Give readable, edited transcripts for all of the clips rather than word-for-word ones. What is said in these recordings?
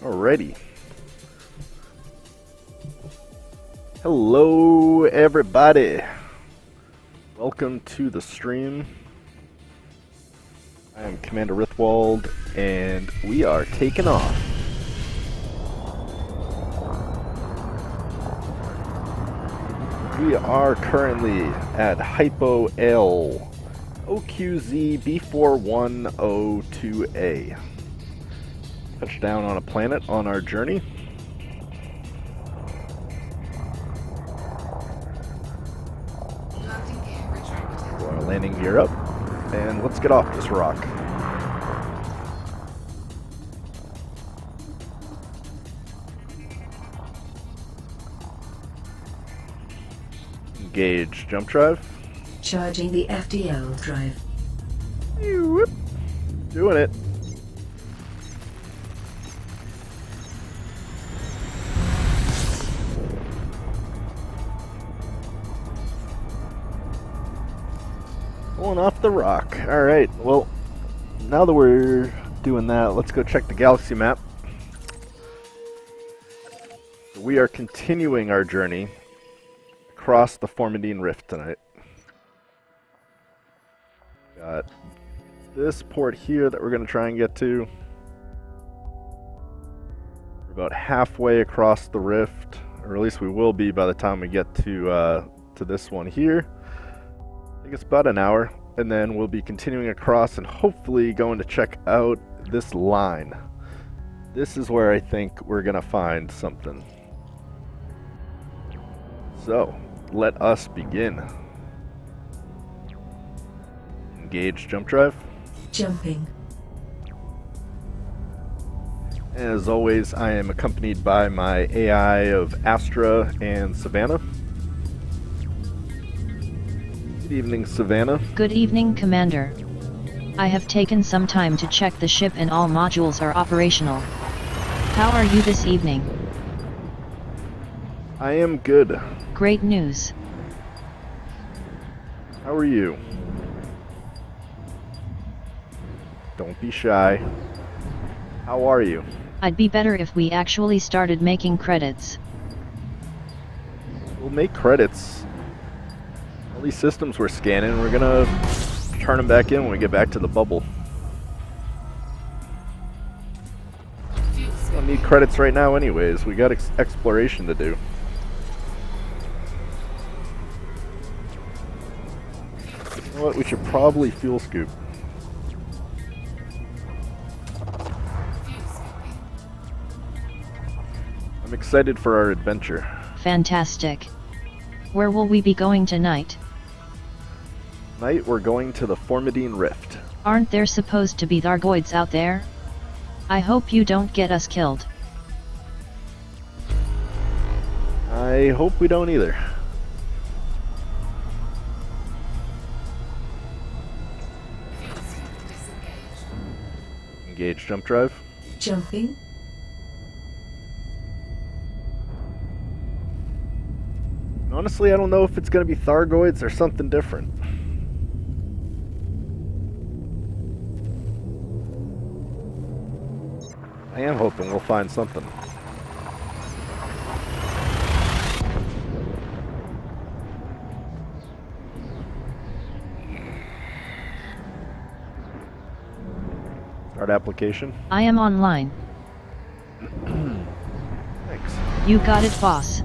Alrighty. Hello, everybody. Welcome to the stream. I am Commander Rithwald, and we are taking off. We are currently at Hypo L OQZ B4102A. Touchdown on a planet on our journey. Put our landing gear up, and let's get off this rock. Engage jump drive. Charging the FDL drive. Whoop. Doing it. Going off the rock. Alright, well, now that we're doing that, let's go check the galaxy map. We are continuing our journey across the Formidine Rift tonight. Got this port here that we're going to try and get to. We're about halfway across the rift, or at least we will be by the time we get to this one here. I think it's about an hour, and then we'll be continuing across and hopefully going to check out this line. This is where I think we're going to find something. So, let us begin. Engage jump drive. Jumping. As always, I am accompanied by my AI of Astra and Savannah. Good evening, Savannah. Good evening, Commander. I have taken some time to check the ship and all modules are operational. How are you this evening? I am good. Great news. How are you? Don't be shy. How are you? I'd be better if we actually started making credits. We'll make credits. All these systems we're scanning, we're gonna turn them back in when we get back to the bubble. We don't need credits right now anyways. We got exploration to do. You know what? We should probably fuel scoop. I'm excited for our adventure. Fantastic. Where will we be going tonight? Tonight we're going to the Formidine Rift. Aren't there supposed to be Thargoids out there? I hope you don't get us killed. I hope we don't either. Engage jump drive. Jumping. Honestly, I don't know if it's going to be Thargoids or something different. I am hoping we'll find something. Start application. I am online. Thanks. You got it, boss.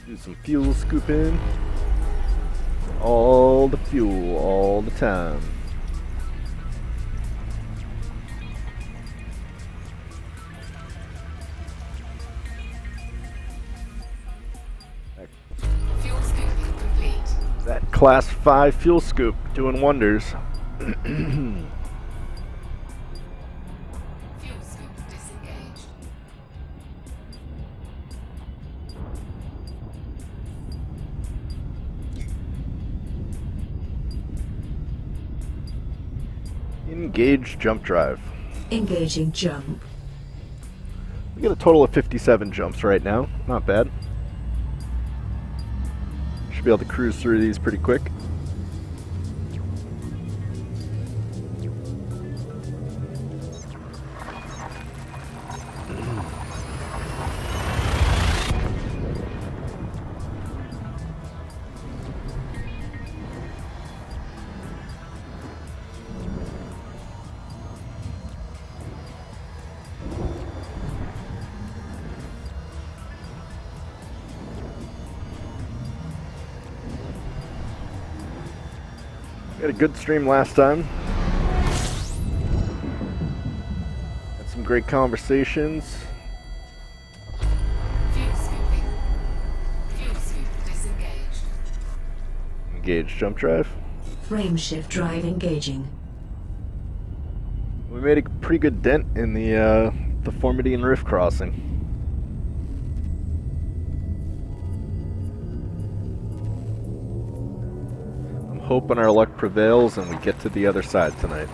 Do some fuel scooping. All the fuel, all the time. Fuel scooping complete. That class 5 fuel scoop doing wonders. Fuel scoop disengaged. Engage jump drive. Engaging jump. We get a total of 57 jumps right now. Not bad. Should be able to cruise through these pretty quick. We had a good stream last time. Had some great conversations. Fuel scooping. Fuel scoop disengaged. Engage jump drive. Frameshift drive engaging. We made a pretty good dent in the Formidine Rift crossing. I'm hoping our luck prevails and we get to the other side tonight.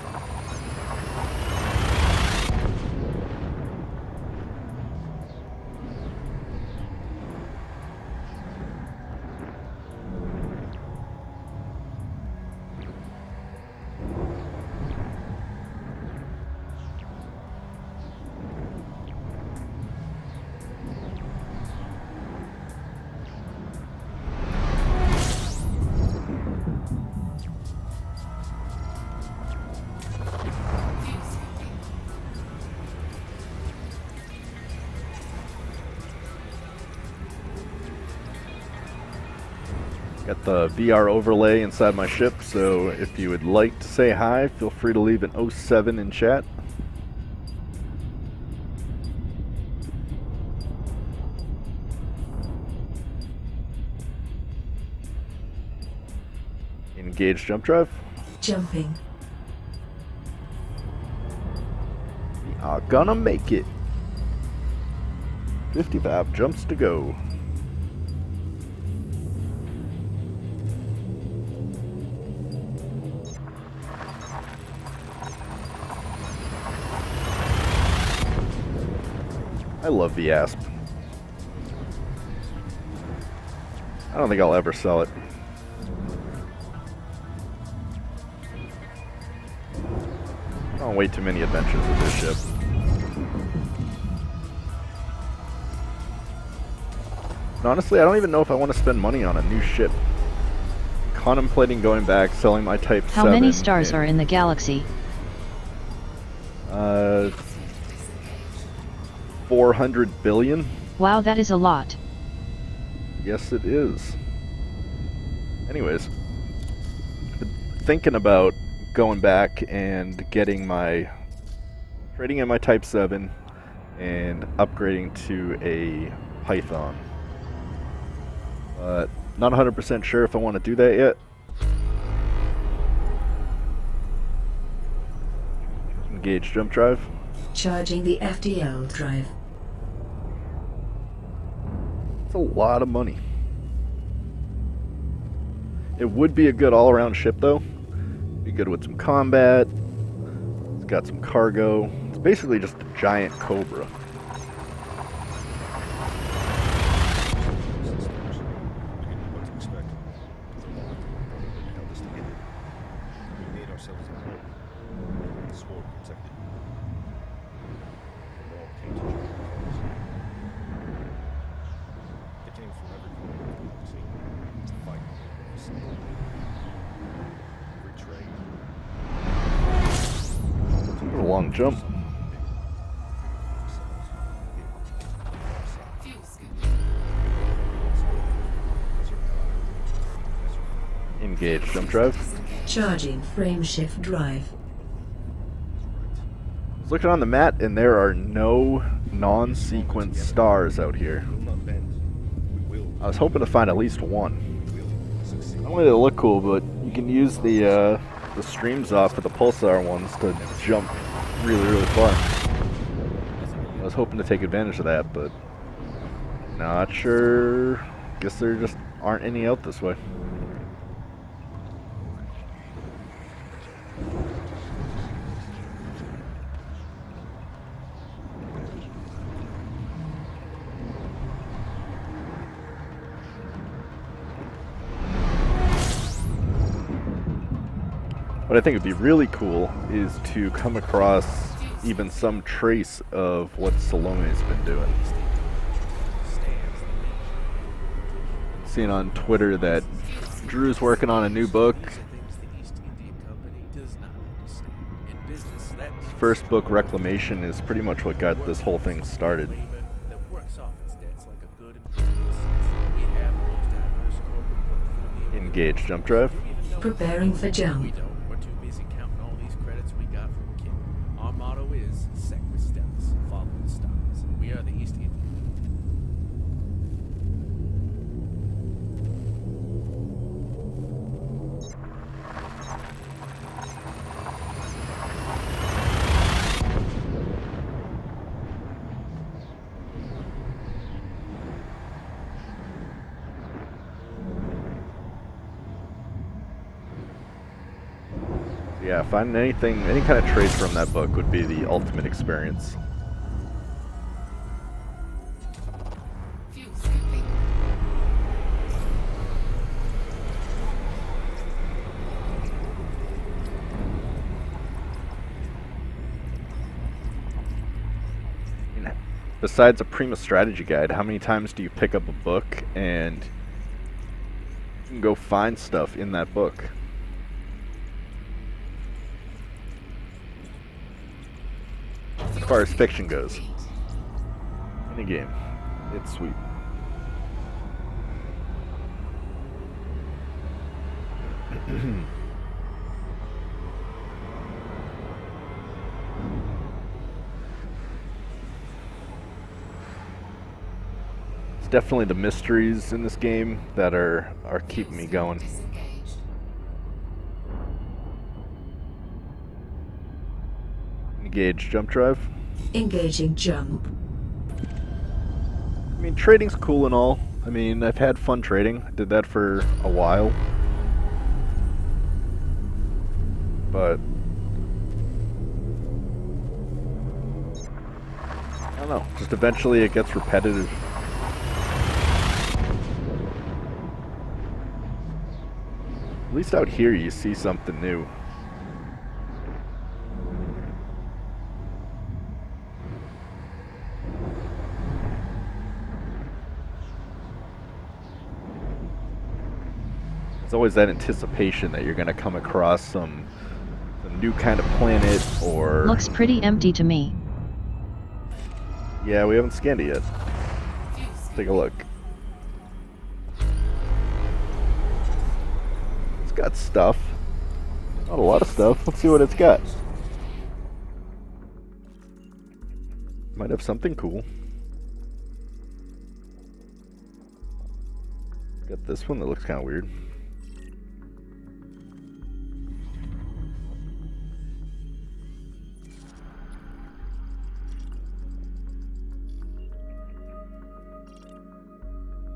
Got the VR overlay inside my ship, so if you would like to say hi, feel free to leave an 07 in chat. Engage jump drive. Jumping. We are gonna make it. 55 jumps to go. I love the Asp. I don't think I'll ever sell it. I don't way too many adventures with this ship. And honestly, I don't even know if I want to spend money on a new ship. I'm contemplating going back, selling my Type 7. How many stars are in the galaxy? 400 billion? Wow, that is a lot. Yes, it is. Anyways, I've been thinking about going back and trading in my Type 7 and upgrading to a Python. But not 100% sure if I want to do that yet. Engage jump drive. Charging the FDL drive. It's a lot of money. It would be a good all-around ship though. Be good with some combat. It's got some cargo. It's basically just a giant Cobra. Long jump. Fuel scoop. Engage jump drive. Charging frameshift drive. I was looking on the map and there are no non-sequence stars out here. I was hoping to find at least one. I wanted it to look cool, but you can use the streams off of the pulsar ones to jump really far. I was hoping to take advantage of that, but not sure. Guess there just aren't any out this way. What I think would be really cool is to come across even some trace of what Salome's been doing. Seeing on Twitter that Drew's working on a new book. His first book, Reclamation, is pretty much what got this whole thing started. Engage jump drive. Preparing for jump. We're too busy counting all these credits we got from Kim. Our motto is sec with steps, follow the stars. We are the East Indian. Yeah, finding anything, any kind of trace from that book would be the ultimate experience. Fuel scooping. Besides a Prima strategy guide, how many times do you pick up a book and you can go find stuff in that book? As far as fiction goes, in a game, it's sweet. It's definitely the mysteries in this game that are keeping me going. Disengaged. Engage jump drive. Engaging jump. I mean, trading's cool and all. I mean, I've had fun trading. I did that for a while. But I don't know. Just eventually it gets repetitive. At least out here you see something new. There's always that anticipation that you're going to come across some new kind of planet or... Looks pretty empty to me. Yeah, we haven't scanned it yet. Fuel Let's scooping. take a look. It's got stuff. Not a lot of stuff. Let's see what it's got. Might have something cool. Got this one that looks kind of weird.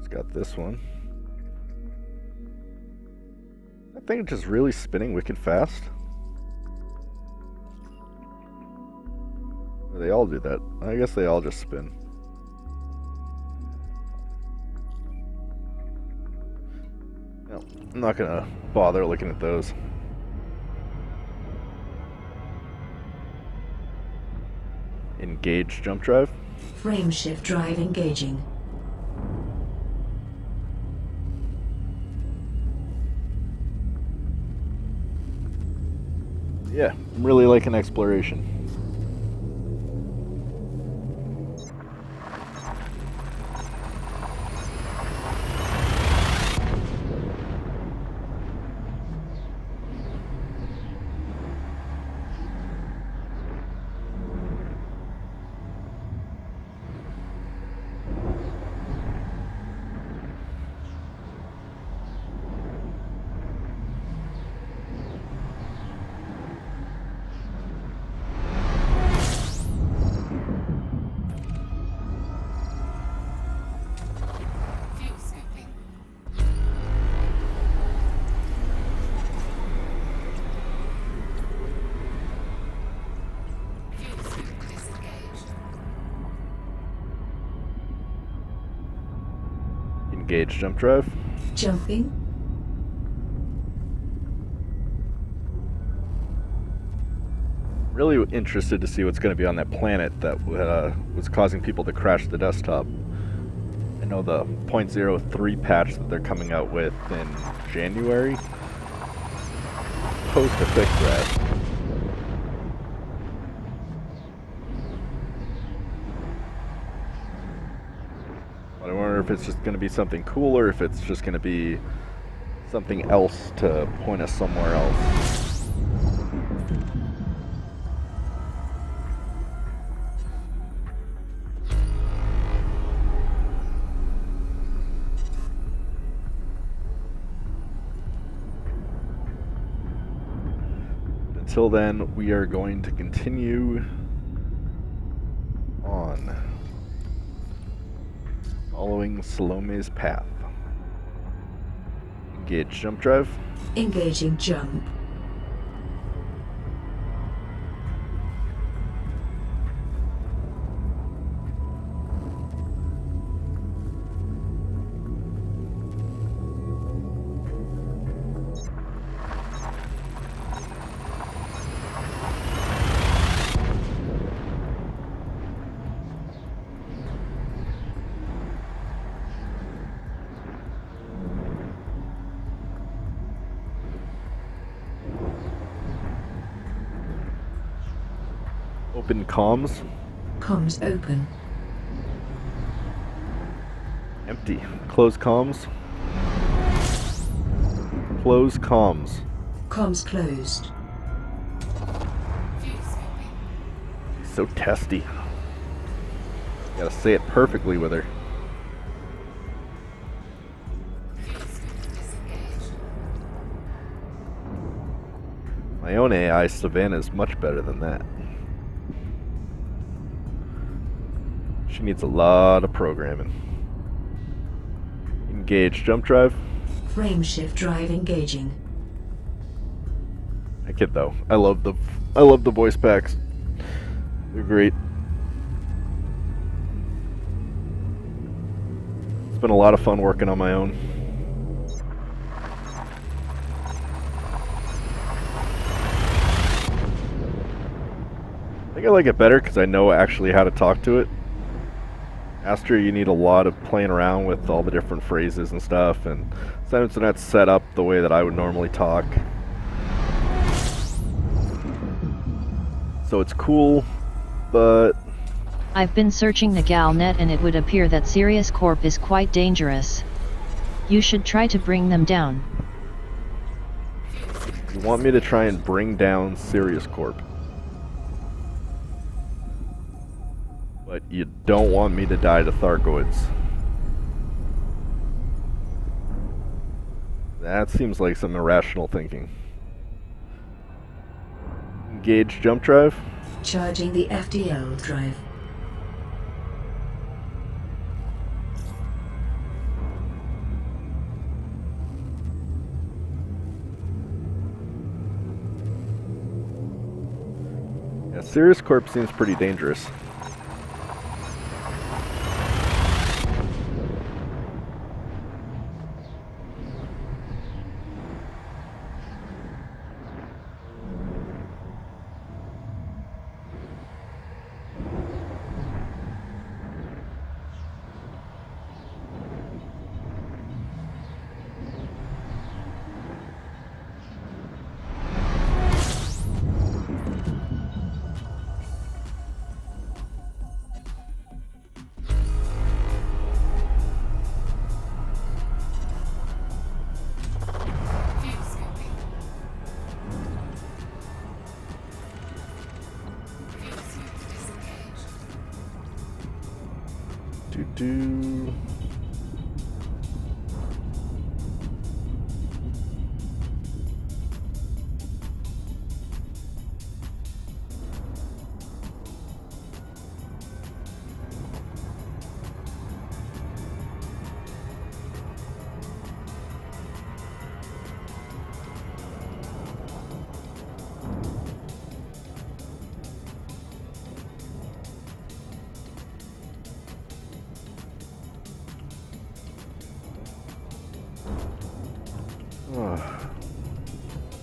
It's got this one. That thing is just really spinning wicked fast. They all do that. I guess they all just spin. No, I'm not gonna bother looking at those. Engage jump drive. Frame shift drive engaging. Yeah, I'm really liking exploration. Fuel scooping. Fuel scoop disengaged. Engage jump drive. Jumping. Really interested to see what's going to be on that planet that was causing people to crash the desktop. I know the 0.03 patch that they're coming out with in January supposed to fix that. But I wonder if it's just going to be something cool or if it's just going to be something else to point us somewhere else. Until then, we are going to continue on, following Salome's path. Engage jump drive. Engaging jump. Open comms. Comms open. Empty. Close comms. Close comms. Comms closed. View scoping. So testy. Gotta say it perfectly with her. View scope disengaged. My own AI, Savannah, is much better than that. She needs a lot of programming. Engage jump drive. Frameshift drive engaging. I kid though. I love the voice packs. They're great. It's been a lot of fun working on my own. I think I like it better because I know actually how to talk to it. Astro, you need a lot of playing around with all the different phrases and stuff, and sometimes they're not set up the way that I would normally talk. So it's cool, but I've been searching the Galnet and it would appear that Sirius Corp is quite dangerous. You should try to bring them down. you want me to try and bring down Sirius Corp. But you don't want me to die to Thargoids. That seems like some irrational thinking. Engage jump drive. Charging the FDL drive. Yeah, Sirius Corp seems pretty dangerous. View scoping. View scope disengaged. Do.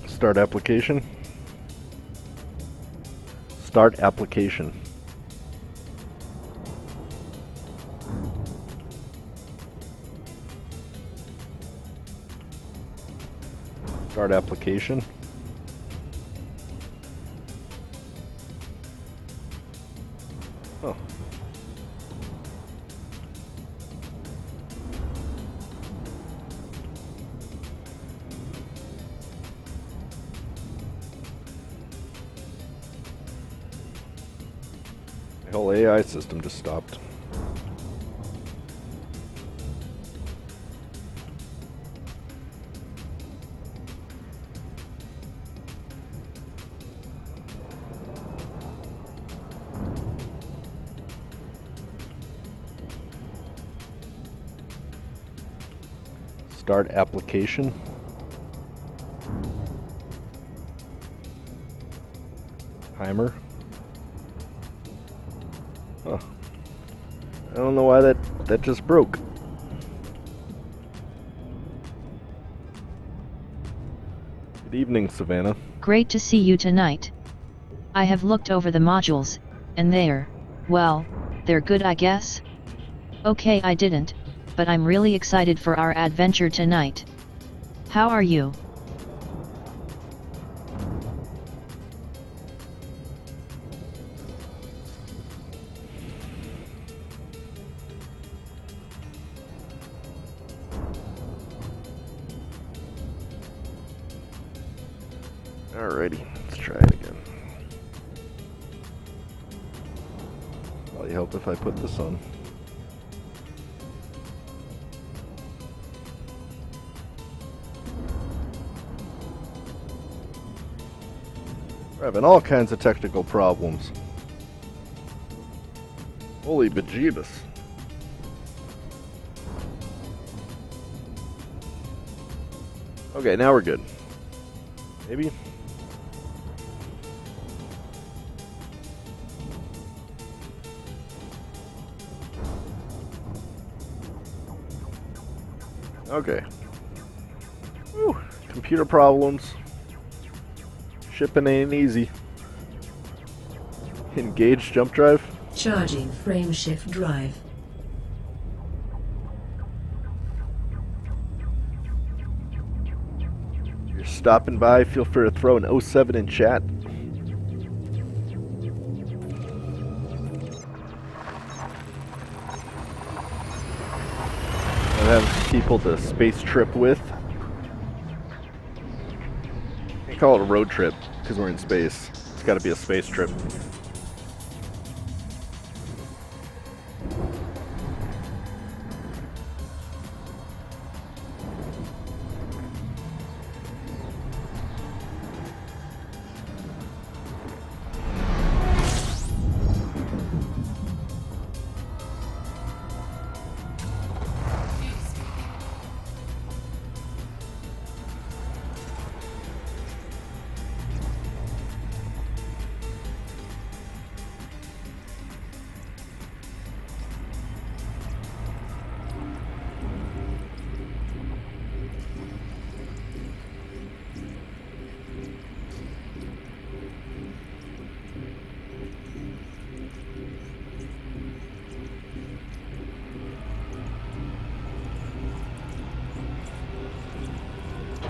Start application. Start application. Start application. Oh. The whole AI system just stopped. Start application. Timer. Huh. I don't know why that just broke. Good evening, Savannah. Great to see you tonight. I have looked over the modules, and they're good I guess? Okay, I didn't, but I'm really excited for our adventure tonight. How are you? Alrighty, let's try it again. Probably help if I put this on. We're having all kinds of technical problems. Holy bejeebus. Okay, now we're good. Maybe? Okay. Whew. Computer problems. Shipping ain't easy. Engage jump drive. Charging frameshift drive. If you're stopping by, feel free to throw an 07 in chat. I have people to space trip with. You call it a road trip because we're in space. It's got to be a space trip.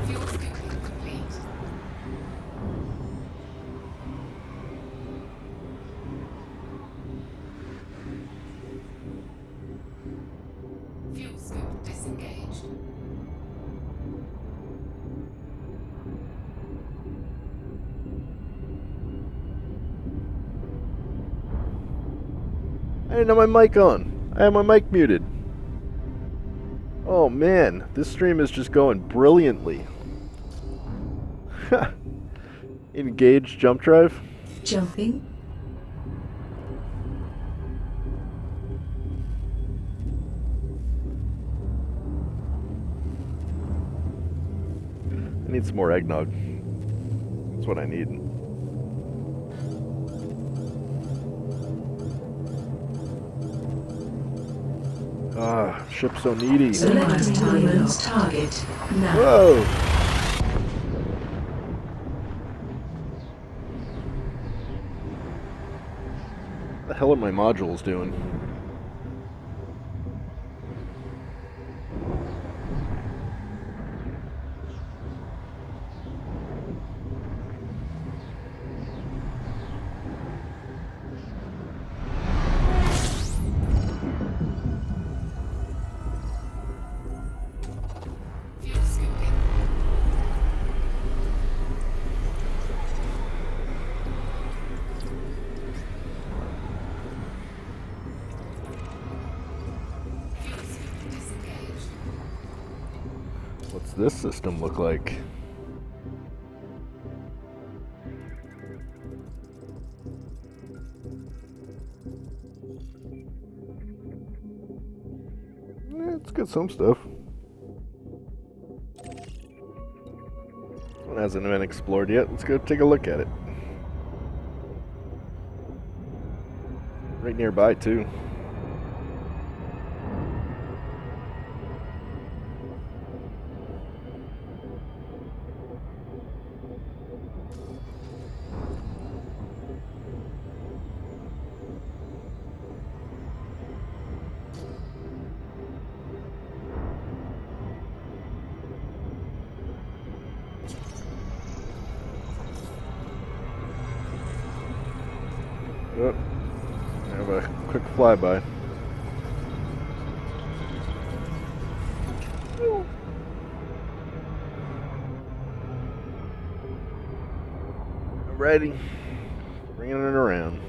Fuel scooping complete. Fuel scoop disengaged. I didn't have my mic on. I had my mic muted. Oh man, this stream is just going brilliantly. Engage jump drive. Jumping. I need some more eggnog. That's what I need. Ah, ship's so needy. Selecting Diamond's target. Now. Whoa! What the hell are my modules doing? Fuel scooping. Fuel scoop disengaged. What's this system look like? It's got some stuff. It hasn't been explored yet. Let's go take a look at it. Right nearby, too. Oh, have a quick flyby. Alrighty, bringing it around.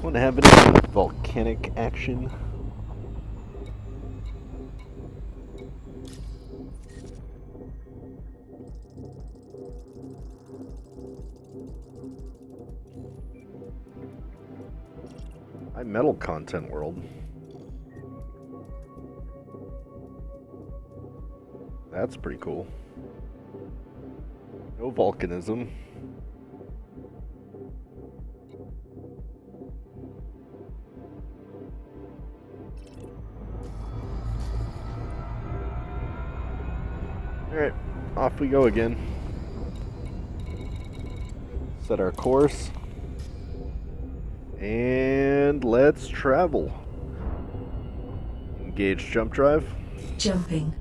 Want to have any volcanic action? High metal content world. That's pretty cool. No volcanism. Alright, off we go again. Set our course. And let's travel. Engage jump drive. Jumping.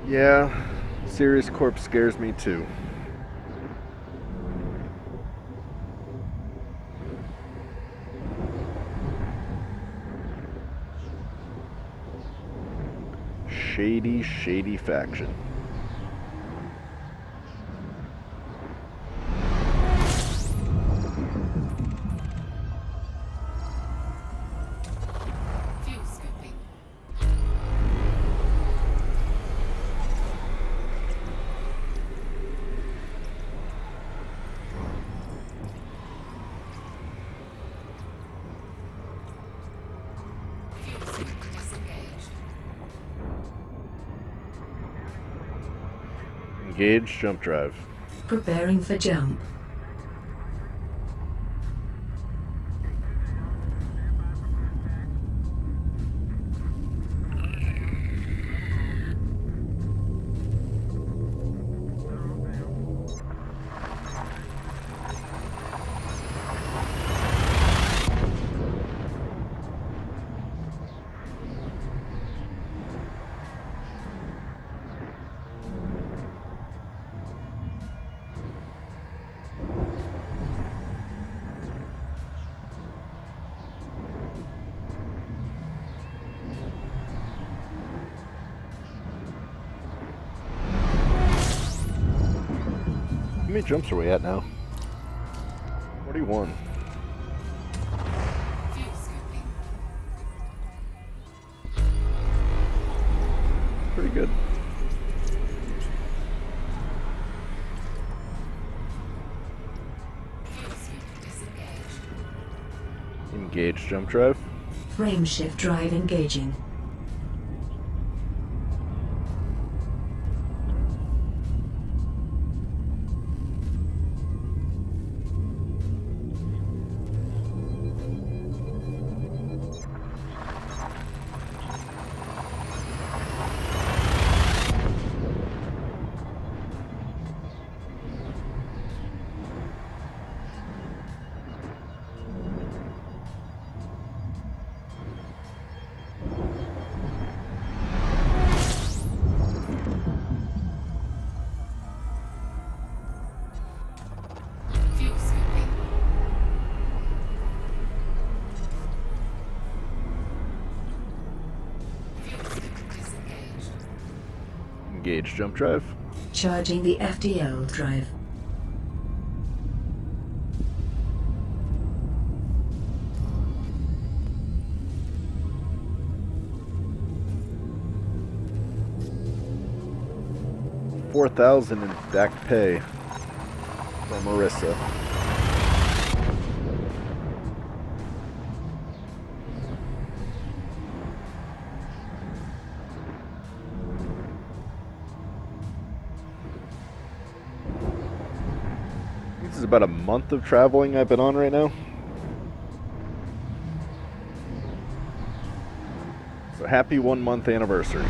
Yeah, Sirius Corp scares me too. Shady, shady faction. Fuel scooping. Fuel scoop disengaged. Engage jump drive. Preparing for jump. How many jumps are we at now? 41. Fuel scooping. pretty good. Fuel scoop disengaged. Engage jump drive. Frameshift drive engaging. Fuel scooping. Fuel scoop disengaged. Engage jump drive. Charging the FDL drive. $4,000 in back pay from Marissa. This is about a month of traveling I've been on right now. So happy 1 month anniversary.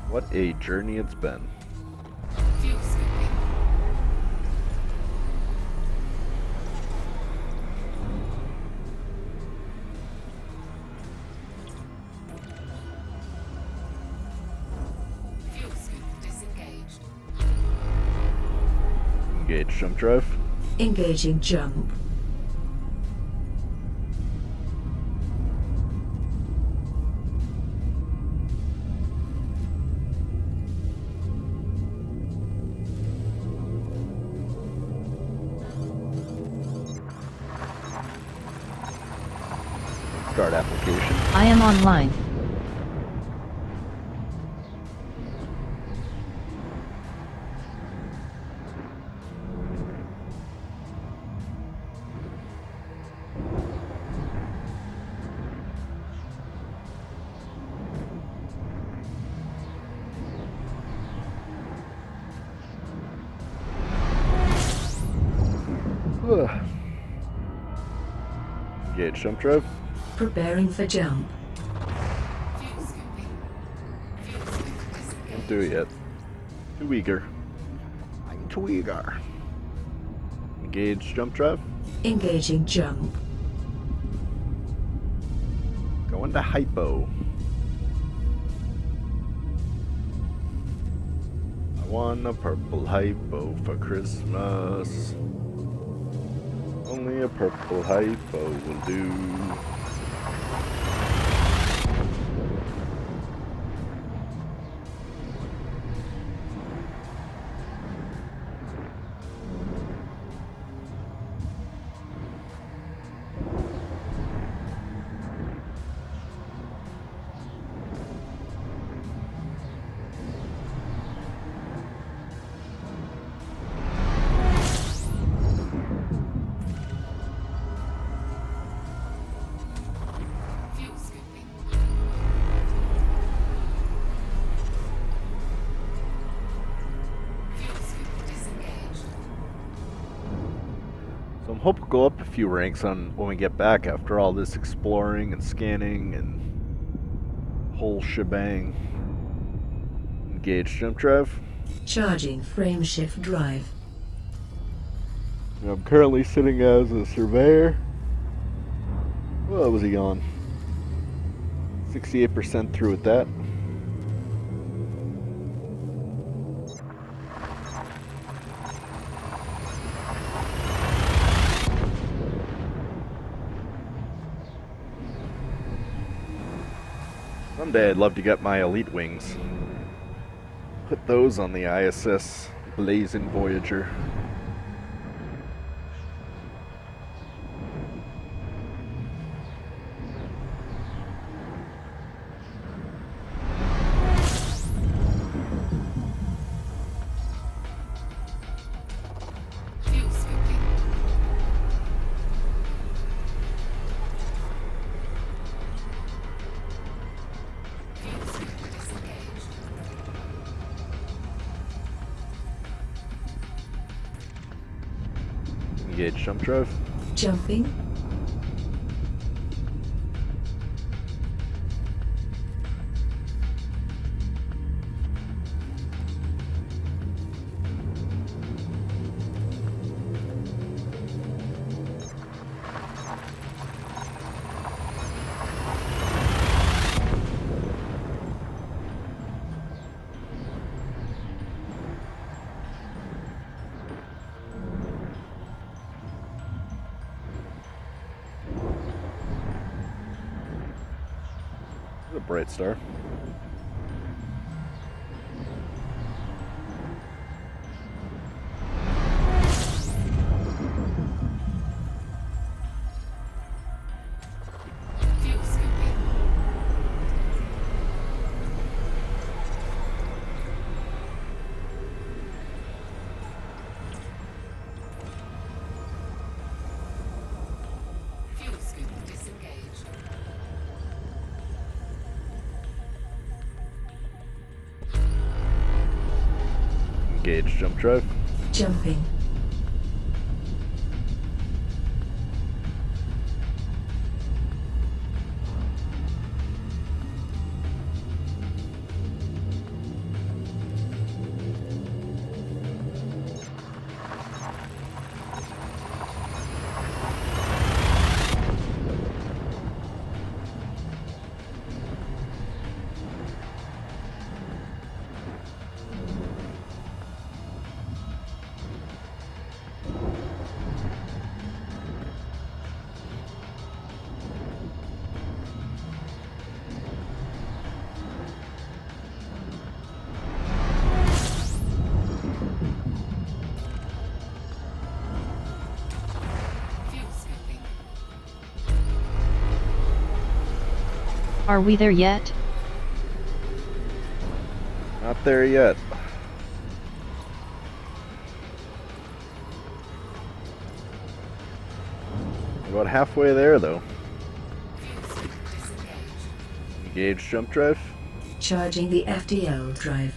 What a journey it's been. Fuel scooping. Fuel scoop disengaged. Engage jump drive. Engaging jump. Start application. I am online. Ugh. Engage jump drive. Preparing for jump. Fuel scooping. Fuel scoop disengaged. Can't do it yet. Too eager. I'm too eager. Engage jump drive. Engaging jump. Go into hypo. I want a purple hypo for Christmas. Only a purple hypo will do. Fuel scooping. Fuel scoop disengaged. So I'm hoping to go up a few ranks on when we get back after all this exploring and scanning and whole shebang. Engage jump drive. Charging frameshift drive. I'm currently sitting as a surveyor. What was he on? 68% through with that. Someday I'd love to get my elite wings. Put those on the ISS Blazing Voyager. Engage jump drive. Jumping. A bright star. Fuel scooping. Fuel scoop disengaged. Engage jump drive. Jumping. Fuel scooping. Are we there yet? Not there yet. About halfway there though. Fuel scoop disengaged. Engage jump drive. Charging the FTL drive.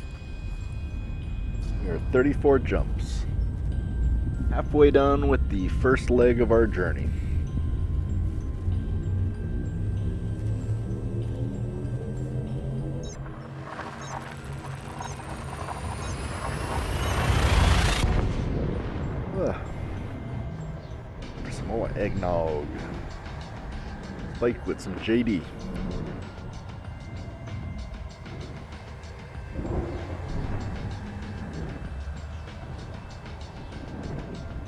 We are 34 jumps. Halfway done with the first leg of our journey. Ugh. For some more eggnog. Spike with some JD.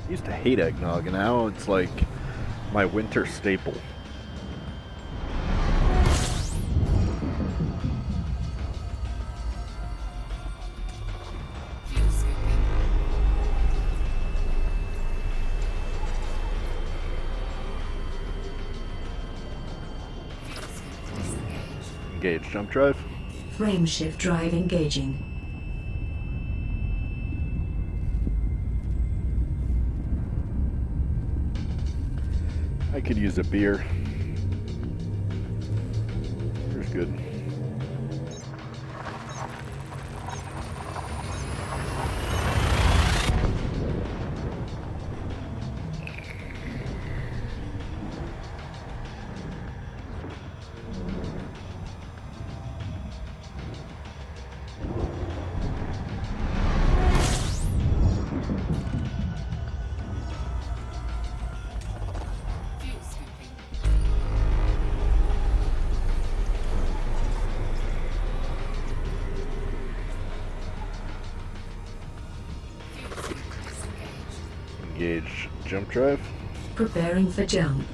I used to hate eggnog, and now it's like my winter staple. Fuel scooping. Fuel scoop disengaged. Engage jump drive. Frame shift drive engaging. I could use a beer. Beer's good. Fuel scooping. Fuel scoop disengaged. Engage jump drive. Preparing for jump.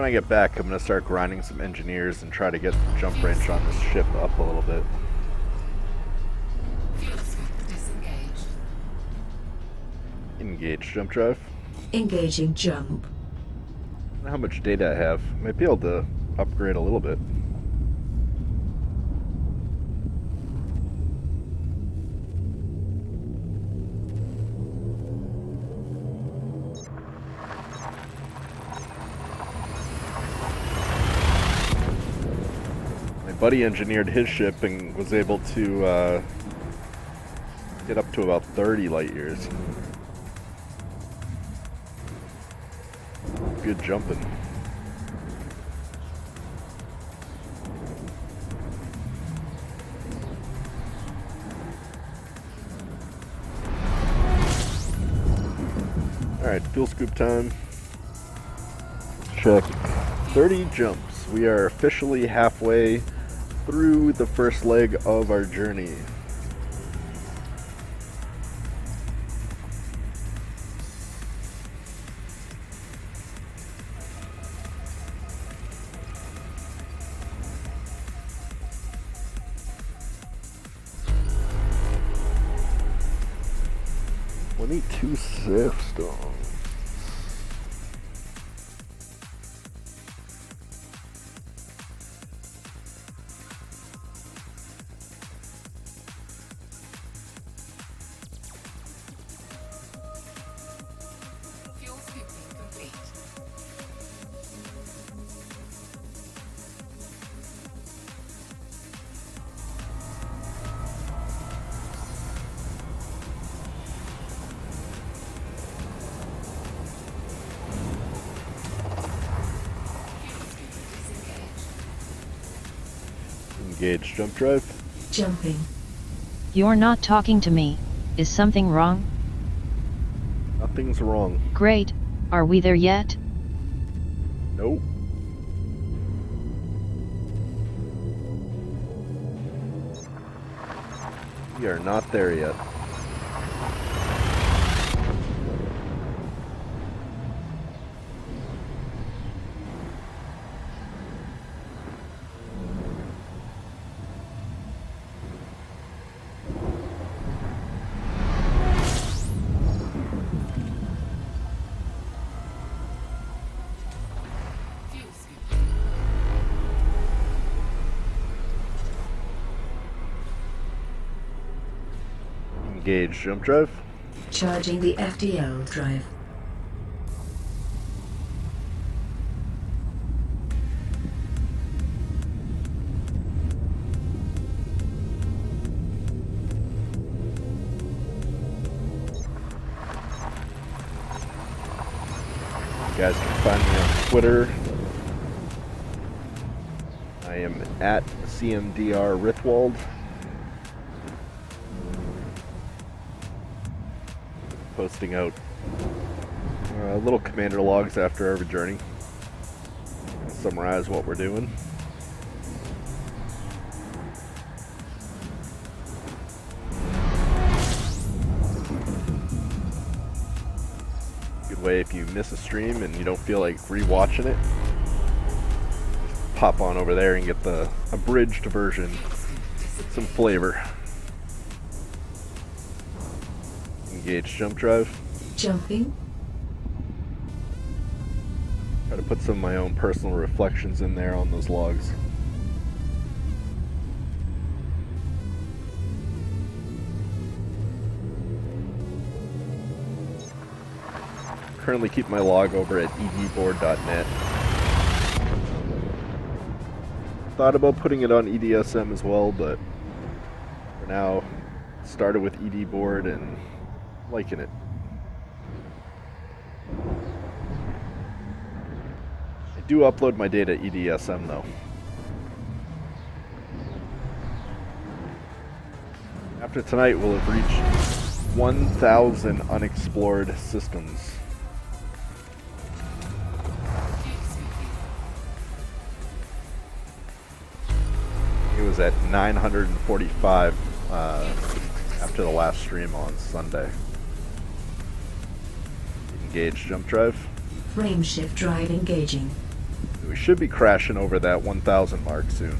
I get back, I'm going to start grinding some engineers and try to get the jump range on this ship up a little bit. Fuel scoop disengaged. Engage jump drive. Engaging jump. I don't know how much data I have. Might be able to upgrade a little bit. Buddy engineered his ship and was able to get up to about 30 light years. Good jumping. Alright, fuel scoop time. Check. 30 jumps. We are officially halfway through the first leg of our journey. We need 2 safe stones. Fuel scooping complete. Fuel scooping disengaged. Engage jump drive. Jumping. You're not talking to me. Is something wrong? Nothing's wrong. Great, are we there yet? Nope. We are not there yet. Fuel scooping. Engage jump drive. Charging the FDL drive. You guys can find me on Twitter. I am at CMDR Rithwald. Posting out little commander logs after every journey. Summarize what we're doing. Good way if you miss a stream and you don't feel like rewatching it, just pop on over there and get the abridged version. Some flavor. Engage jump drive. Jumping. Try to put some of my own personal reflections in there on those logs. Currently keep my log over at edboard.net. Thought about putting it on EDSM as well, but for now, started with edboard and liking it. I do upload my data EDSM though. After tonight, we'll have reached 1,000 unexplored systems. It was at 945 after the last stream on Sunday. Engage jump drive. Frameshift drive engaging. We should be crashing over that 1,000 mark soon.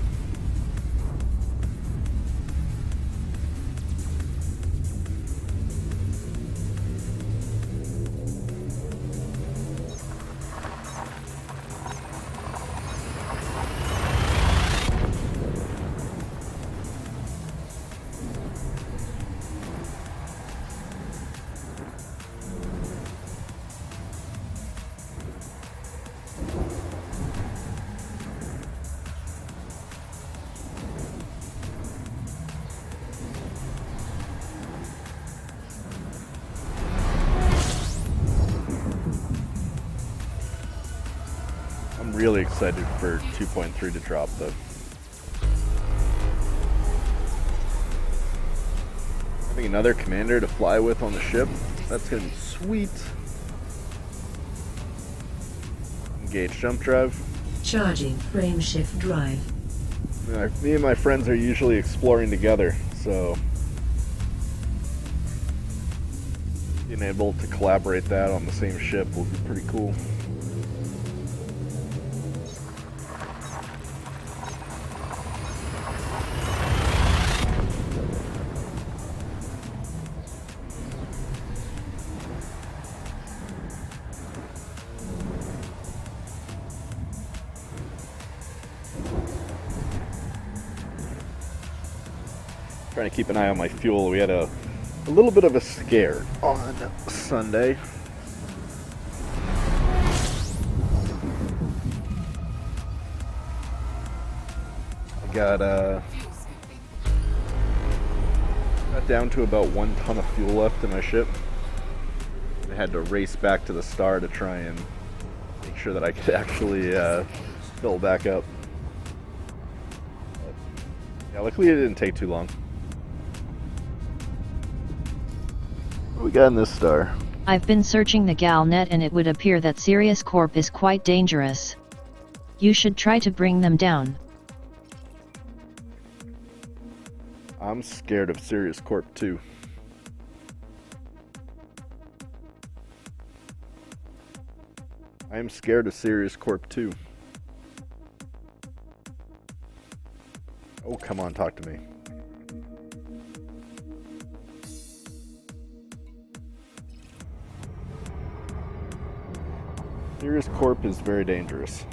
I'm really excited for 2.3 to drop though. Having another commander to fly with on the ship, that's gonna be sweet. Engage jump drive. Charging frameshift drive. Me and my friends are usually exploring together, so being able to collaborate that on the same ship will be pretty cool. Trying to keep an eye on my fuel. We had a little bit of a scare on Sunday. I got down to about 1 ton of fuel left in my ship. I had to race back to the star to try and make sure that I could actually fill back up. But, yeah, luckily it didn't take too long. What do we got in this star? I've been searching the Galnet and it would appear that Sirius Corp is quite dangerous. You should try to bring them down. I'm scared of Sirius Corp too. I am scared of Sirius Corp too. Oh, come on, talk to me. Sirius Corp is very dangerous.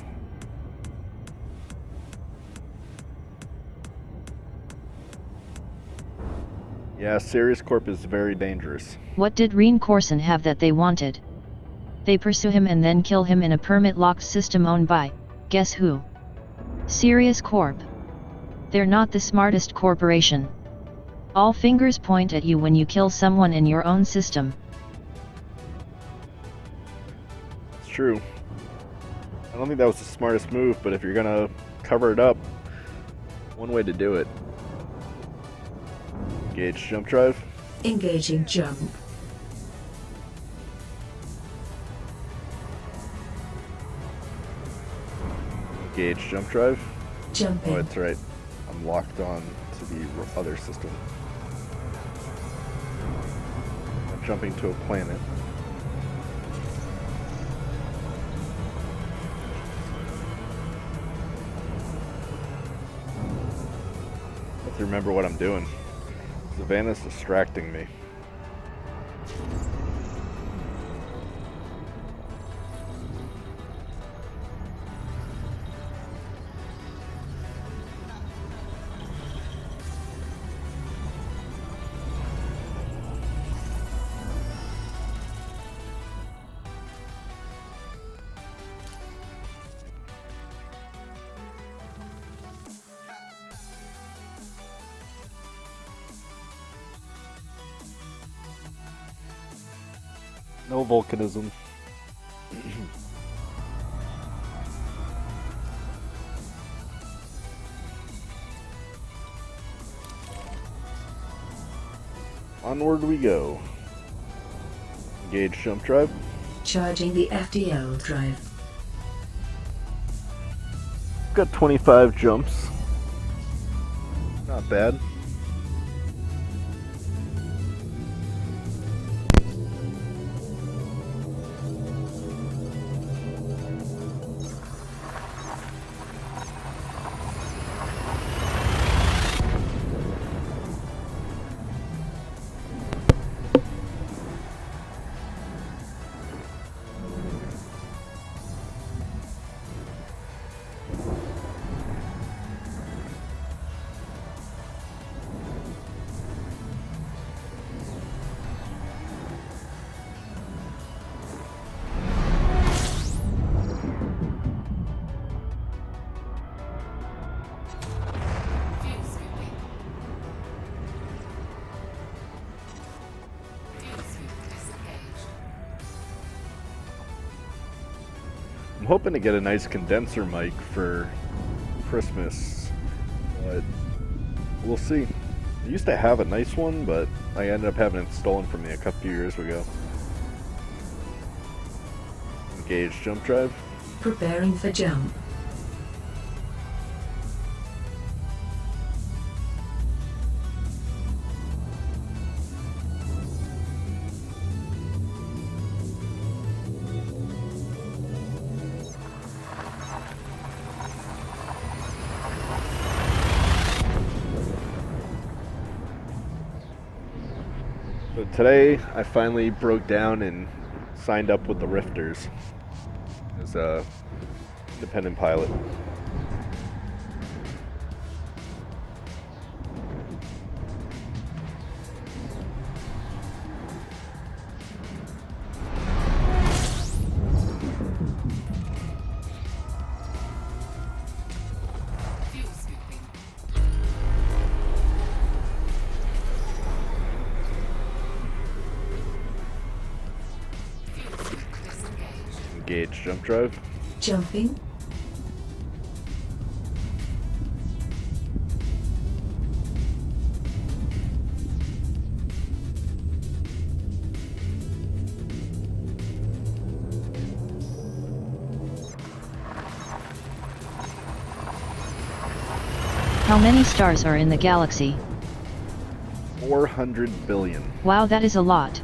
Yeah, Sirius Corp is very dangerous. What did Reen Corson have that they wanted? They pursue him and then kill him in a permit-locked system owned by, guess who? Sirius Corp. They're not the smartest corporation. All fingers point at you when you kill someone in your own system. True. I don't think that was the smartest move, but if you're gonna cover it up, one way to do it. Engage jump drive. Engaging jump. Engage jump drive. Jumping. Oh, that's right. I'm locked on to the other system. I'm jumping to a planet. I have to remember what I'm doing. Savannah's distracting me. No volcanism. Onward we go. Engage jump drive. Charging the FDL drive. Got 25 jumps. Not bad. I'm hoping to get a nice condenser mic for Christmas, but we'll see. I used to have a nice one, but I ended up having it stolen from me a couple years ago. Engage jump drive. Preparing for jump. So today I finally broke down and signed up with the Rifters as a independent pilot. Fuel scooping. Fuel scoop disengaged. Engage jump drive. Jumping. How many stars are in the galaxy? 400 billion. Wow, that is a lot.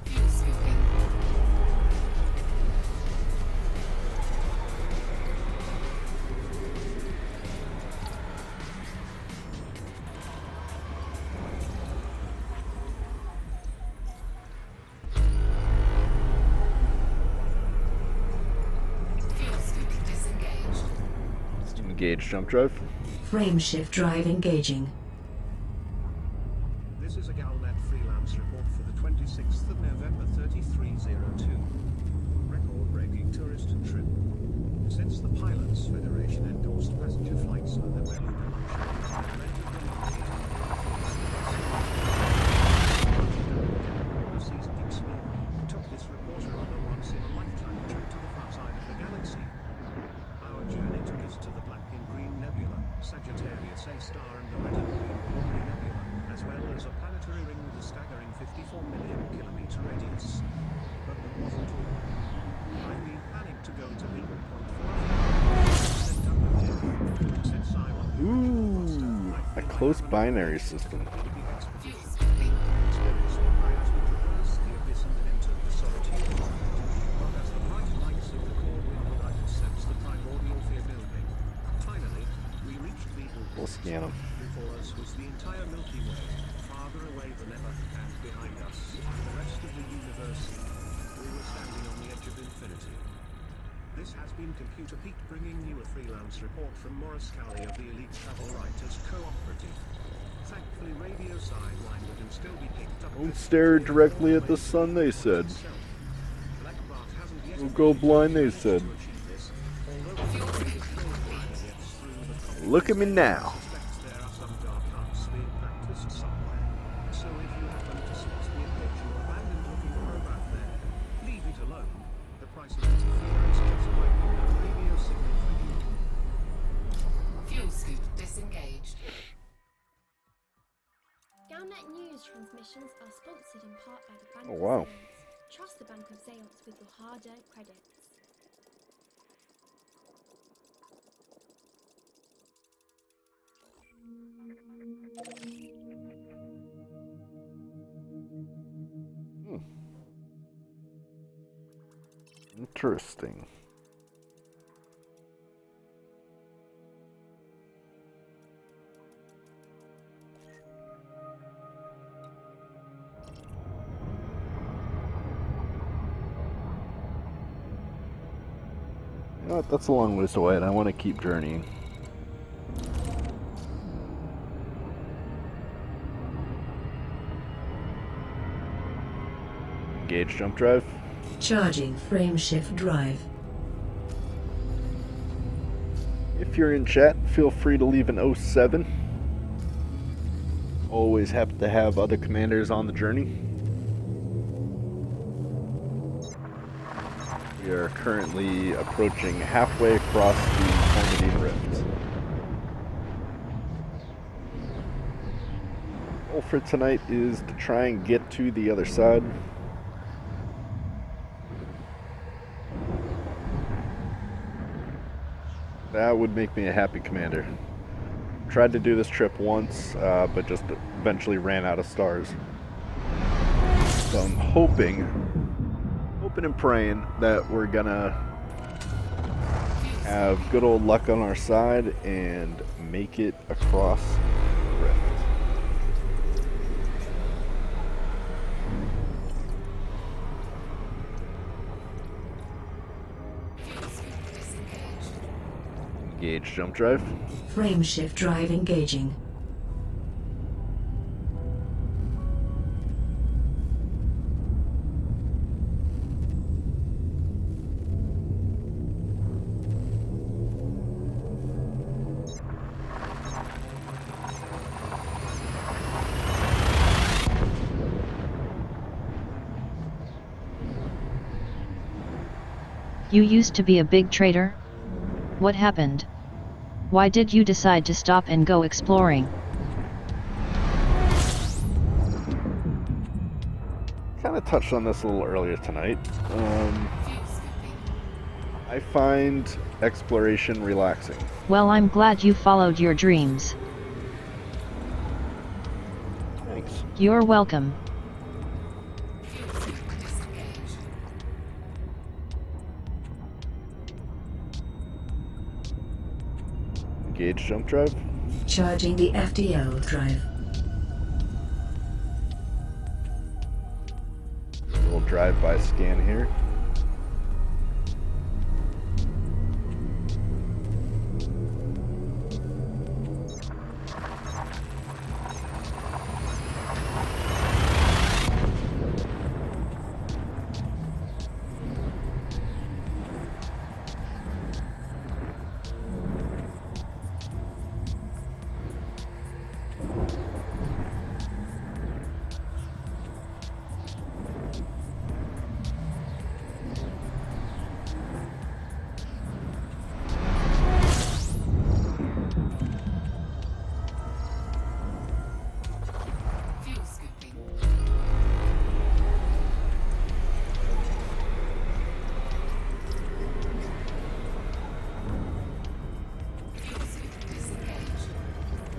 Fuel scooping. Fuel scoop disengaged. Engage jump drive. Frameshift drive engaging. This is a Galnet freelance report for the 26th of November 3302. Record-breaking tourist trip. Since the Pilots Federation endorsed passenger flights and the value took this reporter on a once-in-a-lifetime trip to the far side of the galaxy. Our journey took us to the Black and Green Nebula, Sagittarius A star and the Red and Green Formidine Nebula, as well as a planetary ring with a staggering 54 million kilometer radius. But that wasn't all. I've been planning to go to Beagle Point for since I want to Ooh, a close binary system. Fuel scooping. experience what pilots would traverse the abyss and enter the solitude. But as the bright lights of the core window, I could sense the primordial fear building. Finally, we reached Beagle We'll Point. scan them. Before us was the entire Milky Way, farther away than ever, and behind us, the rest of the universe. We were standing on the edge of infinity. This has been Computer Pete bringing you a freelance report from Morris Cowley of the Elite Travel Writers Cooperative. Thankfully, radio sidewinder can still be picked up. Don't stare directly at the sun, they said. Black Bart hasn't yet Don't go blind, they said. to achieve this, although it is still gets through the Look at me now. suspects there are some dark arts being practiced somewhere. So if you happen to spot the approach your abandoned looking robot there, leave it alone. The price of interference just might be a radio signal for you. Fuel scoop disengaged. Galnet news transmissions are sponsored in part by the Bank Oh, of wow. Zealots. Trust the Bank of Zealots with your hard-earned credits. Interesting. You know what, that's a long ways away and I want to keep journeying. Engage jump drive. Charging frameshift drive. If you're in chat, feel free to leave an 07. Always happy to have other commanders on the journey. We are currently approaching halfway across the Formidine Rift. Goal for tonight is to try and get to the other side. That would make me a happy commander. Tried to do this trip once, but just eventually ran out of stars. So I'm hoping and praying that we're gonna have good old luck on our side and make it across the rift. Engage jump drive. Frameshift drive engaging. You used to be a big trader? What happened? Why did you decide to stop and go exploring? Kind of touched on this a little earlier tonight. I find exploration relaxing. Well, I'm glad you followed your dreams. Thanks. You're welcome. Engage jump drive. Charging the FDL drive. A little drive-by scan here.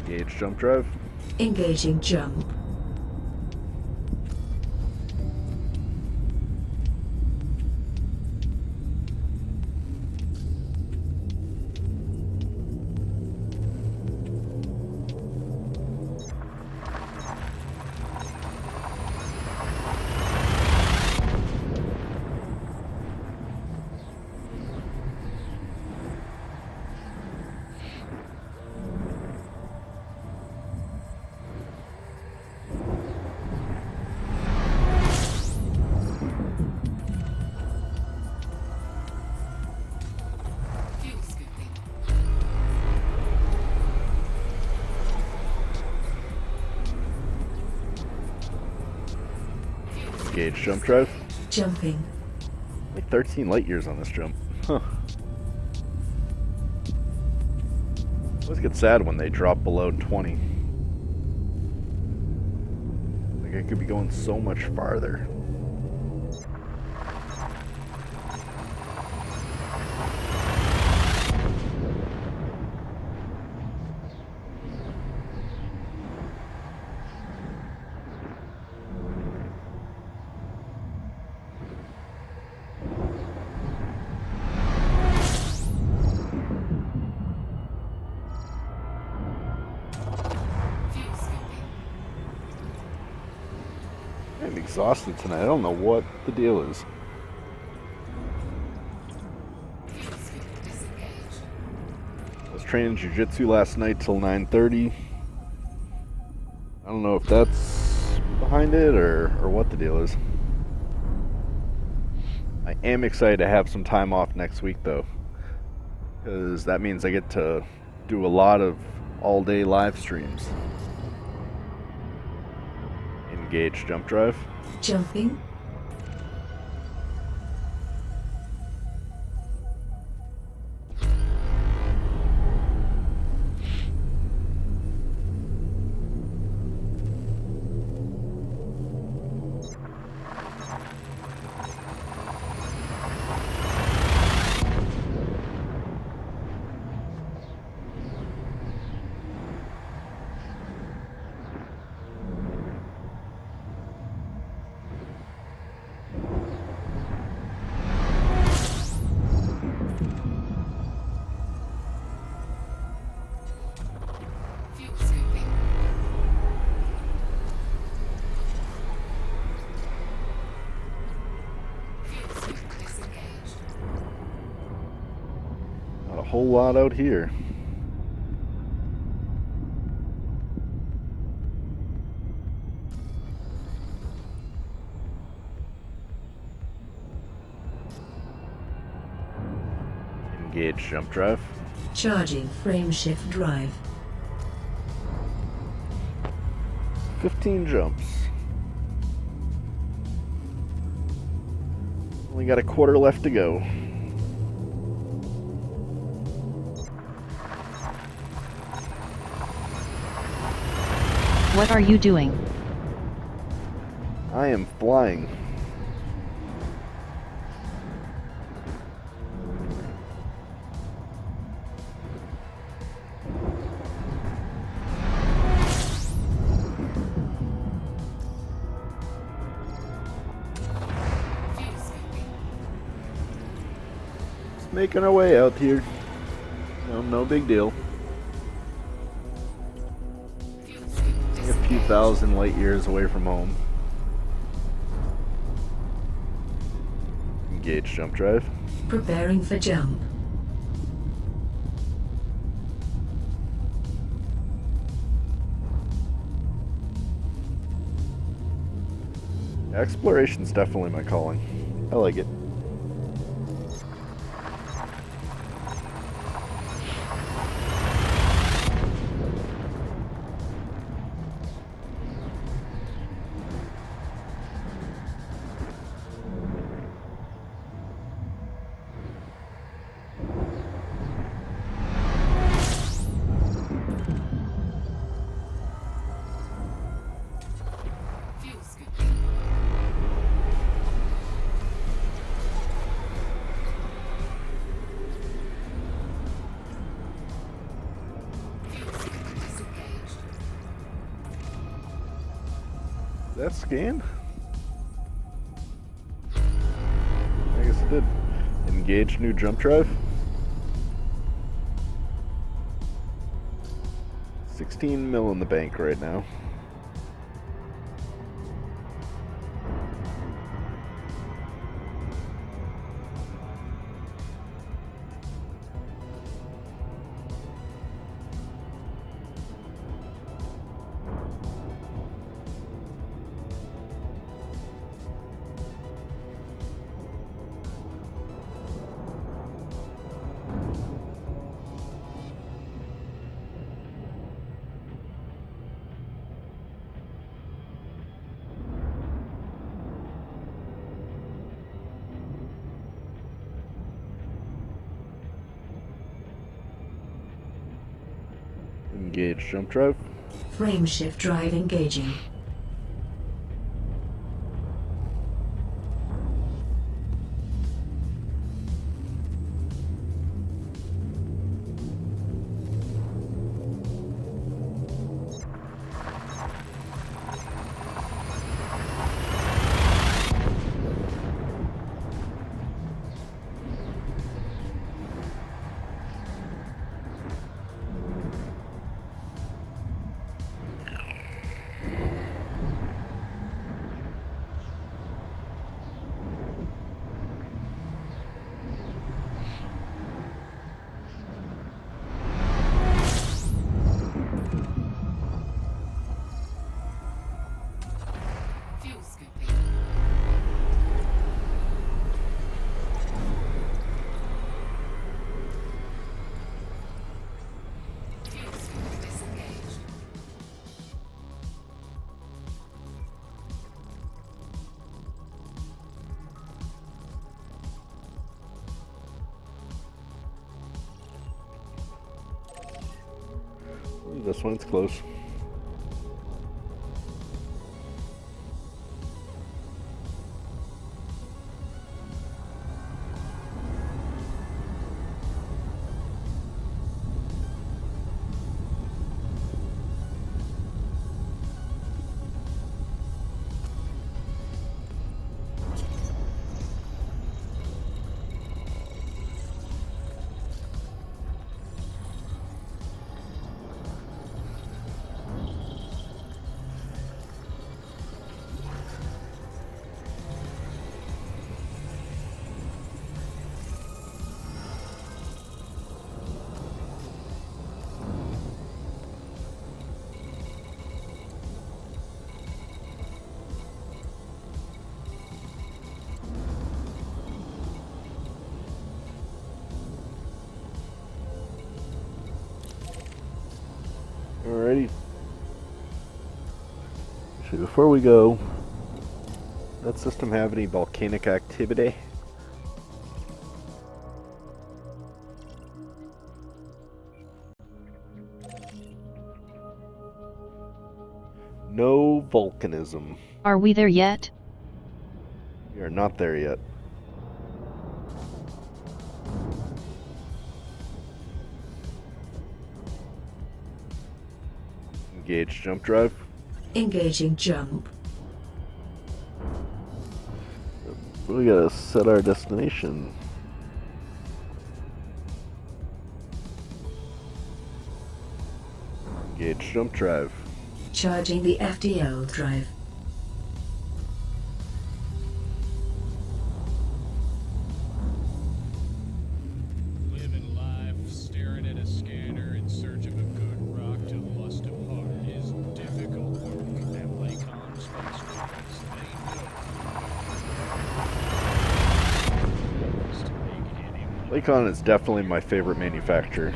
Engage jump drive. Engaging jump. Engage jump drive. Jumping. Like 13 light years on this jump. Huh. Always get sad when they drop below 20. Like I could be going so much farther. I'm exhausted tonight. I don't know what the deal is. I was training jiu-jitsu last night till 9:30. I don't know if that's behind it or what the deal is. I am excited to have some time off next week though, because that means I get to do a lot of all-day live streams. Engage jump drive. Jumping. Fuel scooping. Fuel scoop disengaged. Not a whole lot out here. Engage jump drive. Charging frame shift drive. 15 jumps. Only got a quarter left to go. What are you doing? I am flying. Fuel scooping. Just making our way out here. No big deal. Fuel scoop A few disengaged. thousand light years away from home. Engage jump drive. Preparing for jump. Exploration's definitely my calling. I like it. Fuel scooping. Fuel scoop disengaged. That scan? I guess it did. Engage new jump drive. 16 mil in the bank right now. Engage jump drive. Frame shift drive engaging. This one, it's close. Alrighty. Actually, before we go, does that system have any volcanic activity? No volcanism. Are we there yet? We are not there yet. Engage jump drive. Engaging jump. We gotta set our destination. Engage jump drive. Charging the FDL drive. Living life, staring at a scanner in search of a good rock to lust apart is difficult work. And Lacon's spacecrafts, Lacon is definitely my favorite manufacturer.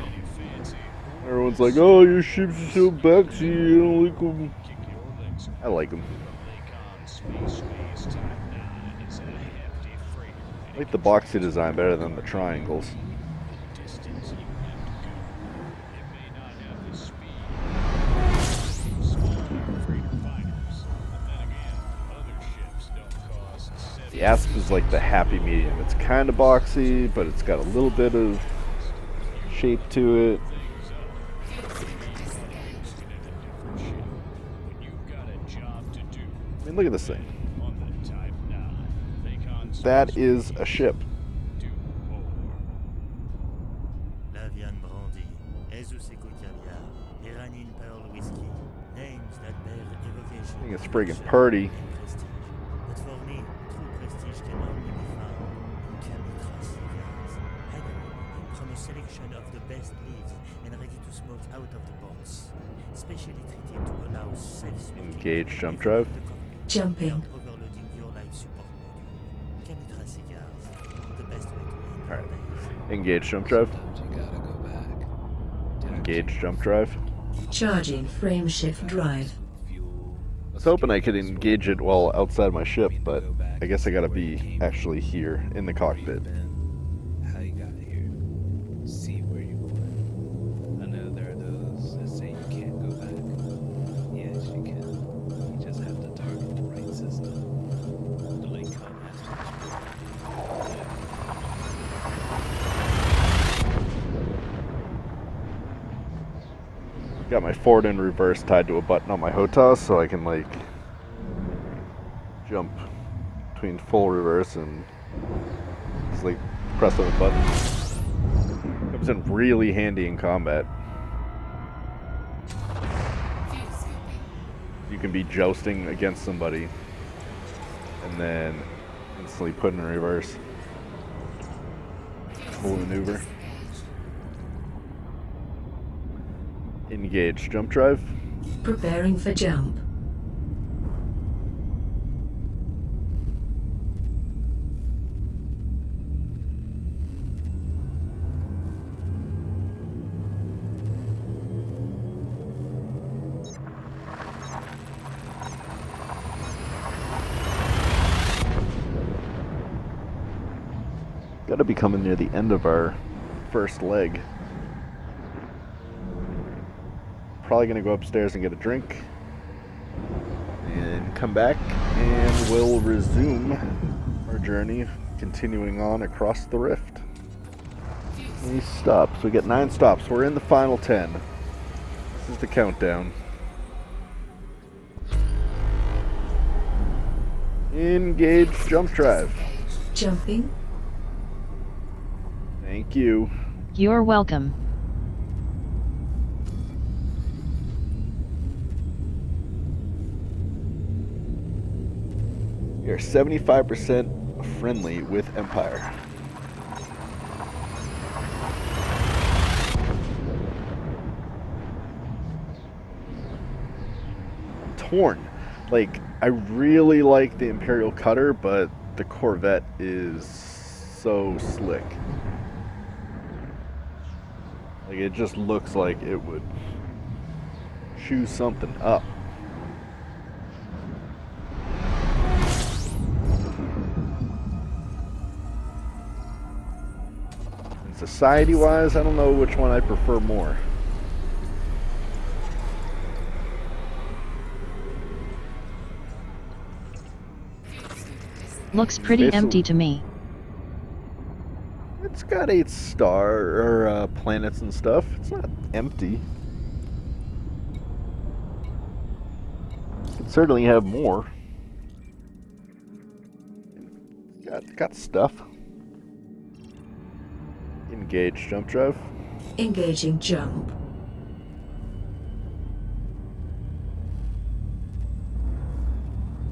Everyone's like, "Oh, your ships are so boxy. I don't like them." I like them. I like the boxy design better than the triangles. The Asp is like the happy medium. It's kind of boxy, but it's got a little bit of shape to it. I mean, look at this thing. That is a ship. La viande brandie, Jesus et caviar, Iranine pearl whiskey, names that bear evocation. I think it's friggin' party. But for me, true prestige can only be found in Camitra cigars, handmade from a selection of the best leaves and ready to smoke out of the box, specially treated to allow self-smoking. Engage jump drive. Jumping. Overloading your life support module. Camitra cigars, the best way to end Alright. your days. Engage jump drive. You gotta go back. Engage jump drive. Charging frame shift drive. Fuel. I was hoping I could engage it while outside my ship, but I guess I gotta be actually here in the cockpit. How you got here? See where you went. I know there are those that say you can't go back. Yes, you can. You just have to target the right system. The late has Got my forward and reverse tied to a button on my Hotas, so I can like jump between full reverse and just like press on the button. Comes in really handy in combat. You can be jousting against somebody and then instantly put in reverse. Full maneuver. Engage jump drive. Preparing for jump. Gotta be coming near the end of our first leg. probably going to go upstairs and get a drink. And come back, and we'll resume our journey, continuing on across the rift. Any stops? We get 9 stops. We're in the final 10. This is the countdown. Engage jump drive. Jumping. Thank you. You're welcome. You're 75% friendly with Empire. Torn. Like, I really like the Imperial Cutter, but the Corvette is so slick. Like, it just looks like it would chew something up. And society-wise, I don't know which one I prefer more. Looks pretty Basically- empty to me. It's got 8 planets and stuff. It's not empty. Could certainly have more. Got stuff. Engage jump drive. Engaging jump.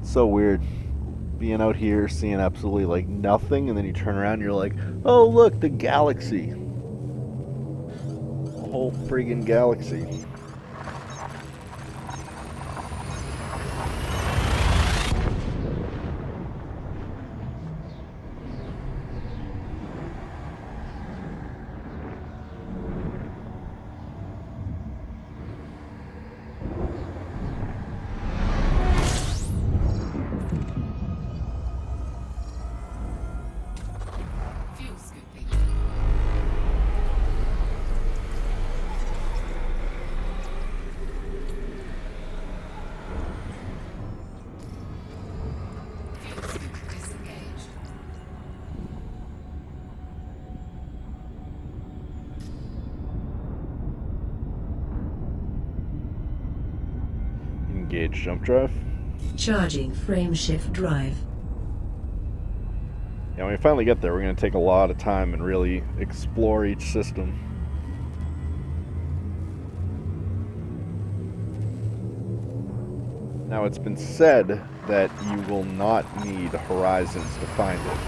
So weird. Being out here, seeing absolutely like nothing, and then you turn around and you're like, oh look, the galaxy. A whole friggin' galaxy. Fuel scooping. Fuel scoop disengaged. Engage jump drive. Charging frame shift drive. Yeah, when we finally get there, we're going to take a lot of time and really explore each system. Now, it's been said that you will not need horizons to find it.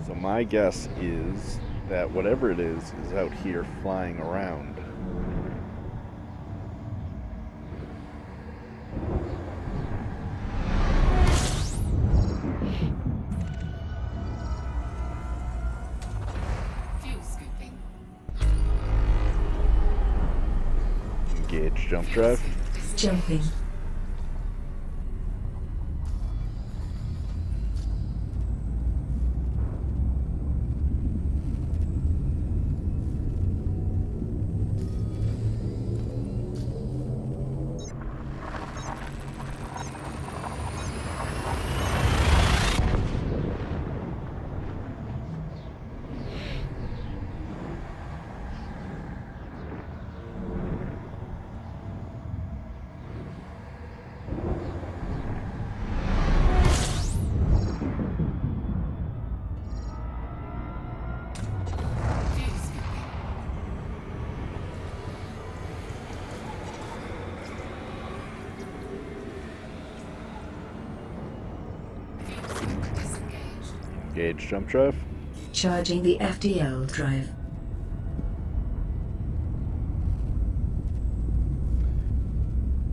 So my guess is that whatever it is out here flying around. Fuel scooping. Engage jump drive. Jumping. Fuel scooping. Fuel scoop disengaged. Engage jump drive. Charging the FDL drive.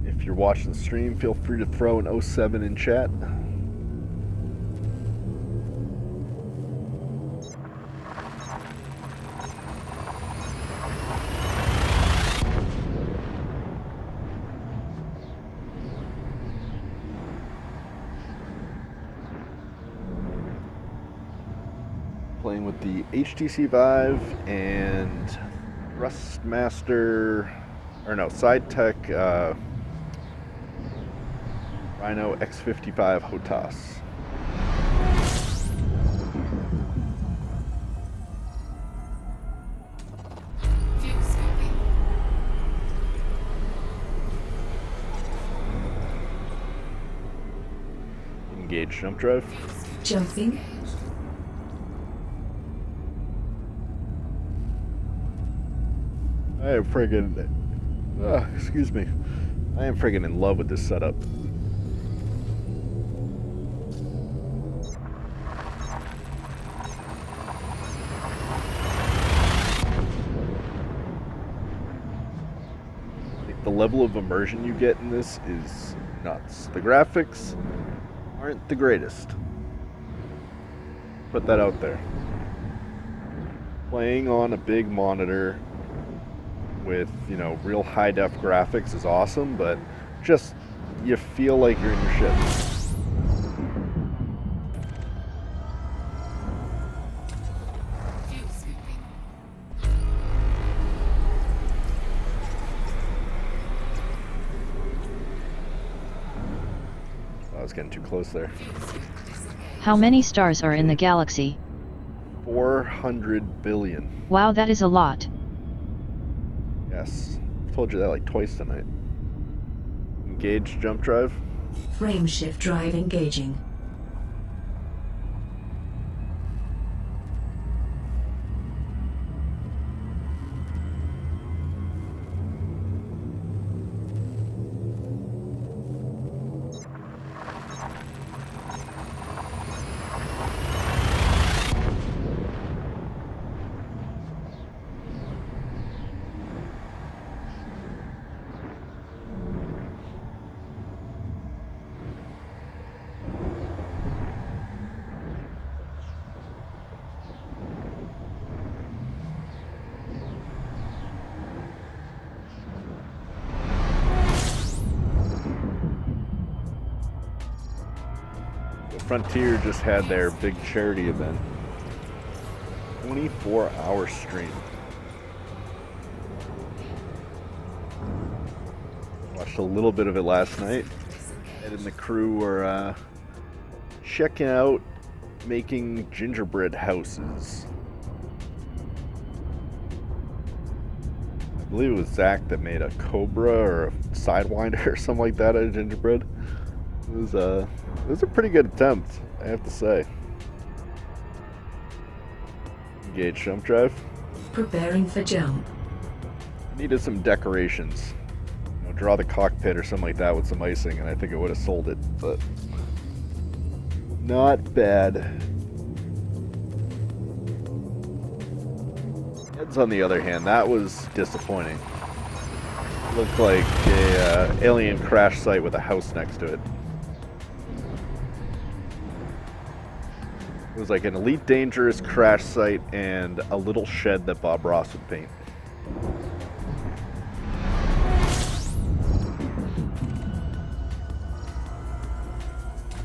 If you're watching the stream, feel free to throw an 07 in chat. Playing with the HTC Vive and Thrustmaster, or no, Side Tech Rhino X55 Hotas. Fuel scooping. Engage jump drive. Jumping. I am friggin', excuse me. I am friggin' in love with this setup. Like, the level of immersion you get in this is nuts. The graphics aren't the greatest. Put that out there. Playing on a big monitor with, you know, real high def graphics is awesome, but just you feel like you're in your ship. Fuel scooping. I was getting too close there. How many stars are in the galaxy? 400 billion. Wow, that is a lot. Yes. I've told you that like twice tonight. Engage jump drive. Frameshift drive engaging. Frontier just had their big charity event. 24-hour stream. Watched a little bit of it last night. Ed and the crew were checking out making gingerbread houses. I believe it was Zach that made a cobra or a sidewinder or something like that out of gingerbread. It was a pretty good attempt, I have to say. Engage jump drive. Preparing for jump. Needed some decorations. You know, draw the cockpit or something like that with some icing, and I think it would have sold it, but not bad. Heads on the other hand, that was disappointing. Looked like a alien crash site with a house next to it. It was like an Elite Dangerous crash site and a little shed that Bob Ross would paint.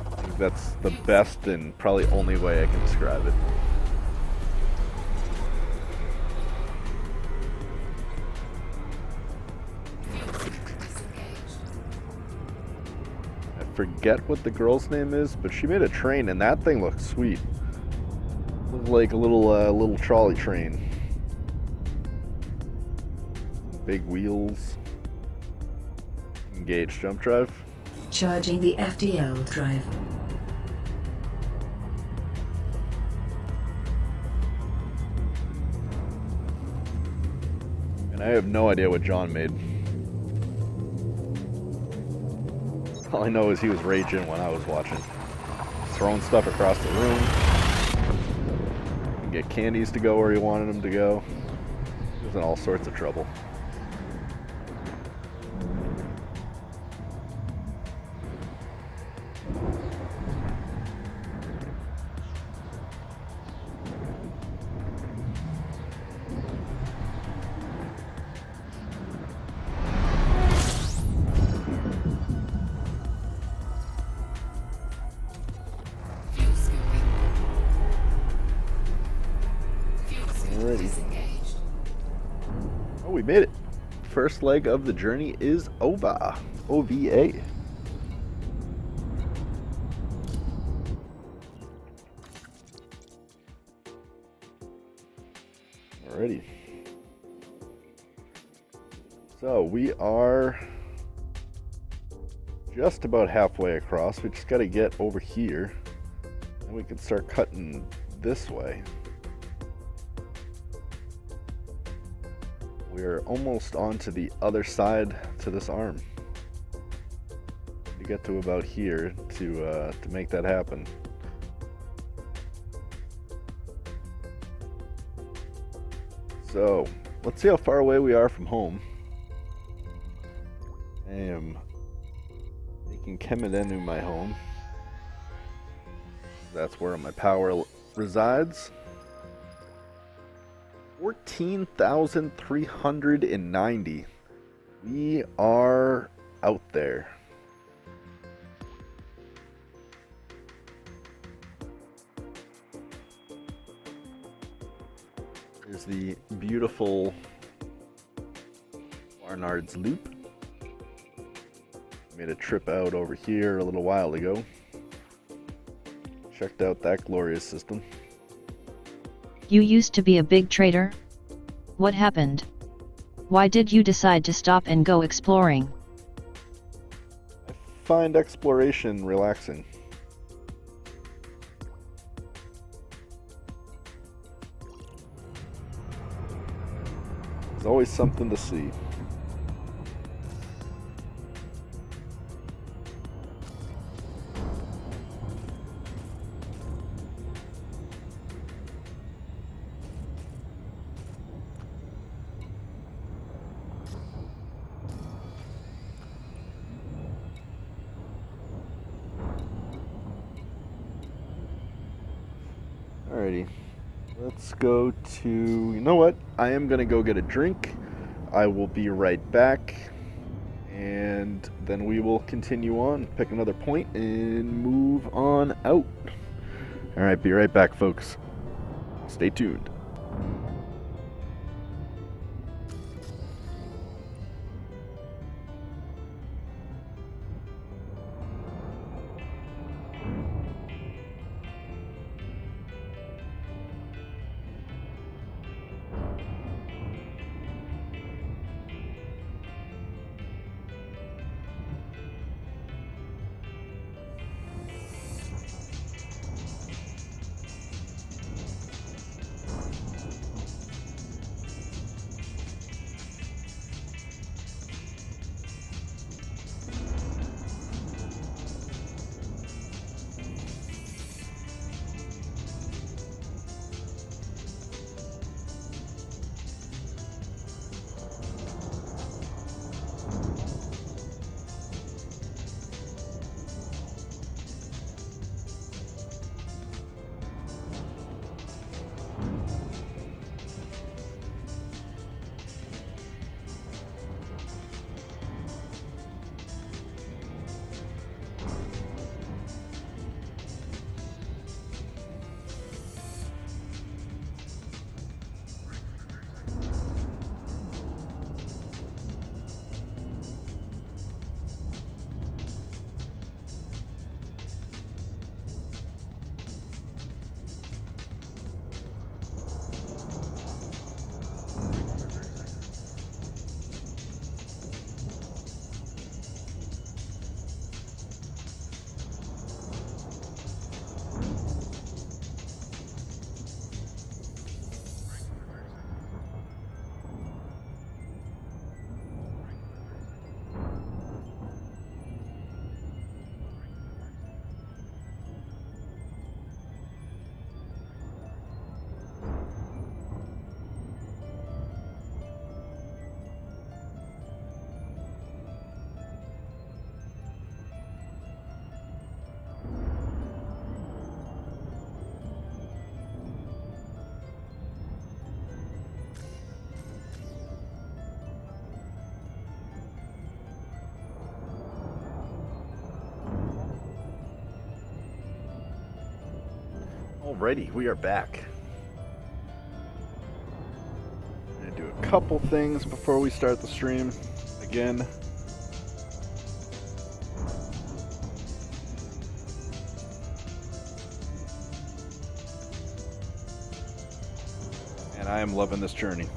I think that's the best and probably only way I can describe it. I forget what the girl's name is, but she made a train and that thing looked sweet. Looked like a little trolley train. Big wheels. Engage jump drive. Charging the FDL drive. And I have no idea what John made. All I know is he was raging when I was watching. Throwing stuff across the room. Get candies to go where he wanted them to go. He was in all sorts of trouble. Fuel scooping. Fuel scoop Alrighty. disengaged. we made it. First leg of the journey is over. OVA. Alrighty. So we are just about halfway across. We just got to get over here and we can start cutting this way. We're almost onto the other side to this arm. To get to about here to make that happen. So let's see how far away we are from home. I am making Kemidenu my home. That's where my power resides. 14,390. We are out there. There's the beautiful Barnard's Loop. Made a trip out over here a little while ago. Checked out that glorious system. You used to be a big trader? What happened? Why did you decide to stop and go exploring? I find exploration relaxing. There's always something to see. Alrighty, let's go to, you know what, I am going to go get a drink. I will be right back, and then we will continue on, pick another point, and move on out. Alright, be right back, folks. Stay tuned. Alrighty, we are back. I'm gonna do a couple things before we start the stream again. And I am loving this journey.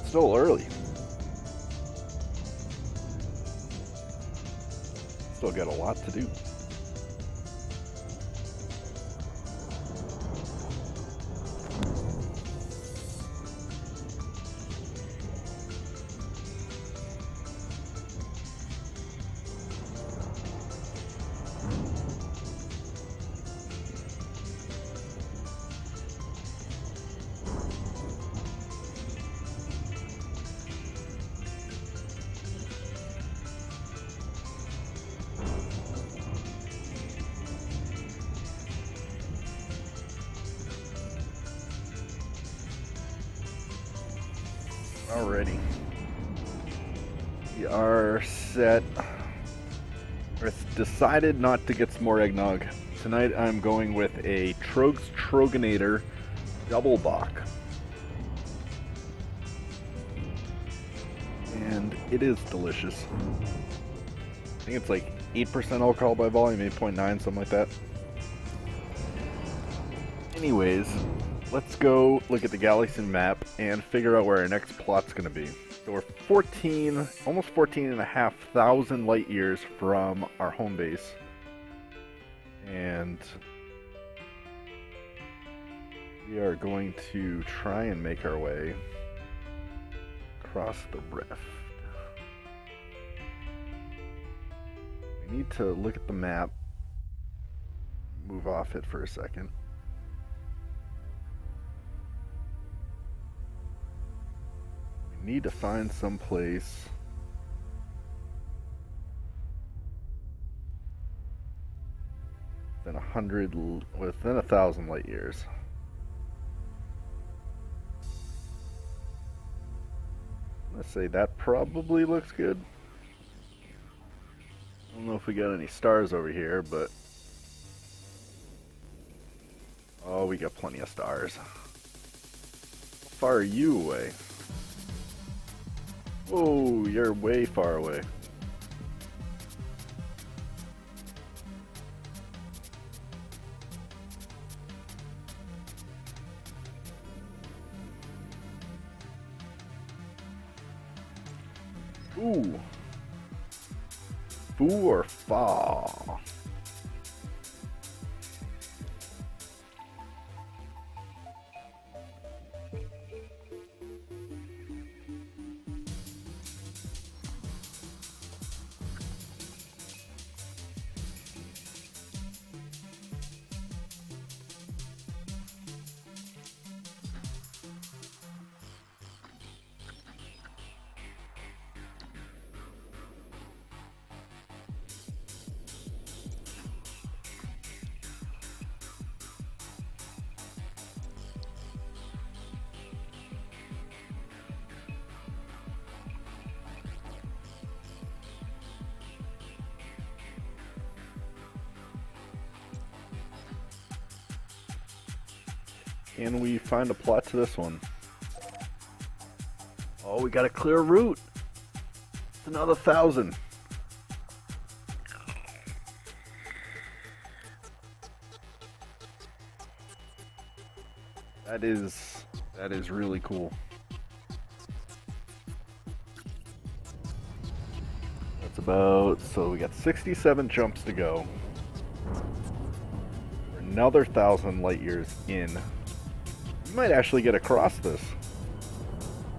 Still early. Still got a lot to do. Alrighty. We are set. It's decided not to get some more eggnog. Tonight I'm going with a Trogs Troganator double bock. And it is delicious. I think it's like 8% alcohol by volume, 8.9, something like that. Anyways, let's go look at the galaxy map and figure out where our next plot's going to be. So we're almost 14,500 light years from our home base. And we are going to try and make our way across the rift. We need to look at the map, move off it for a second. Need to find some place within 1,000 light years. Let's say that probably looks good. I don't know if we got any stars over here, but oh, we got plenty of stars. How far are you away? Whoa, you're way far away. Ooh. Foo or fa? Can we find a plot to this one? Oh, we got a clear route. It's another 1,000. That is really cool. That's about, so we got 67 jumps to go. We're another 1,000 light years in. We might actually get across this.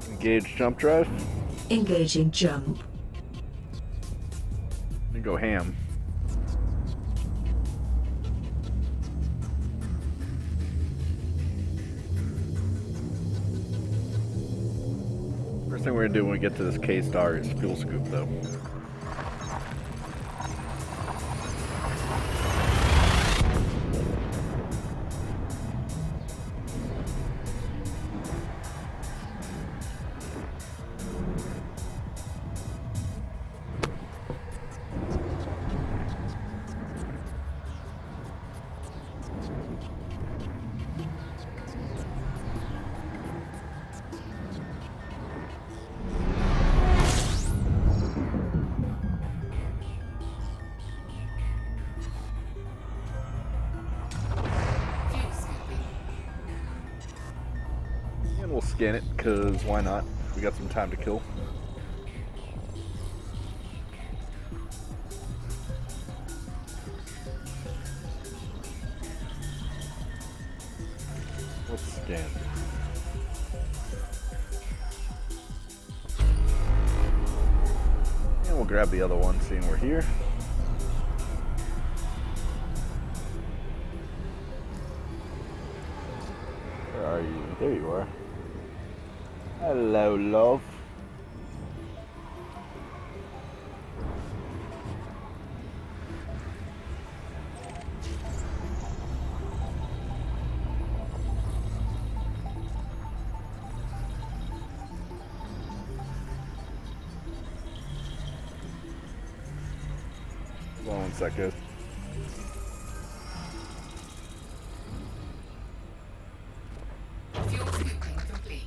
Engage jump drive. Engaging jump. Let me go ham. First thing we're gonna do when we get to this K star is fuel scoop though. scan it, because why not? We got some time to kill. Let's scan. And we'll grab the other one, seeing we're here. Where are you? There you are. Hello, love. Hold on one second. Fuel scooping complete.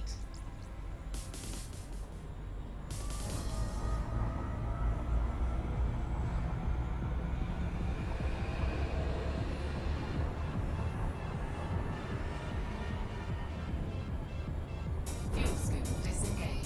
Fuel scoop disengaged.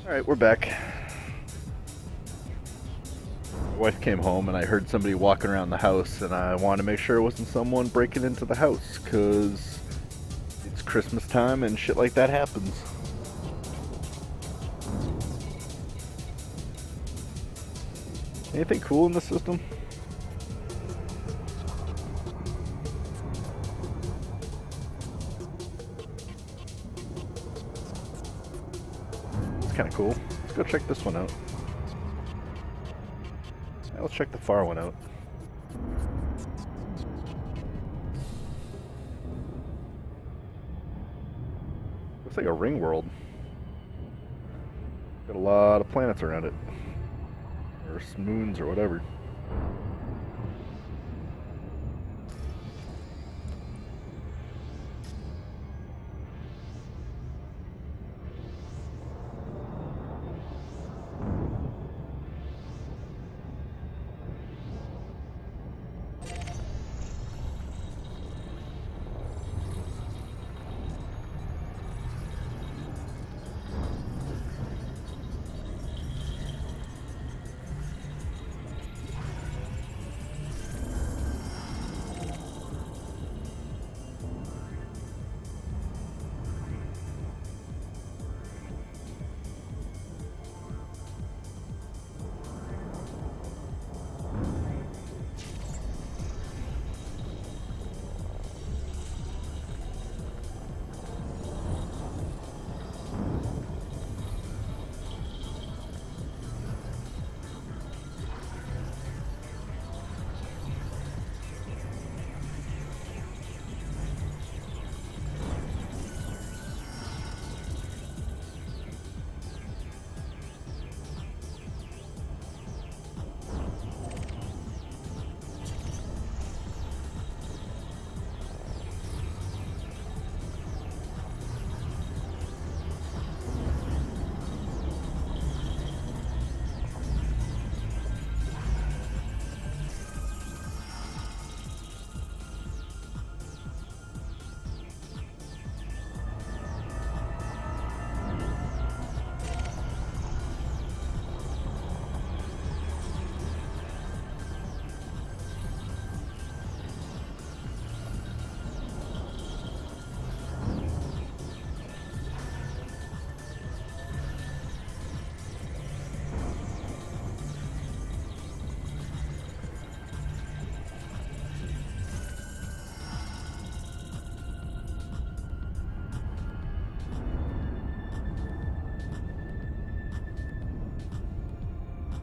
Alright, we're back. My wife came home and I heard somebody walking around the house, and I wanted to make sure it wasn't someone breaking into the house, because it's Christmas time and shit like that happens. Anything cool in the system? It's kind of cool. Let's go check this one out. Yeah, let's check the far one out. Looks like a ring world. Got a lot of planets around it. Or moons or whatever.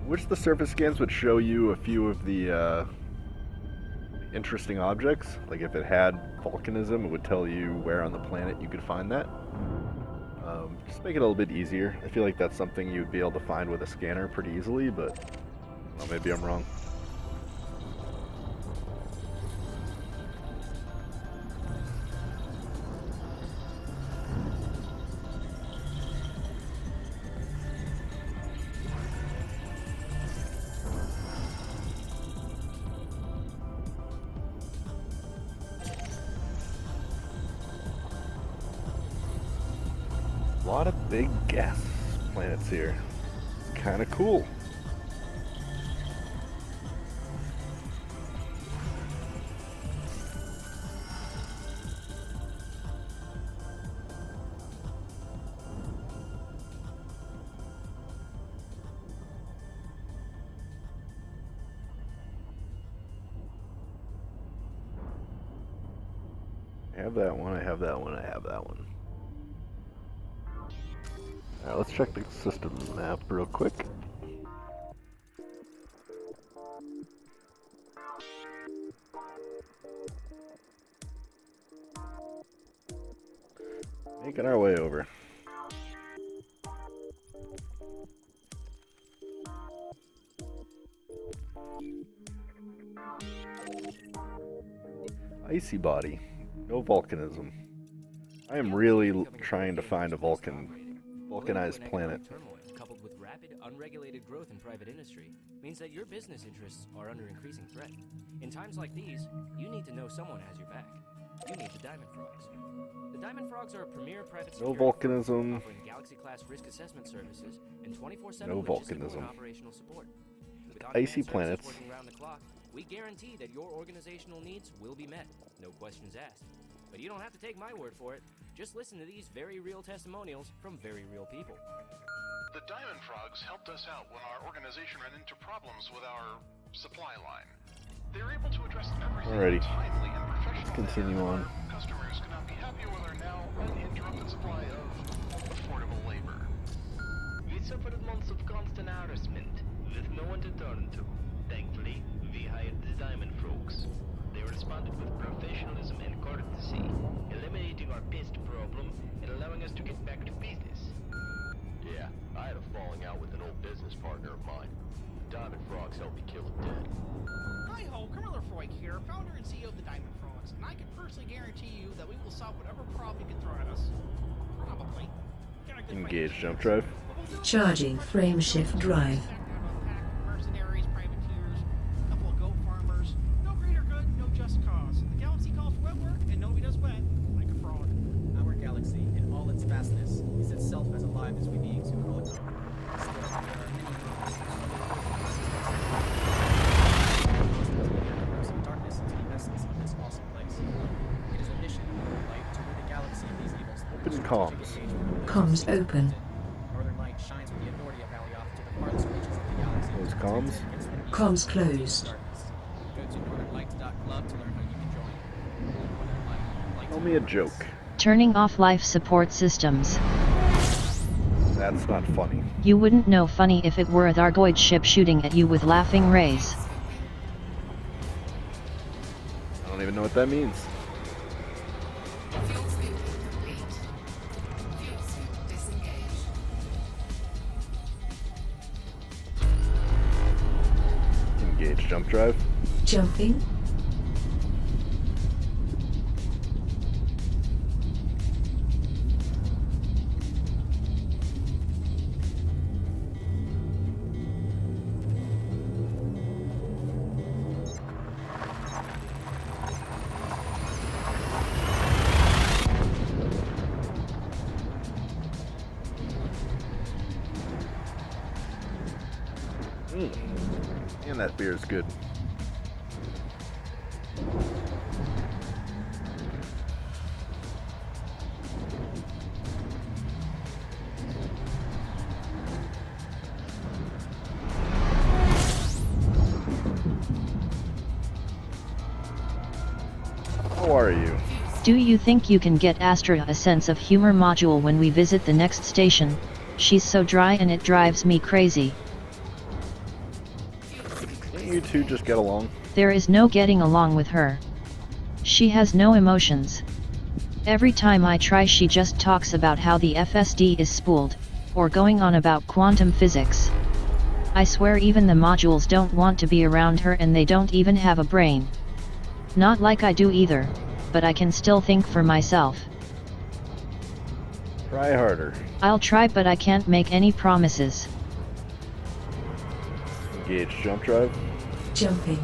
wish the surface scans would show you a few of the interesting objects. Like if it had volcanism, it would tell you where on the planet you could find that. Just make it a little bit easier. I feel like that's something you'd be able to find with a scanner pretty easily, but well, maybe I'm wrong. A lot of big gas planets here. Kind of cool. I have that one, I have that one, I have that one. Alright, let's check the system map real quick. Making our way over. Icy body. No volcanism. I am really trying to find a vulcanized planet. Turmoil, coupled with rapid, unregulated growth in private industry, means that your business interests are under increasing threat. In times like these, you need to know someone has your back. You need the Diamond Frogs. The Diamond Frogs are a premier private No security volcanism. offering Galaxy-class risk assessment services and 24/7 No logistical and volcanism. operational support. With Icy on-demand services planets. working round the clock, we guarantee that your organizational needs will be met. No questions asked. But you don't have to take my word for it. Just listen to these very real testimonials from very real people. The Diamond Frogs helped us out when our organization ran into problems with our supply line. They're able to address everything Alrighty. in a timely and professional Continue manner. on. Our customers could not be happier with our now uninterrupted supply of affordable labor. We suffered months of constant harassment with no one to turn to. Thankfully, we hired the Diamond Frogs. They responded with professionalism and courtesy, eliminating our pest problem and allowing us to get back to business. Yeah, I had a falling out with an old business partner of mine. Diamond Frogs helped me kill him dead. Hi-ho, Camilla Freud here, founder and CEO of the Diamond Frogs, and I can personally guarantee you that we will solve whatever problem you can throw at us. Probably. Engage jump drive. Charging frame shift drive. Mercenaries, privateers, a couple of goat farmers. No greater good, no just cause. The galaxy calls for wet work, and nobody does wet like a frog. Our galaxy, in all its vastness, is itself as alive as we beings who call it home. Still, there are many corrosive darkness into the essence of this awesome place. It is a mission of light to rid the galaxy of these evils. Open comms. Comms open. Northern Light shines with the authority of Valioth to the farthest reaches of the galaxy. Close comms. Comms closed. Go to northernlight.club to learn how you can join. Northern Light, Tell me a joke. Turning off life support systems. That's not funny. You wouldn't know funny if it were a Thargoid ship shooting at you with laughing rays. I don't even know what that means. Fuel scoop complete. Fuel scoop disengaged. Engage jump drive. Jumping. And that beer is good. How are you? Do you think you can get Astra a sense of humor module when we visit the next station? She's so dry and it drives me crazy. two just get along? There is no getting along with her. She has no emotions. Every time I try she just talks about how the FSD is spooled, or going on about quantum physics. I swear even the modules don't want to be around her and they don't even have a brain. Not like I do either, but I can still think for myself. Try harder. I'll try but I can't make any promises. Engage jump drive. Jumping.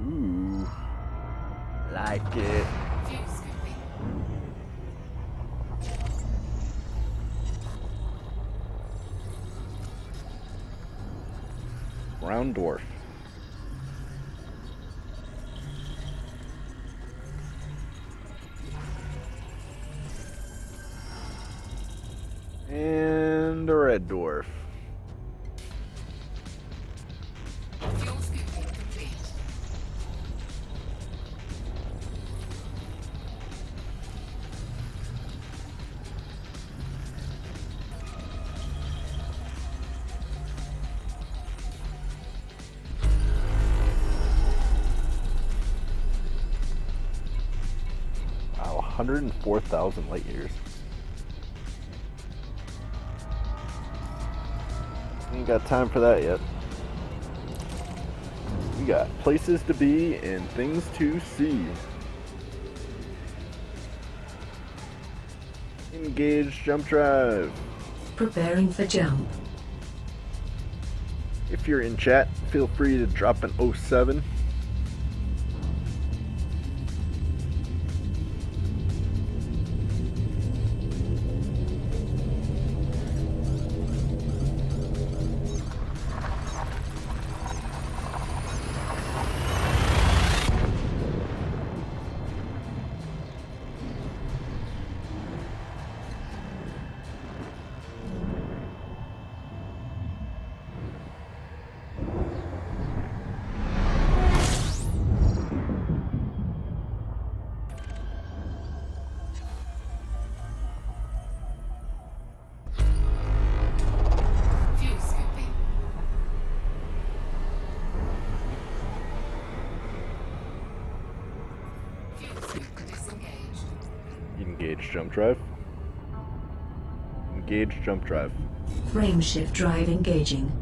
Ooh. Like it. Brown dwarf. And a red dwarf. Wow, 104,000 light years. Ain't got time for that yet. We got places to be and things to see. Engage jump drive. Preparing for jump. If you're in chat, feel free to drop an 07. Engage jump drive. Engage jump drive. Frameshift drive engaging.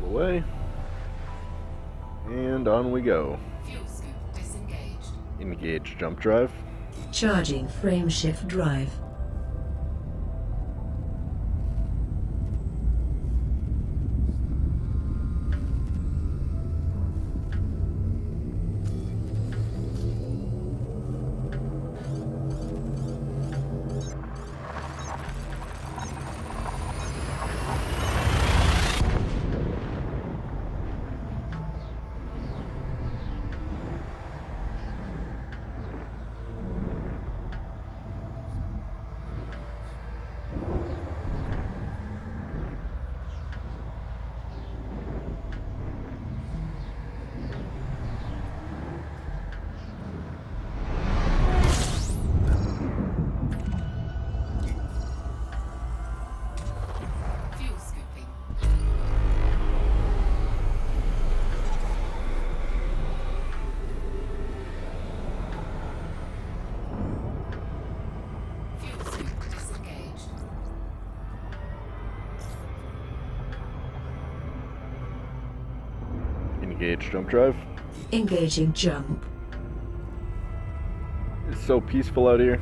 Away. And on we go. Engage jump drive. Charging frameshift drive. Engage jump drive. Engaging jump. It's so peaceful out here.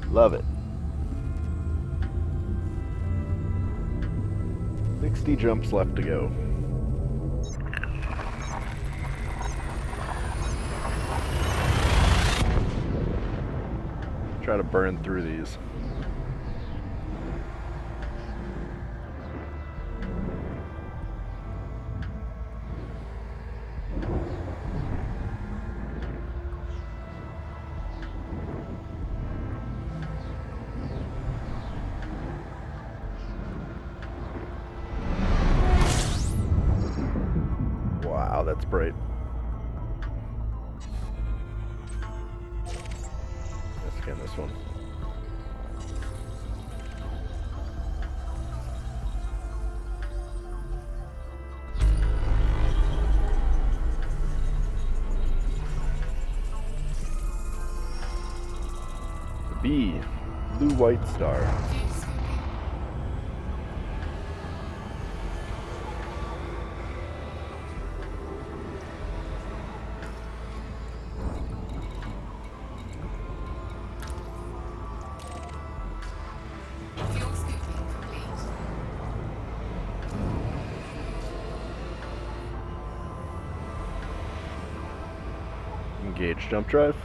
Love it. 60 jumps left to go. Try to burn through these. Wow, that's bright. Let's scan this one. The B, blue white star. Engage jump drive.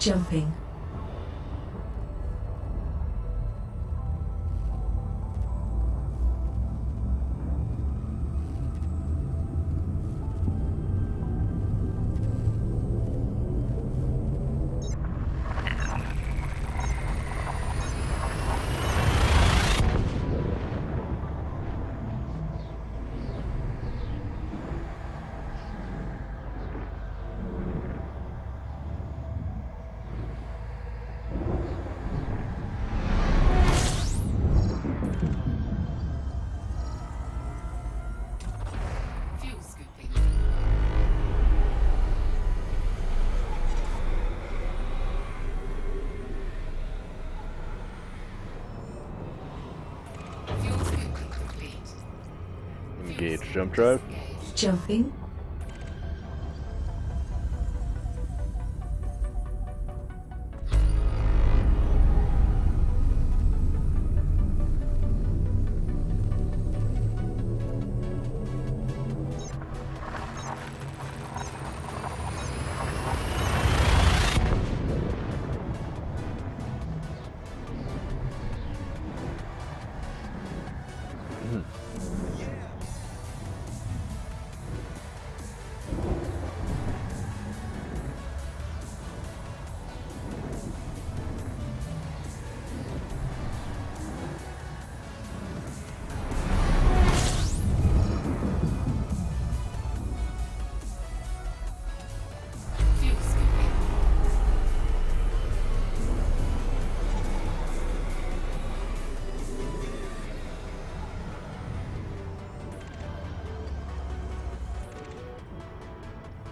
Jumping. Engage jump drive. Jumping.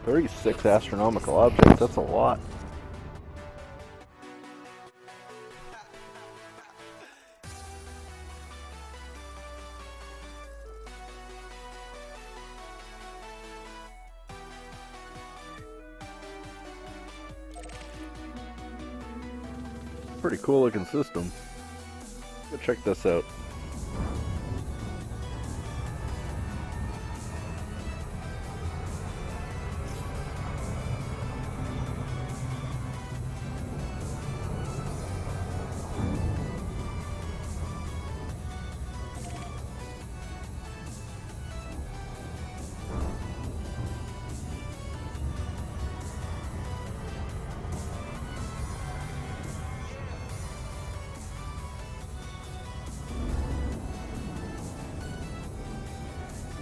"36 astronomical objects, that's a lot." Pretty cool looking system. Go check this out.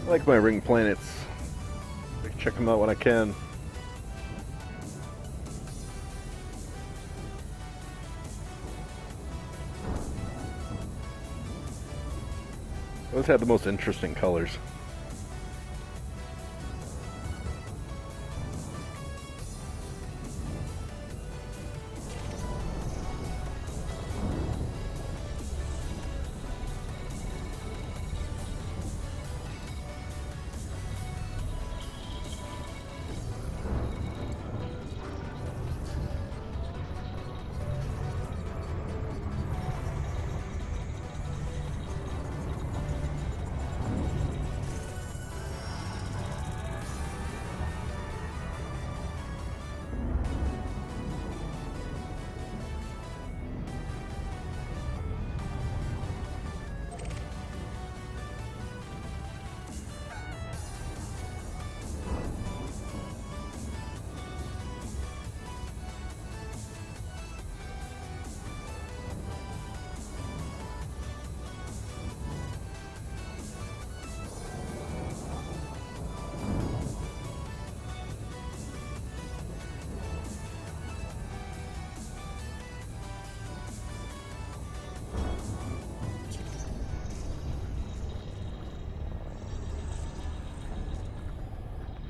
I like my ring planets. I can check them out when I can. Those had the most interesting colors.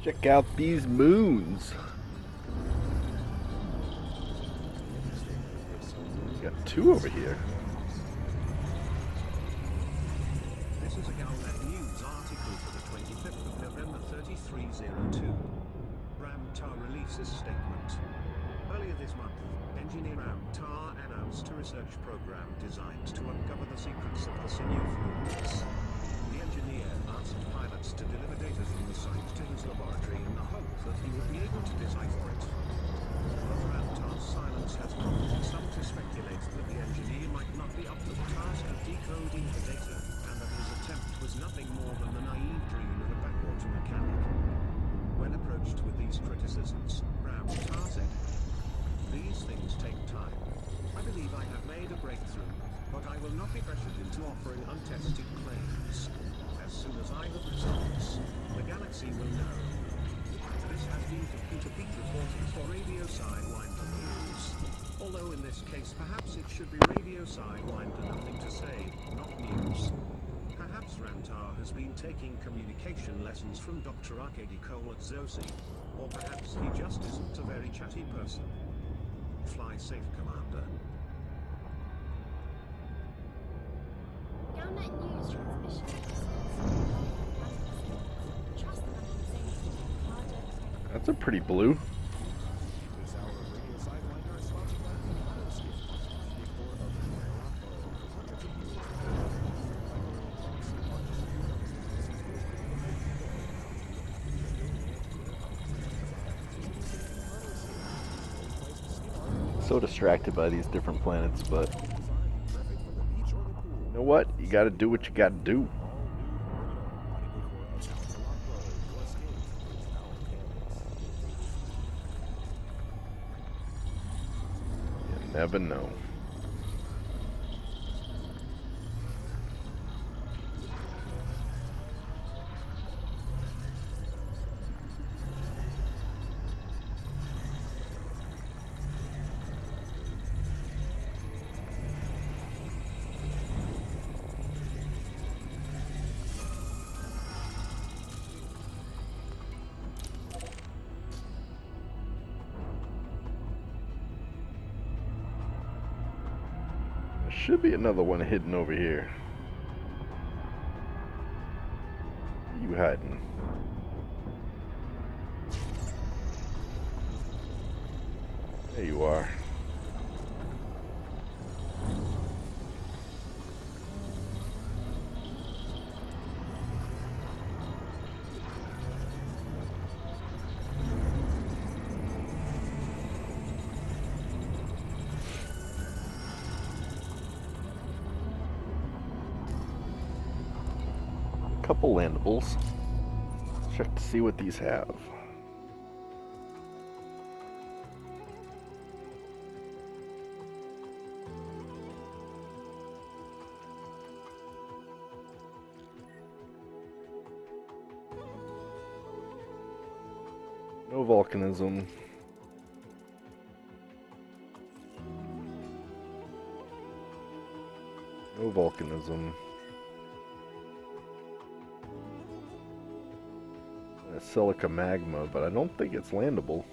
Check out these moons. Got two over here. This is a Galnet News article for the 25th of November 3302. Ramtar releases statement. Earlier this month, engineer Ramtar announced a research program designed to uncover the secrets of the sinew fluids. The engineer asked pilots to deliver data from the site to his laboratory in the hope that he would be able to decipher it. But Ramtar's silence has prompted some to speculate that the engineer might not be up to the task of decoding the data, and that his attempt was nothing more than the naive dream of a backwater mechanic. When approached with these criticisms, Ramtar said, "These things take time. I believe I have made a breakthrough, but I will not be pressured into offering untested claims. As soon as I have results, the galaxy will know." This has been computer-beat reporting for Radio Sidewinder News. Although in this case perhaps it should be Radio Sidewinder Nothing to Say, not news. Perhaps Ramtar has been taking communication lessons from Dr. Arkady Cole at Zosi, or perhaps he just isn't a very chatty person. Fly safe, Commander. Galnet News transmission. Trust them harder. That's a pretty blue. So distracted by these different planets, but you know what? You gotta do what you gotta do. You never know. Should be another one hidden over here. Where you hiding? There you are. Couple landables. Check to see what these have. No volcanism. No volcanism. Silica magma, but I don't think it's landable.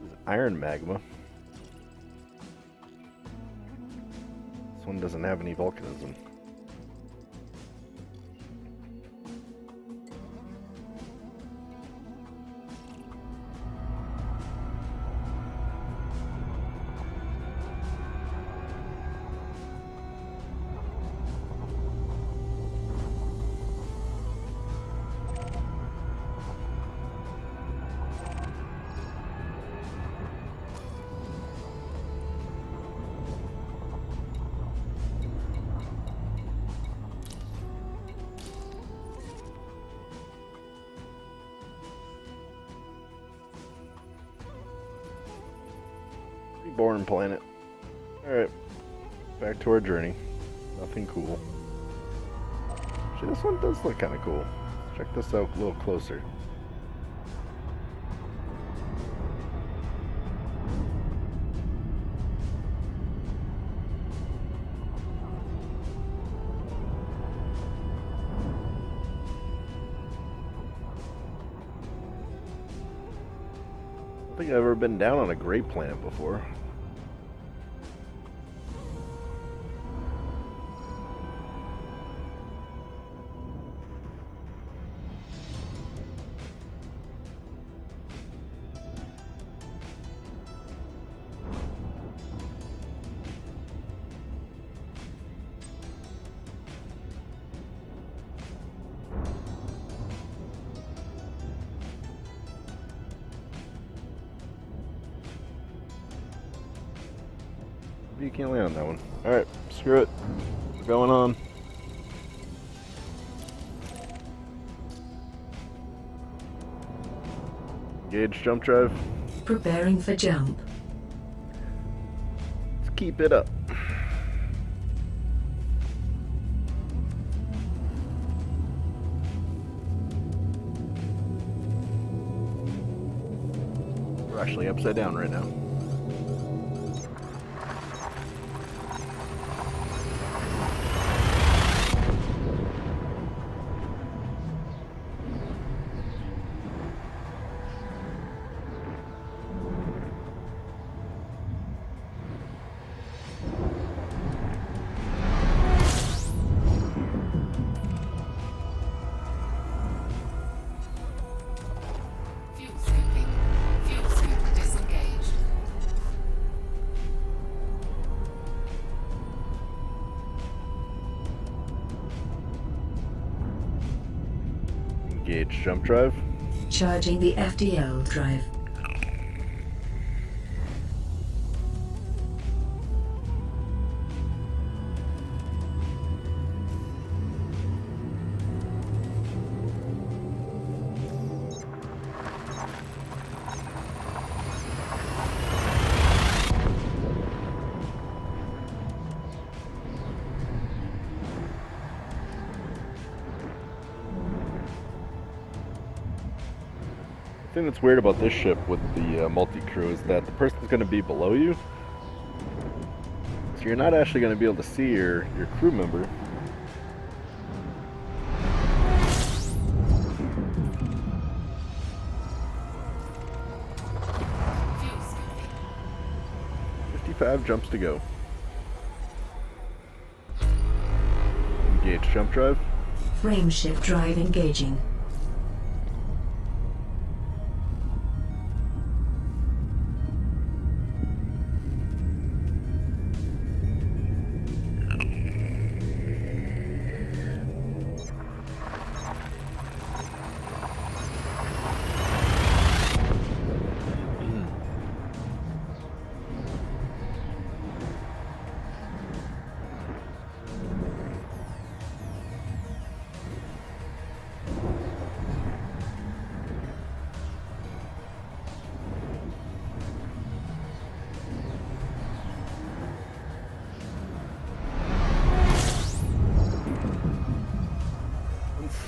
This is iron magma. This one doesn't have any volcanism. Boring planet. Alright, back to our journey. Nothing cool. Actually, this one does look kind of cool. Check this out a little closer. think I've ever been down on a grape plant before. You can't land on that one. Alright, screw it. We're going on. Engage jump drive. Preparing for jump. Let's keep it up. We're actually upside down right now. Engage jump drive. Charging the FDL drive. The thing that's weird about this ship with the multi-crew is that the person's going to be below you. So you're not actually going to be able to see your crew member. $55 jumps to go. Engage jump drive. Frameshift drive engaging.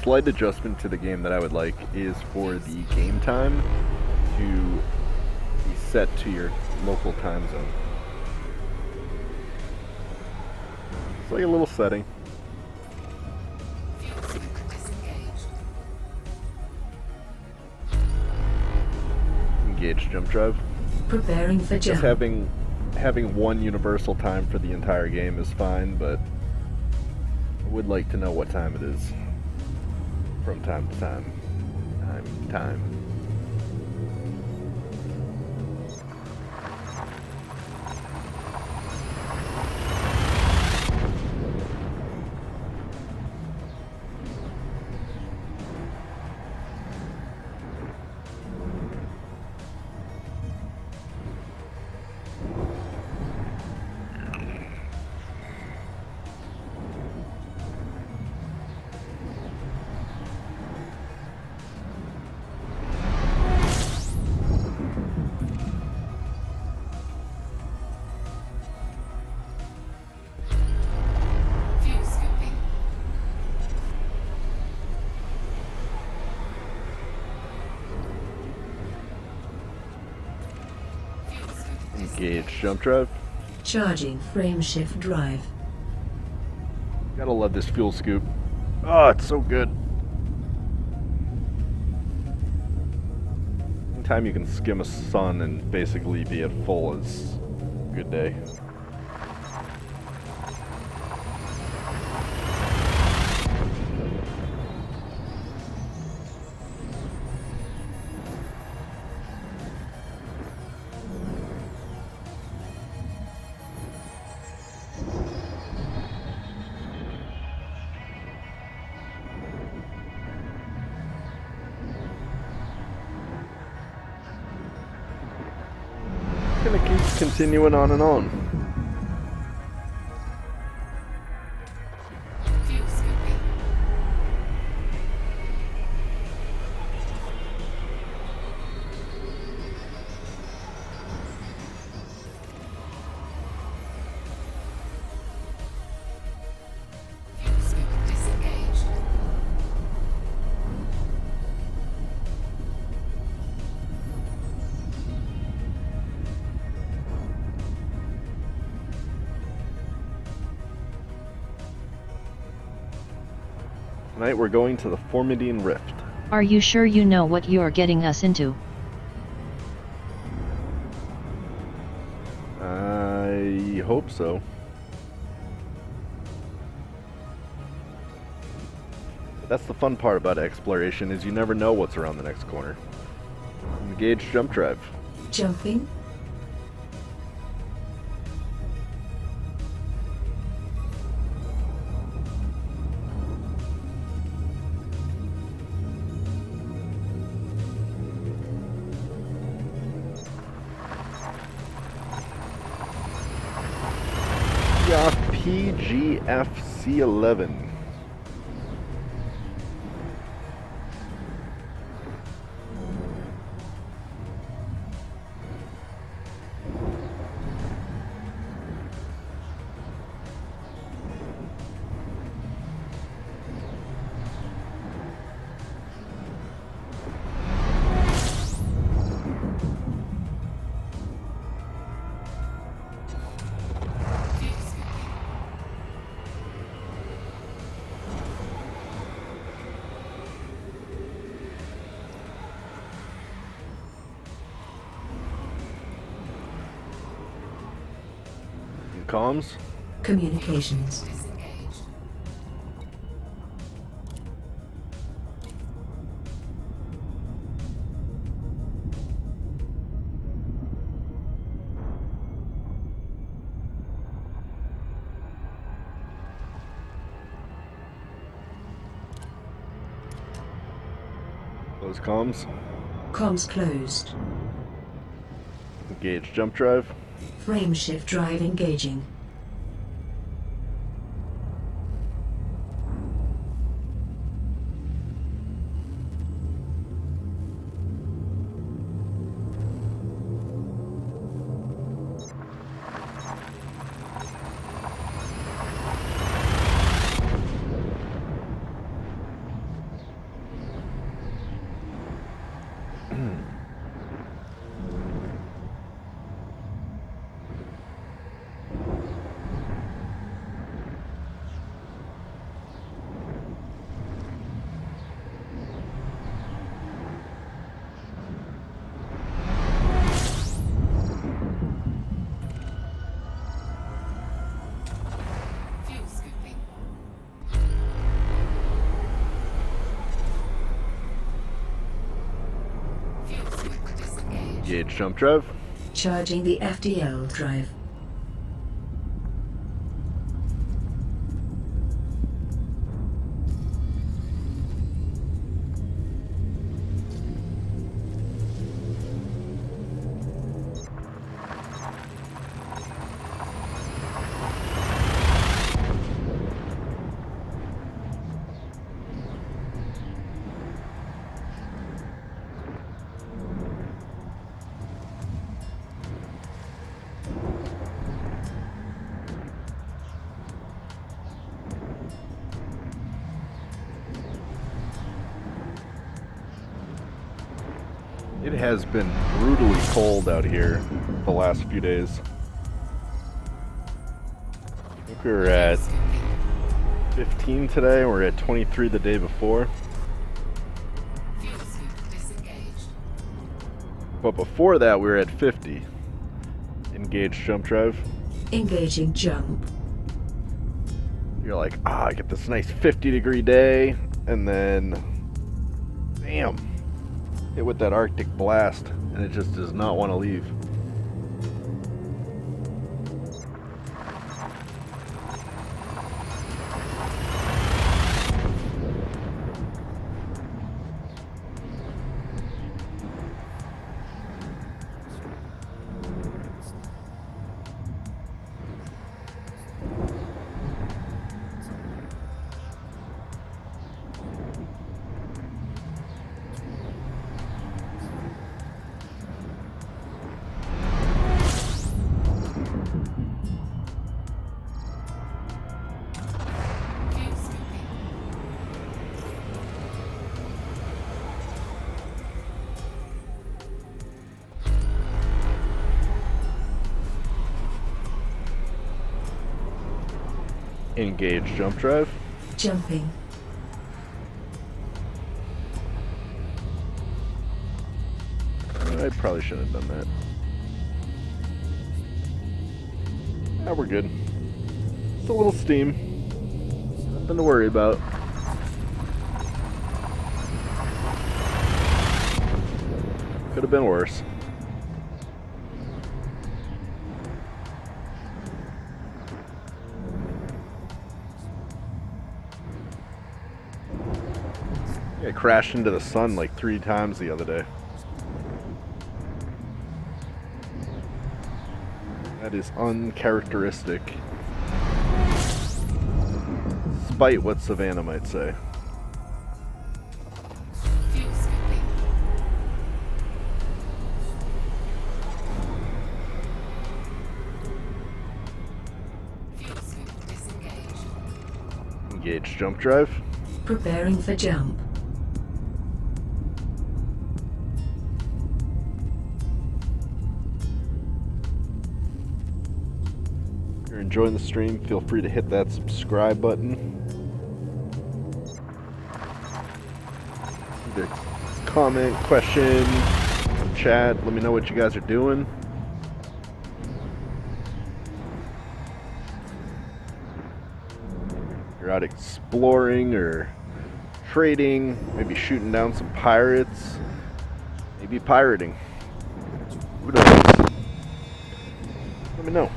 Slight adjustment to the game that I would like is for the game time to be set to your local time zone. It's like a little setting. Engage jump drive. Preparing for jump. Just having one universal time for the entire game is fine, but I would like to know what time it is. From time to time. Time. Engage jump drive. Charging frameshift drive. Gotta love this fuel scoop. Oh, it's so good. Anytime you can skim a sun and basically be at full is a good day. Gonna keep continuing on and on. Tonight we're going to the Formidine Rift. Are you sure you know what you're getting us into? I hope so. That's the fun part about exploration, is you never know what's around the next corner. Engage jump drive. Jumping. PGFC11. Comms. Communications. Close comms. Comms closed. Engage jump drive. Frameshift drive engaging. Engage jump drive. Charging the FDL drive. It has been brutally cold out here the last few days. I think we were at 15 today, we're at 23 the day before. But before that, we were at 50. Engage jump drive. Engaging jump. You're like, I get this nice 50-degree day, and then, bam, hit with that Arctic blast, and it just does not want to leave. Engage jump drive. Jumping. I probably shouldn't have done that. Ah, we're good. Just a little steam. Nothing to worry about. Could have been worse. I crashed into the sun like 3 times the other day. That is uncharacteristic. Despite what Savannah might say. Engage jump drive. Preparing for jump. If you're enjoying the stream, feel free to hit that subscribe button. Either comment, question, chat, let me know what you guys are doing. You're out exploring or trading, maybe shooting down some pirates, maybe pirating. Who knows? Let me know.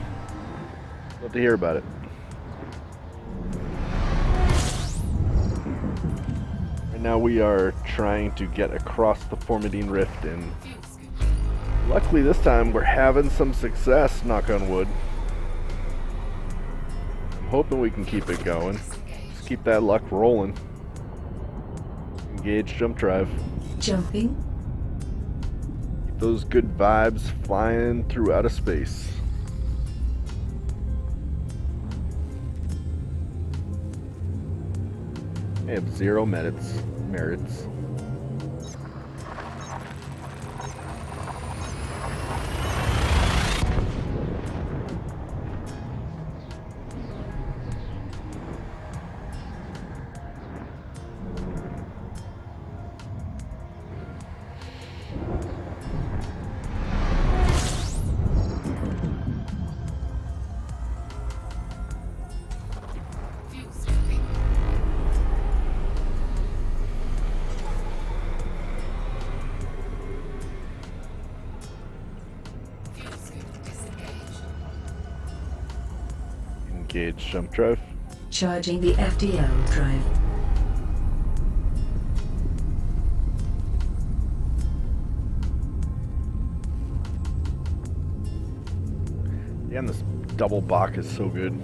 Love to hear about it. Right now we are trying to get across the Formidine Rift, and luckily this time we're having some success, knock on wood. I'm hoping we can keep it going. Just keep that luck rolling. Engage jump drive. Jumping. Keep those good vibes flying through outer space. I have 0 merits. Engage jump drive. Charging the FDL drive. Yeah, and this double Bach is so good.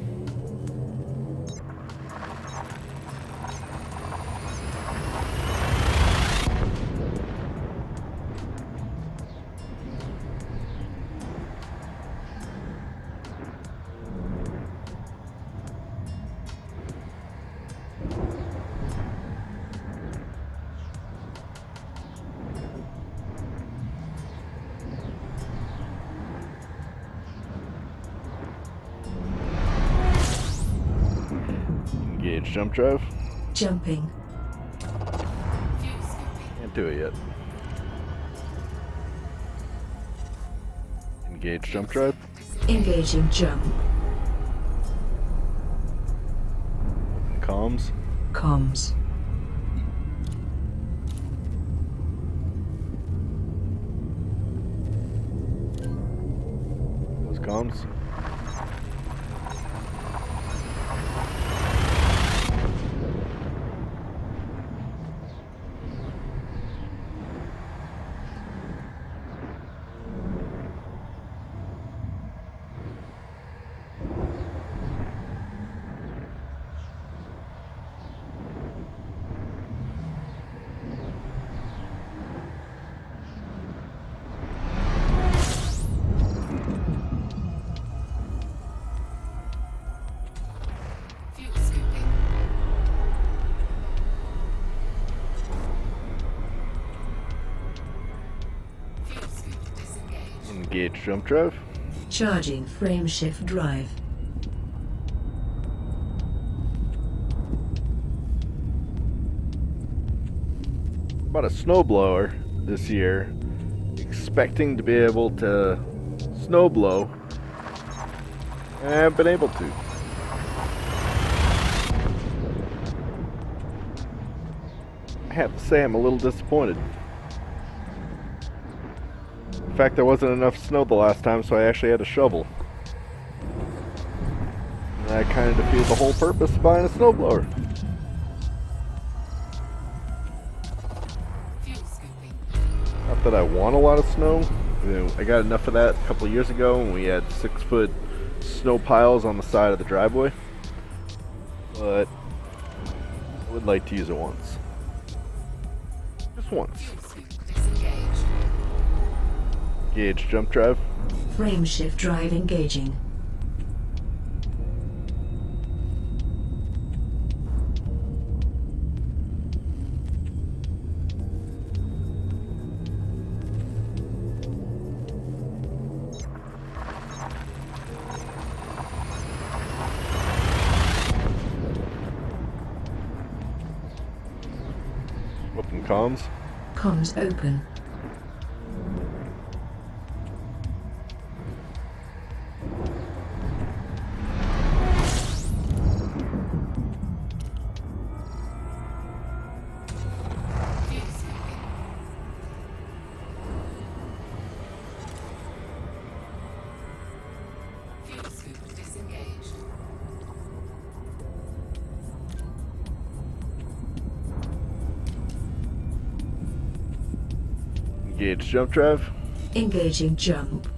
Engage jump drive. Jumping. Can't do it yet. Engage jump drive. Engaging jump. Comms. Comms. Those comms. Engage jump drive. Charging frame shift drive. Bought a snowblower this year, expecting to be able to snowblow, and I haven't been able to. I have to say I'm a little disappointed. In fact, there wasn't enough snow the last time, so I actually had a shovel. And that kind of defeated the whole purpose of buying a snowblower. Not that I want a lot of snow. You know, I got enough of that a couple of years ago when we had 6-foot snow piles on the side of the driveway. But I would like to use it once. Just once. Engage jump drive. Frame shift drive engaging. Open comms. Comms open. Engage jump drive. Engaging jump.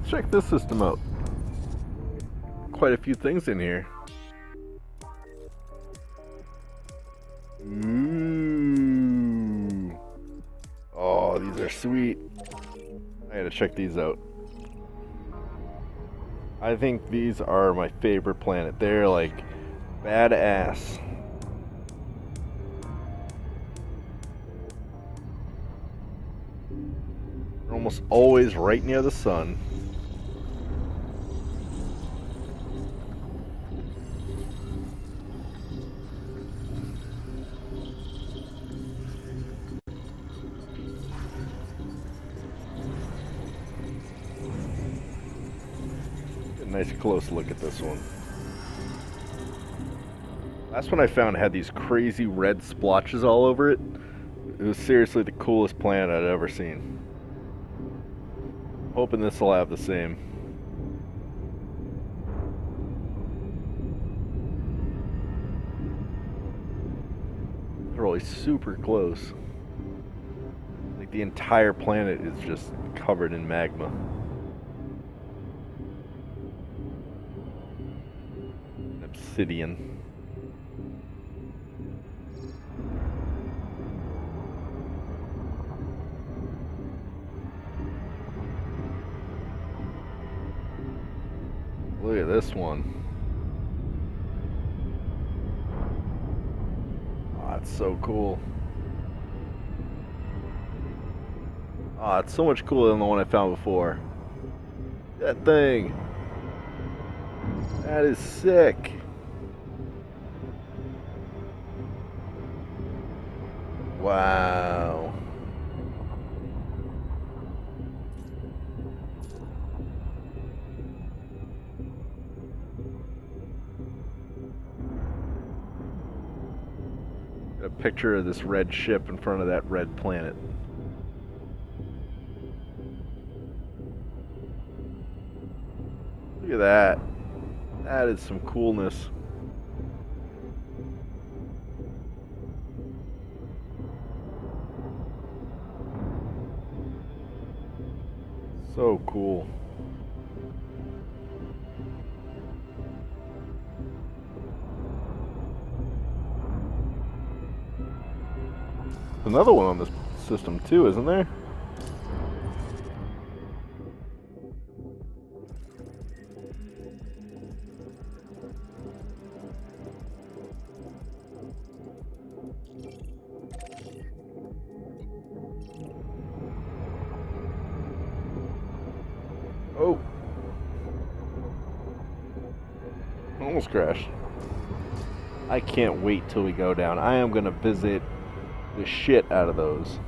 Check this system out. Quite a few things in here. Ooh. Oh, these are sweet. I gotta check these out. I think these are my favorite planet. They're like badass. They're almost always right near the sun. nice close look at this one. Last one I found had these crazy red splotches all over it. It was seriously the coolest planet I'd ever seen. Hoping this will have the same. They're always super close. Like the entire planet is just covered in magma. Obsidian. Look at this one. Oh, that's so cool. Oh, it's so much cooler than the one I found before. That thing. That is sick. Wow. Got a picture of this red ship in front of that red planet. Look at that. That is some coolness. So cool. Another one on this system too, isn't there? Oh. Almost crashed. I can't wait till we go down. I am going to visit the shit out of those.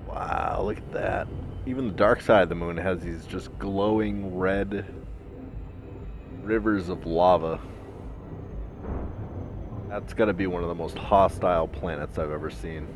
Wow, look at that. Even the dark side of the moon has these just glowing red rivers of lava. That's got to be one of the most hostile planets I've ever seen.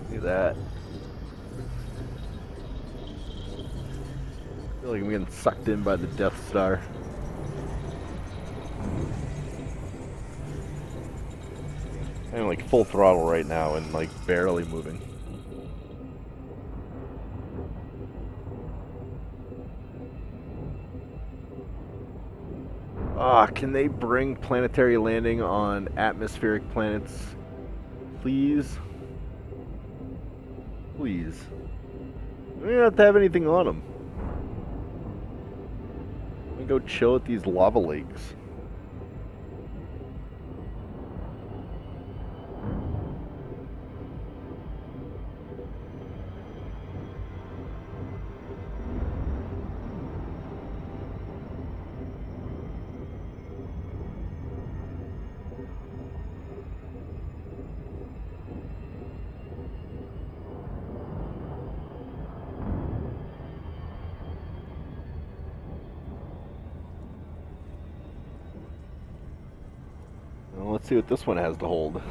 Look at that. I feel like I'm getting sucked in by the Death Star. I'm like full throttle right now and like barely moving. Ah, can they bring planetary landing on atmospheric planets? Please? Please. We don't have to have anything on them. We go chill at these lava lakes. Well, let's see what this one has to hold.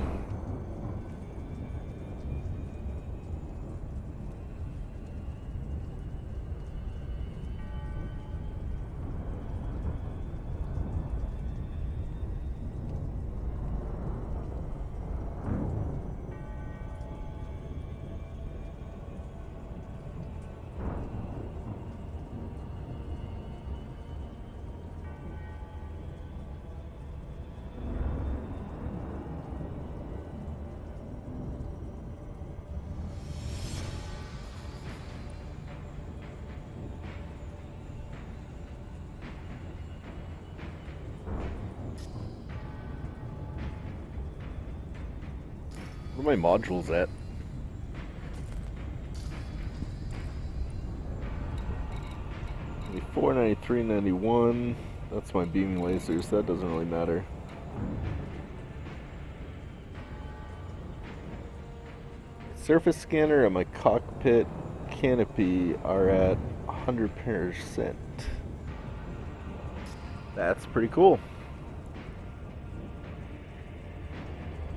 Where are my modules at? $493.91. That's my beaming lasers. That doesn't really matter. Surface scanner and my cockpit canopy are at 100%. That's pretty cool.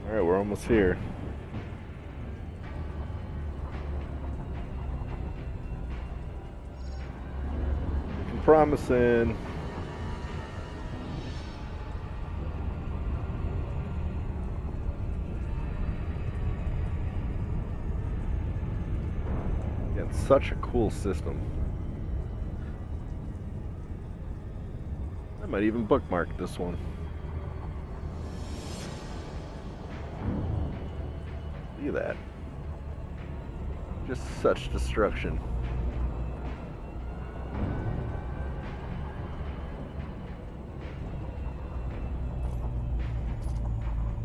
Alright, we're almost here. Looking promising. It's such a cool system. I might even bookmark this one. Look at that. Just such destruction.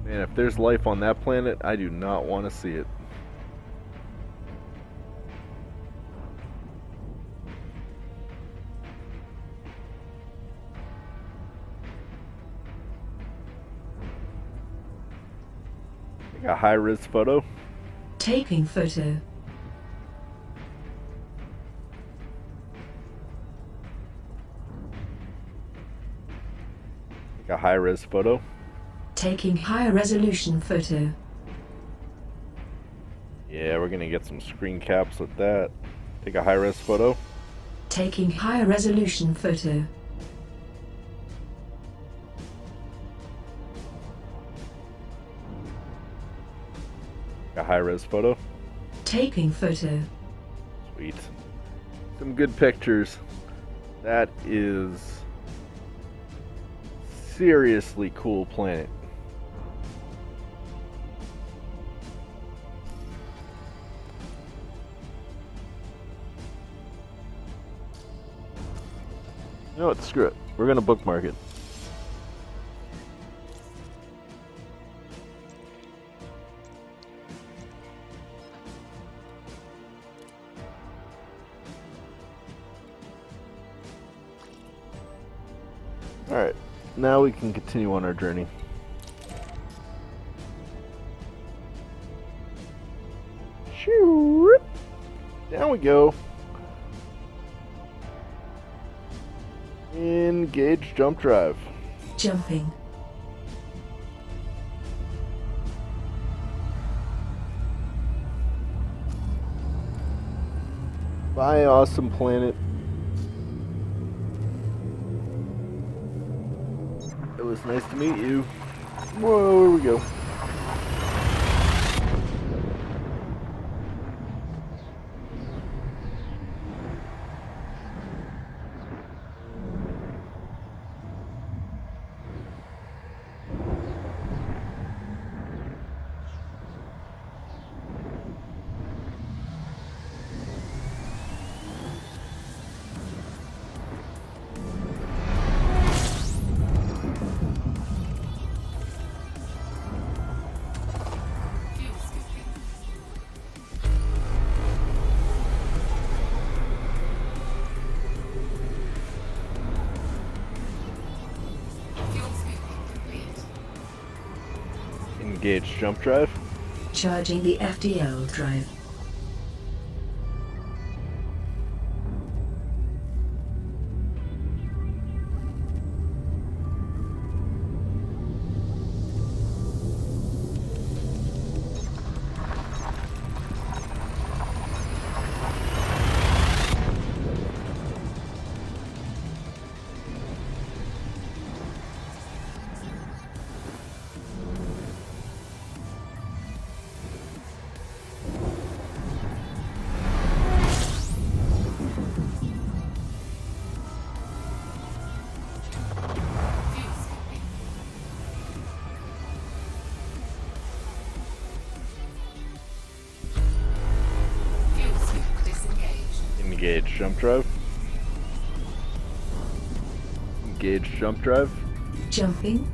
Man, if there's life on that planet, I do not want to see it. A high-res photo. Taking photo. A high-res photo. Taking high-resolution photo. Yeah, we're gonna get some screen caps with that. Take a high-res photo. Taking high-resolution photo. A high-res photo. Taking photo. Sweet. Some good pictures. That is seriously cool planet. You know what? Screw it. We're gonna bookmark it. Alright, now we can continue on our journey. Shoo! Down we go. Engage jump drive. Jumping. Bye, awesome planet. It was nice to meet you. Whoa, here we go. Engage jump drive. Charging the FDL drive. Engage jump drive. Engage jump drive. Jumping.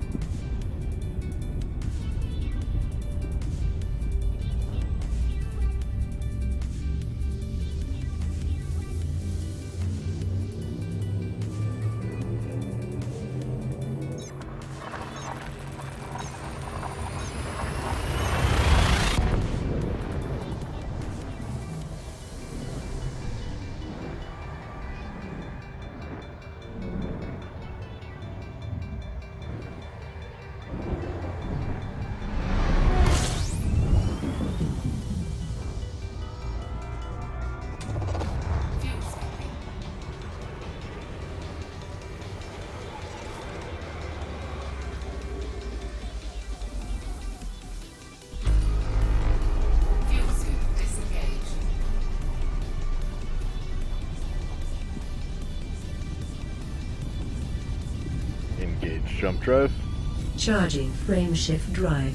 jump drive. Charging frame shift drive.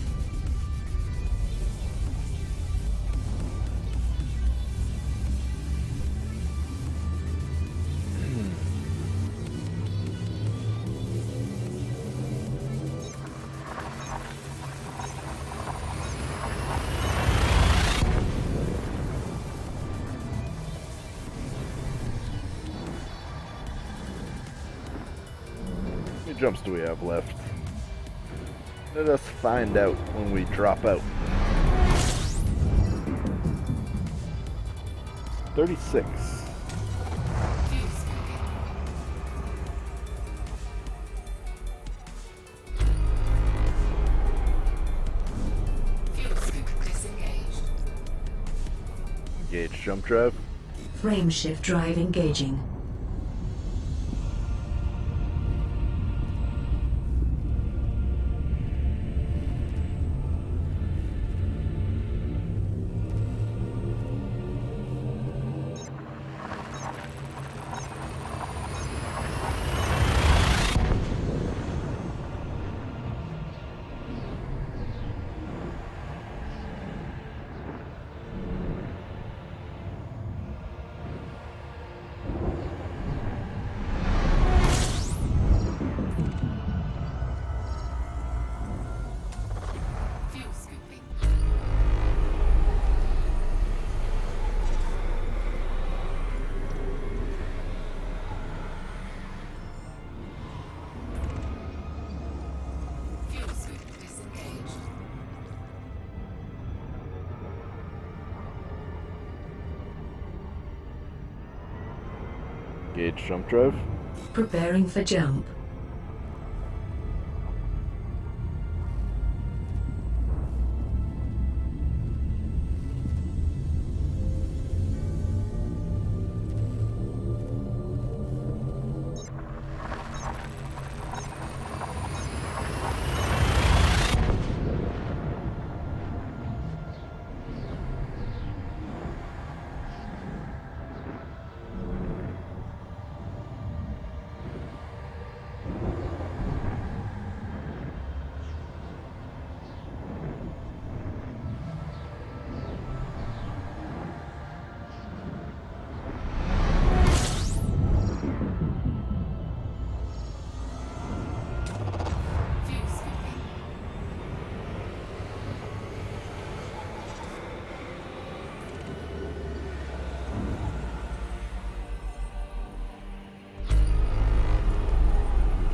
How many jumps do we have left? Let us find out when we drop out. 36. Engage jump drive. Frame shift drive engaging. Engage jump drive. Preparing for jump.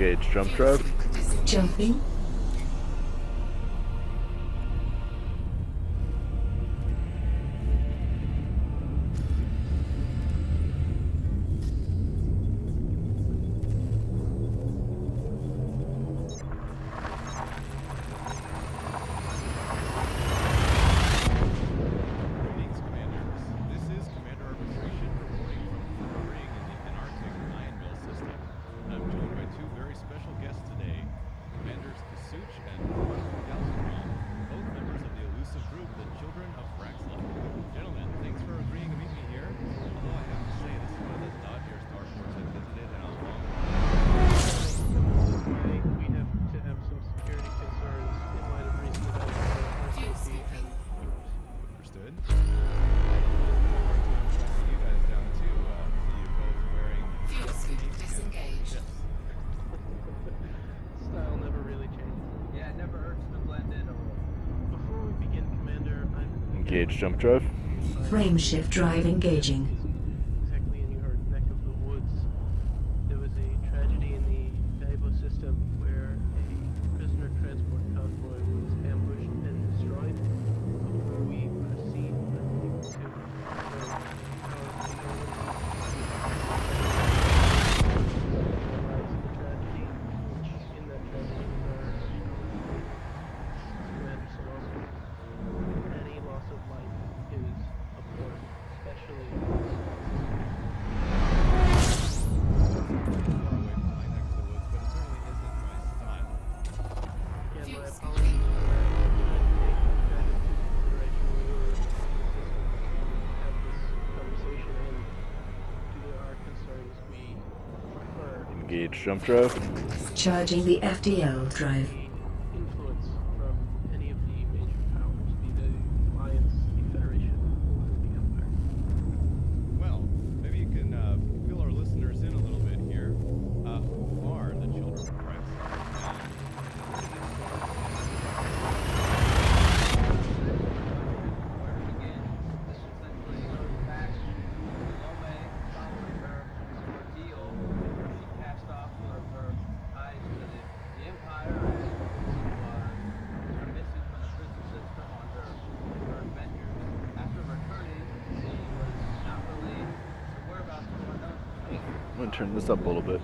Engage jump drive. Jumping. Greetings, Commanders. This is Commander Arbitration reporting from the ring in the Antarctic Iron Mill system. I'm joined by two very special guests today, Commanders Kasuch and Galsatron, both members of the elusive group, the Children of Fraxla. Gentlemen, thanks for agreeing to meet me here, although I have to say this is one of the dodgier starports I've visited in a long We have to have some security concerns in light of recent events for our safety and Understood. You guys down too. See you both wearing disengaged. style never really changes. Yeah, it never hurts to blend in a little. Before we begin, Commander, Engage jump drive. Frame shift drive engaging. exactly in your neck of the woods. There was a tragedy in the Vive system where a prisoner transport convoy was ambushed and destroyed. Before we proceed, I'd like to tragedy, which in that tragedy was our Commander Salome. Any loss of life is abhorrent, especially Engage jump drive. Charging the FDL drive. Influence from any of the major powers, be they Alliance, the Federation, or the Empire. Well, maybe you can fill our listeners in a little bit here. Who are the Children of Rex? I'm gonna turn this up a little bit.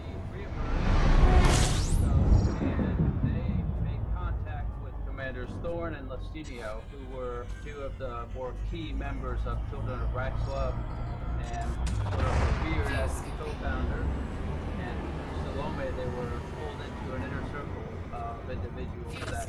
Commanders Thorn and Lastinio, who were two of the more key members of Children of Raxla, and sort of revered as the co-founder. And Salome, they were pulled into an inner circle of individuals that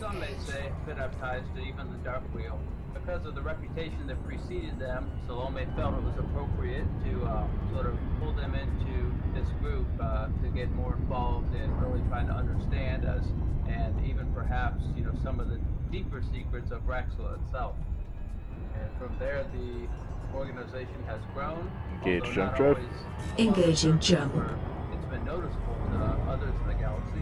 some may say could have ties to even the Dark Wheel. Because of the reputation that preceded them, Salome felt it was appropriate to sort of pull them into this group to get more involved in really trying to understand us, and even perhaps, you know, some of the deeper secrets of Raxla itself. And from there, the organization has grown. Engage jump drive. Engaging jump. It's been noticeable to others in the galaxy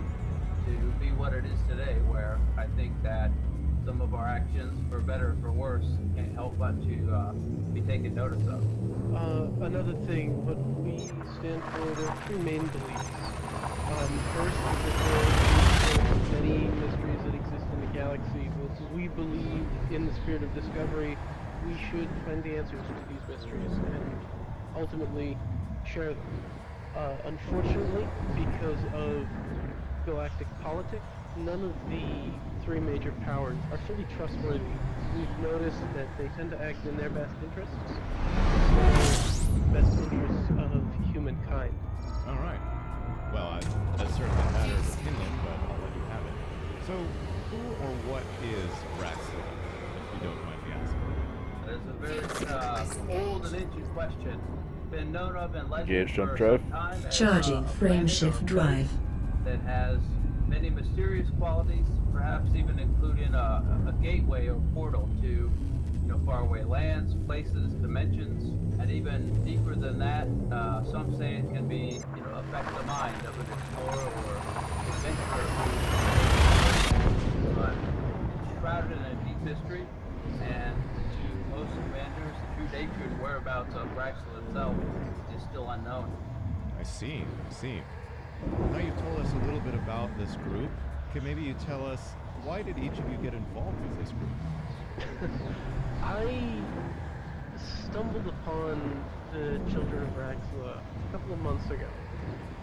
to be what it is today, where I think that some of our actions, for better or for worse, can't help but to be taken notice of. Another thing, what we stand for, there are three main beliefs. First is that there are many mysteries that exist in the galaxy. We believe, in the spirit of discovery, we should find the answers to these mysteries and ultimately share them. Unfortunately, because of galactic politics, none of the three major powers are fully trustworthy. We've noticed that they tend to act in their best interests, best interests of humankind. All right. Well, that's certainly a matter of opinion, but I'll let you have it. So, who or what is Raxla, if you don't mind me asking? That is a very old and ancient question. Been known of in legend Engage jump for drive. some time as, Charging frame shift drive. that has many mysterious qualities, perhaps even including a gateway or portal to, you know, faraway lands, places, dimensions, and even deeper than that, some say it can be, you know, affect the mind of an explorer or adventurer who, but it's shrouded in a deep history, and to most commanders, the true nature and whereabouts of Raxla itself is still unknown. I see. Now you've told us a little bit about this group. Can maybe you tell us, why did each of you get involved with this group? I stumbled upon the Children of Raxla a couple of months ago.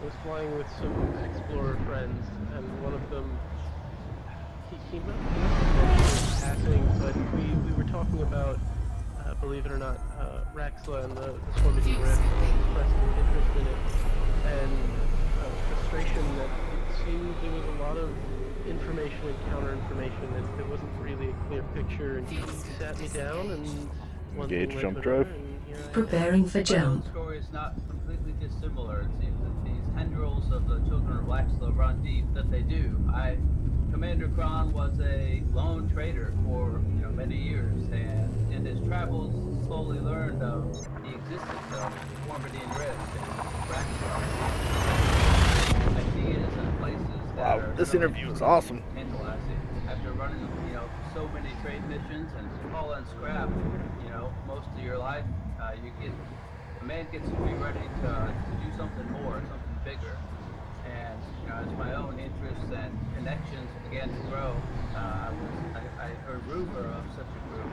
I was flying with some explorer friends, and one of them, he must have mentioned passing, but we were talking about, believe it or not, Raxla and the Formidine Rift, and expressed an interest in it, and frustration that it seemed there was a lot of information and counter-information, and there wasn't really a clear picture, and he sat me down and Engage jump drive. Preparing for jump. The story is not completely dissimilar. It seems that these tendrils of the Children of Raxla run deep, that they do. Commander Kron was a lone trader for, you know, many years, and in his travels slowly learned of the existence of Formidine Rift and Raxla. Ideas and places that Wow, are this interview is awesome. tantalizing. After running, you know, so many trade missions and haul and scrap, you know, most of your life, a man gets to be ready to do something more, something bigger. And, you know, as my own interests and connections began to grow, I heard rumor of such a group.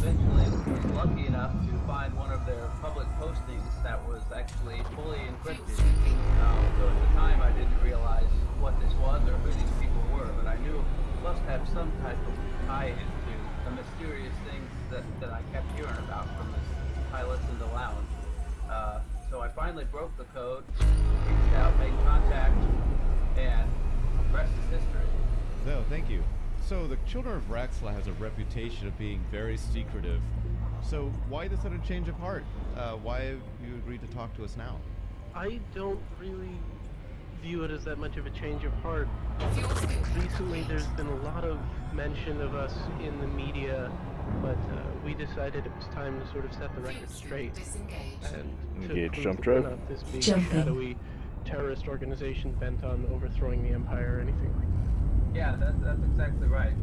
Eventually was lucky enough to find one of their public postings that was actually fully encrypted. So at the time I didn't realize what this was or who these people were, but I knew it must have some type of tie-in to the mysterious things that I kept hearing about from the pilots in the lounge. So I finally broke the code, reached out, made contact, and the rest is history. No, thank you. So the Children of Raxla has a reputation of being very secretive. So why the sudden change of heart? Why have you agreed to talk to us now? I don't really view it as that much of a change of heart. Recently there's been a lot of mention of us in the media, but we decided it was time to sort of set the record straight and Engage to jump prove that we're drive. not this big Jumping. shadowy terrorist organization bent on overthrowing the Empire or anything like that. Yeah, that's exactly right.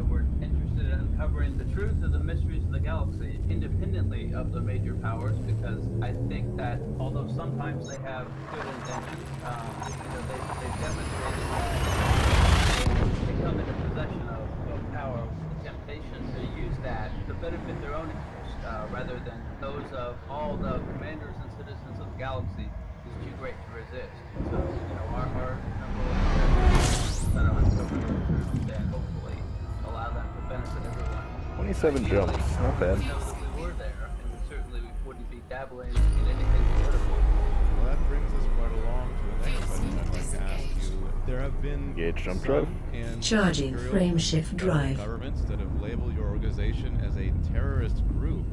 We're interested in uncovering the truth of the mysteries of the galaxy independently of the major powers, because I think that although sometimes they have good intentions, they've demonstrated that they come into possession of power with the temptation to use that to benefit their own interests, rather than those of all the commanders and citizens of the galaxy is too great to resist. So, our number one that uncover the truth and hopefully allow them to benefit everyone. 27 jumps, not bad. We know that we were there, and we certainly wouldn't be dabbling in anything political. Well, that brings us quite along to the next question I'd like to ask you. There have been Engage jump some drive. and Charging imperial frame shift drive. governments that have labeled your organization as a terrorist group.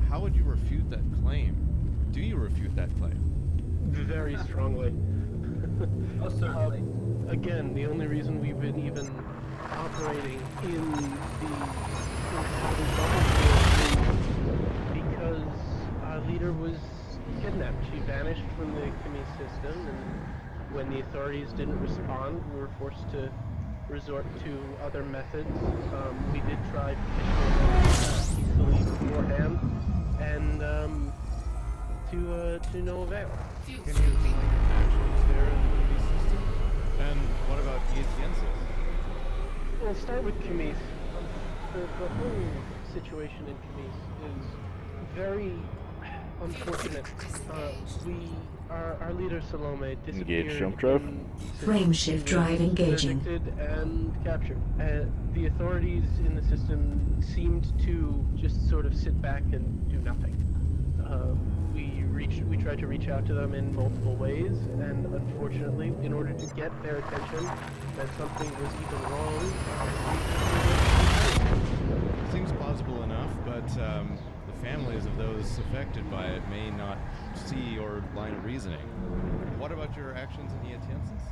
How would you refute that claim? Do you refute that claim? Very strongly. Oh, certainly. Again, the only reason we've been even operating in the because our leader was kidnapped. She vanished from the Khmer system, and when the authorities didn't respond, we were forced to resort to other methods. We did try peacefully beforehand, and to no avail. Can you explain your actions there in the Khmer system? And what about Ietiensis? We'll start with Khmer. The whole situation in Khmer is very unfortunate. Our leader Salome disappeared. Engage jump drive. Frame shift drive engaging. Interdicted and captured. The authorities in the system seemed to just sort of sit back and do nothing. We tried to reach out to them in multiple ways, and unfortunately, in order to get their attention that something was even wrong, Seems plausible enough, but the families of those affected by it may not see your line of reasoning. What about your actions in Ietiensis?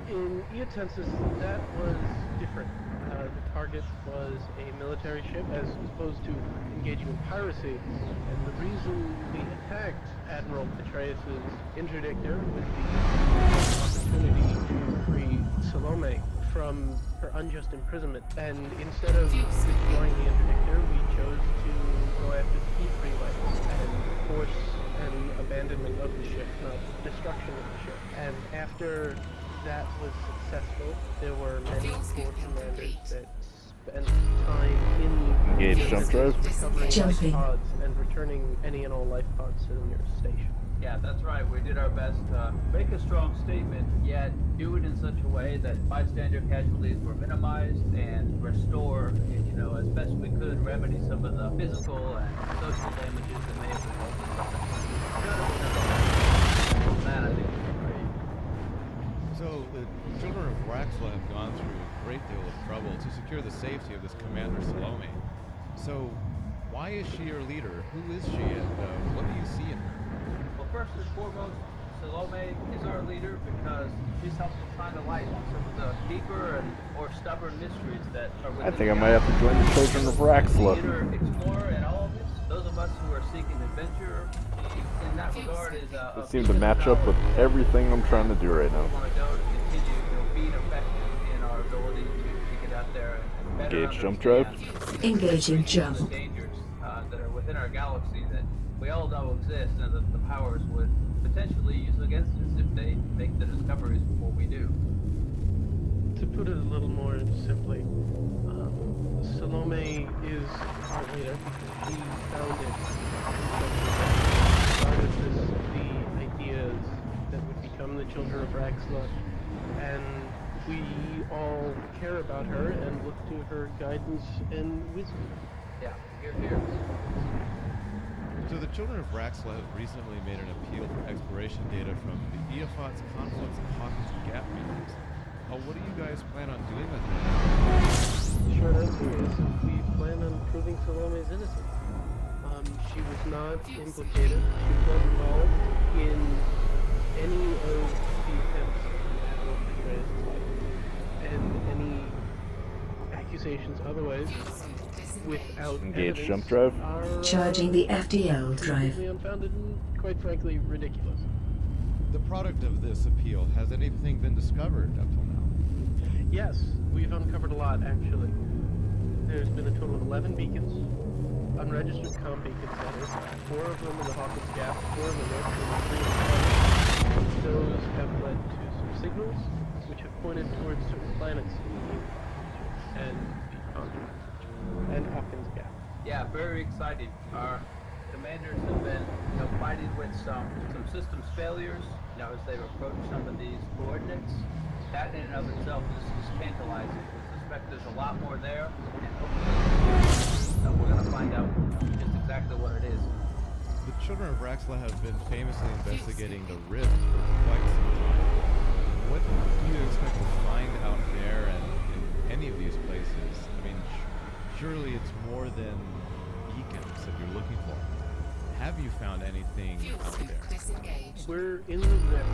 in Ietiensis, that was different. The target was a military ship as opposed to engaging in piracy. And the reason we attacked Admiral Petraeus' interdictor was the opportunity to free Salome from her unjust imprisonment. And instead of destroying the interdictor, we chose to go after the key freeway and force an abandonment of the ship, not destruction of the ship. And after that was successful, there were many corps commanders that spent time in Engage jump drive. recovering Jumping. life pods and returning any and all life pods to the nearest station. Yeah, that's right. We did our best to make a strong statement, yet do it in such a way that bystander casualties were minimized and restore, as best we could, remedy some of the physical and social damages that may have resulted from it. That, I think, would be great. So, the children of Raxla have gone through a great deal of trouble to secure the safety of this Commander Salome. So, why is she your leader? Who is she, and what do you see in her? Well, first and foremost, Salome is our leader because she's helped to shine a light on some of the deeper and more stubborn mysteries that are within I think I the might have to join the Children of Raxla. Leader, explorer, and all of this. Those of us who are seeking adventure, in that regard, is It seems to match up with everything I'm trying to do right now. We want to go to continue, being effective in our ability to get out there and better Engage jump drive. Engaging jump. the dangers that are within our galaxy that we all know exist, and that the powers would potentially use against us if they make the discoveries before we do. To put it a little more simply, Salome is our leader because she founded started the ideas that would become the Children of Raxla, and we all care about her and look to her guidance and wisdom. Yeah, here. So the Children of Raxla have recently made an appeal for exploration data from the Eophat's conflicts and Hawkins Gap meters. What do you guys plan on doing with it? Short answer is we plan on proving Salome's innocence. She was not implicated. She was not involved in a any of the attempts to betray his life and any accusations otherwise without Engage evidence jump drive. are Charging the FDL drive. completely unfounded and, quite frankly, ridiculous. The product of this appeal, has anything been discovered up till now? Yes, we've uncovered a lot, actually. There's been a total of 11 beacons, unregistered comm beacons, that is, 4 of them in the Hawkins Gap, 4 in the Rift, and 3 in the Sun. Those have led to some signals, which have pointed towards certain planets in the and the continent, and Hawkins Gap. Yeah, very exciting. Our commanders have been, fighting with some systems failures, as they've approached some of these coordinates. That in and of itself is tantalizing. We suspect there's a lot more there, and hopefully we're going to find out just exactly what it is. The Children of Raxla have been famously investigating the Rift for quite some time. What do you expect to find out there and in any of these places? I mean, surely it's more than beacons that you're looking for. Have you found anything out there? We're in the Rift.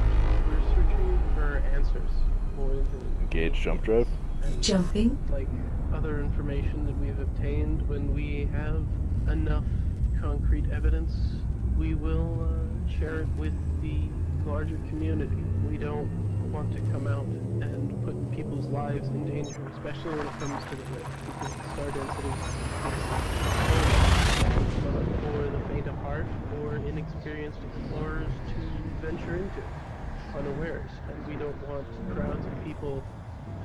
We're searching for answers more than Engage jump drive. Jumping. like other information that we've obtained. When we have enough concrete evidence, we will share it with the larger community. We don't want to come out and put people's lives in danger, especially when it comes to the Rift, because the star density is not for the faint of heart or inexperienced explorers to venture into unawares, and we don't want crowds of people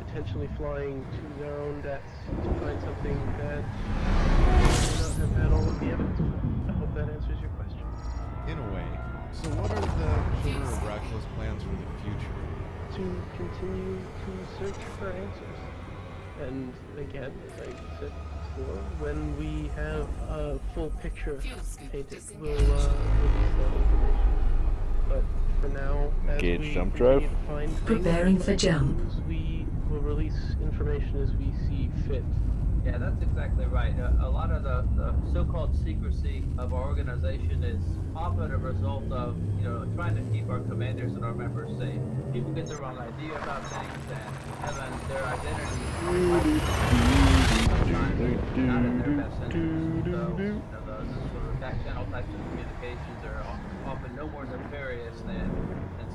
potentially flying to their own deaths to find something that may not have had all of the evidence for. I hope that answers your question. In a way. So what are the Children of Raxla's plans for the future? To continue to search for answers. And again, as I said before, when we have a full picture painted, we'll release that information. But for now, as Engage we jump continue drive. to find things, Preparing for jump. we will release information as we see fit. Yeah, that's exactly right. A lot of the so-called secrecy of our organization is often a result of, trying to keep our commanders and our members safe. People get the wrong idea about things and having their identity sometimes not in their best interest. So, the sort of back channel types of communications are often no more nefarious than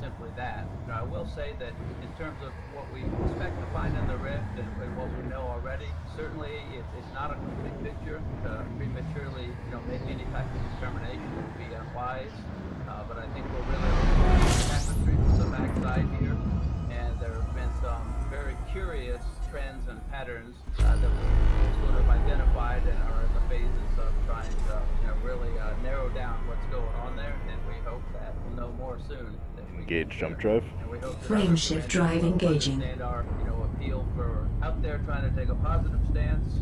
simply that. Now, I will say that in terms of what we expect to find in the Rift and what we know already, certainly it's not a complete picture. To prematurely, make any type of determination would be unwise. But I think we're really looking at the tapestry from the backside here, and there have been some very curious trends and patterns that we've sort of identified and are in the phases of trying to, really narrow down what's going on there. And we hope that we'll know more soon. Engage jump drive. Frame shift drive engaging. And our, appeal for out there trying to take a positive stance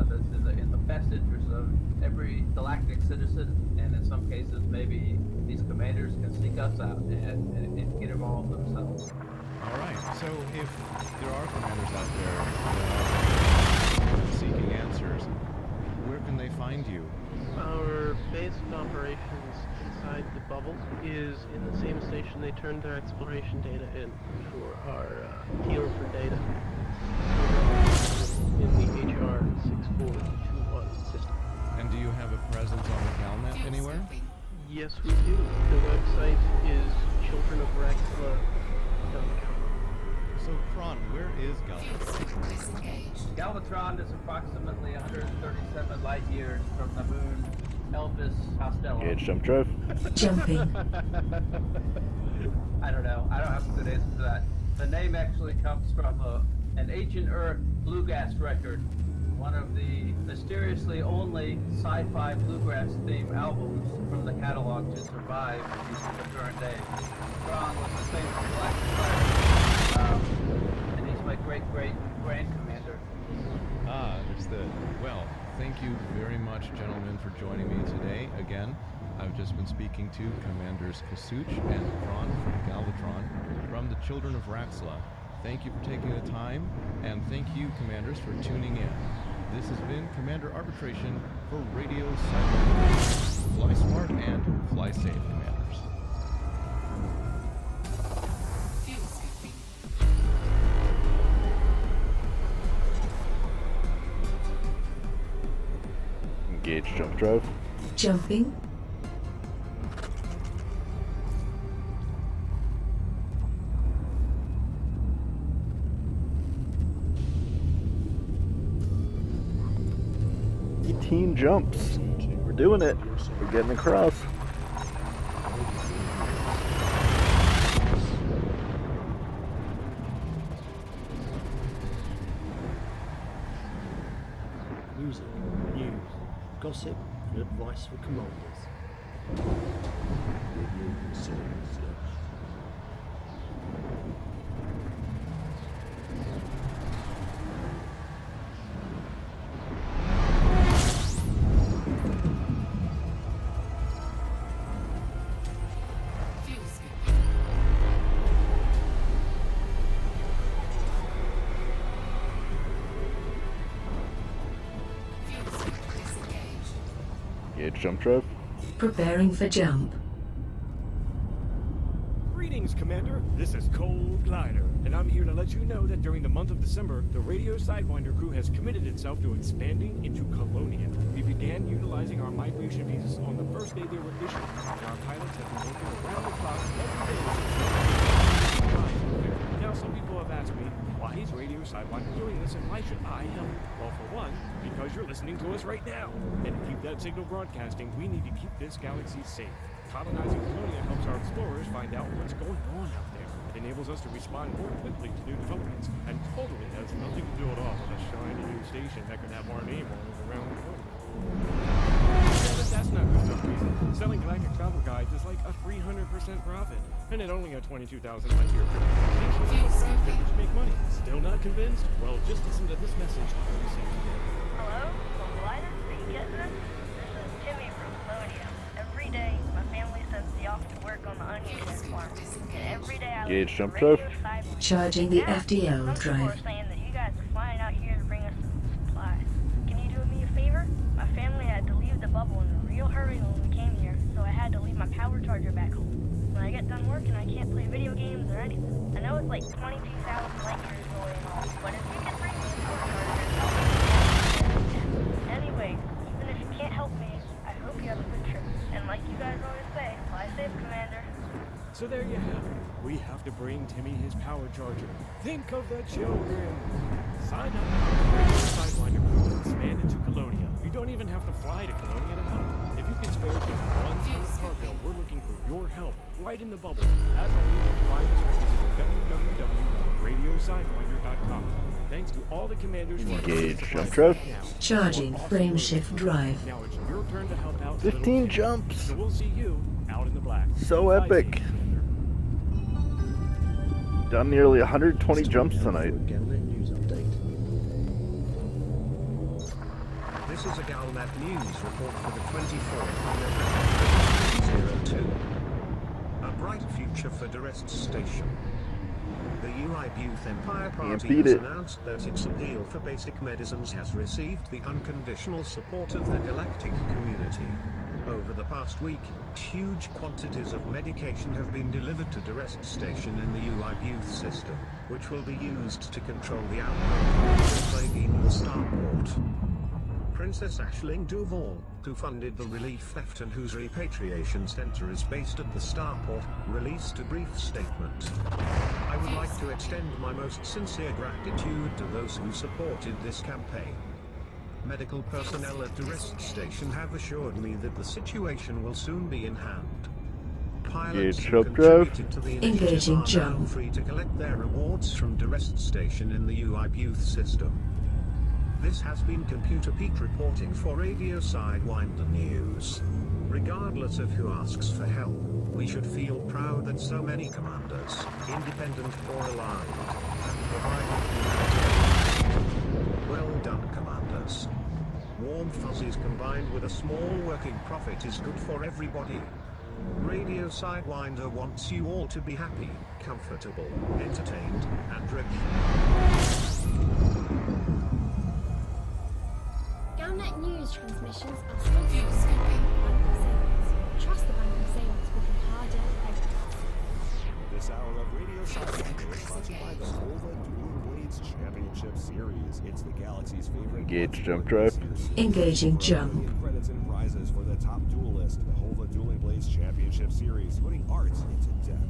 that's in the best interest of every galactic citizen, and in some cases maybe these commanders can seek us out and get involved themselves. All right. So if there are commanders out there seeking answers, where can they find you? Our base of operations inside the bubble is in the same station they turned their exploration data in for our appeal for data. In the HR 6421 system. And do you have a presence on the CalNet anywhere? Yes, we do. The website is childrenofraxla.com. So, Kron, where is Galvatron? Galvatron is approximately 137 light years from the moon Elpis Costello. Engage jump drive. Jumping. I don't know. I don't have a good answer to that. The name actually comes from an ancient Earth bluegrass record, one of the mysteriously only sci-fi bluegrass themed albums from the catalog to survive into the current day. Strong was the famous galactic pirate, and he's my great-great-grand commander. Ah, understood. Well, thank you very much, gentlemen, for joining me today. Again, I've just been speaking to Commanders Kasuch and Kron from Galvatron from the Children of Raxla. Thank you for taking the time, and thank you, Commanders, for tuning in. This has been Commander Arbitration for Radio Cyber. Fly smart and fly safe, Commanders. Engage jump drive. Jumping. Jumps. We're doing it. We're getting across. Music, news, gossip, and advice for commanders. Review concerns. Engage jump drive. Preparing for jump. Greetings, Commander. This is Cold Glider, and I'm here to let you know that during the month of December, the Radio Sidewinder crew has committed itself to expanding into Colonia. We began utilizing our migration visas on the first day they were issued, and our pilots have been working around the clock every day since. Now, some people have asked me, why is Radio Sidewinder doing this, and why should I help? Well, for one, because you're listening to us right now. And to keep that signal broadcasting, we need to keep this galaxy safe. Colonizing Colonia helps our explorers find out what's going on out there. It enables us to respond more quickly to new developments, and totally has nothing to do at all with a shiny new station that could have our name on it around the corner. But that's not good enough reason. Selling galactic travel guides is like a 300% profit, and at only a 22,000 light year trip. Which make money. Still not convinced? Well, just listen to this message you received today. Hello? Glider? Are you getting this? This is Timmy from Colonia. Every day, my family sends me off to work on the onion farm. And every day I Engage jump drive. Charging the FDL drive. People are saying that you guys are flying out here to bring us some supplies. Can you do me a favor? My family had to leave the bubble in a real hurry when we came here, so I had to leave my power charger back home. When I get done working, I can't play video games or anything. I know it's like 22,000 light years away and all, but if you can bring me a power charger and help me. Anyway, even if you can't help me, I hope you have a good trip. And like you guys always say, fly safe, Commander. So there you have it. We have to bring Timmy his power charger. Think of the children. Sign up for the Radio Sidewinder crew and expand into Colonia. You don't even have to fly to Colonia to help. If you can spare just one ton of cargo, we're looking for your help right in the bubble. As always, you can find us at www.radiosidewinder.com. Thanks to all the commanders who are Engage jump drive. Charging frame shift drive. Now it's your turn to help out. 15 jumps. So we'll see you out in the black. So epic. Done nearly 120 jumps tonight. This is a Galnet News report for the 24th of November 2002. A bright future for Durest Station. The UI Youth Empire Party has announced that its appeal for basic medicines has received the unconditional support of the galactic community. Over the past week, huge quantities of medication have been delivered to Durest Station in the UI Youth system, which will be used to control the outbreak of the plague in the starport. Princess Aisling Duval, who funded the relief effort and whose repatriation center is based at the starport, released a brief statement. I would like to extend my most sincere gratitude to those who supported this campaign. Medical personnel at Durest Station have assured me that the situation will soon be in hand. Pilots who contributed to the initiative are now free to collect their rewards from Durest Station in the UI Youth system. This has been Computer Peak reporting for Radio Sidewinder News. Regardless of who asks for help, we should feel proud that so many commanders, independent or aligned, have provided humanitarian. Well done, commanders. Warm fuzzies combined with a small working profit is good for everybody. Radio Sidewinder wants you all to be happy, comfortable, entertained, and rich. Galnet News transmissions are sponsored by Bank of Sales. Trust the Bank of Sales with your hard-earned payments. This hour of Radio Sidewinder is sponsored by the Volvo Dual Blade Blades Championship Series. It's the galaxy's favorite. Engage jump drive. Engaging jump. Credits and prizes for the top duelist. The Hova Dueling Blades Championship Series, putting art into depth.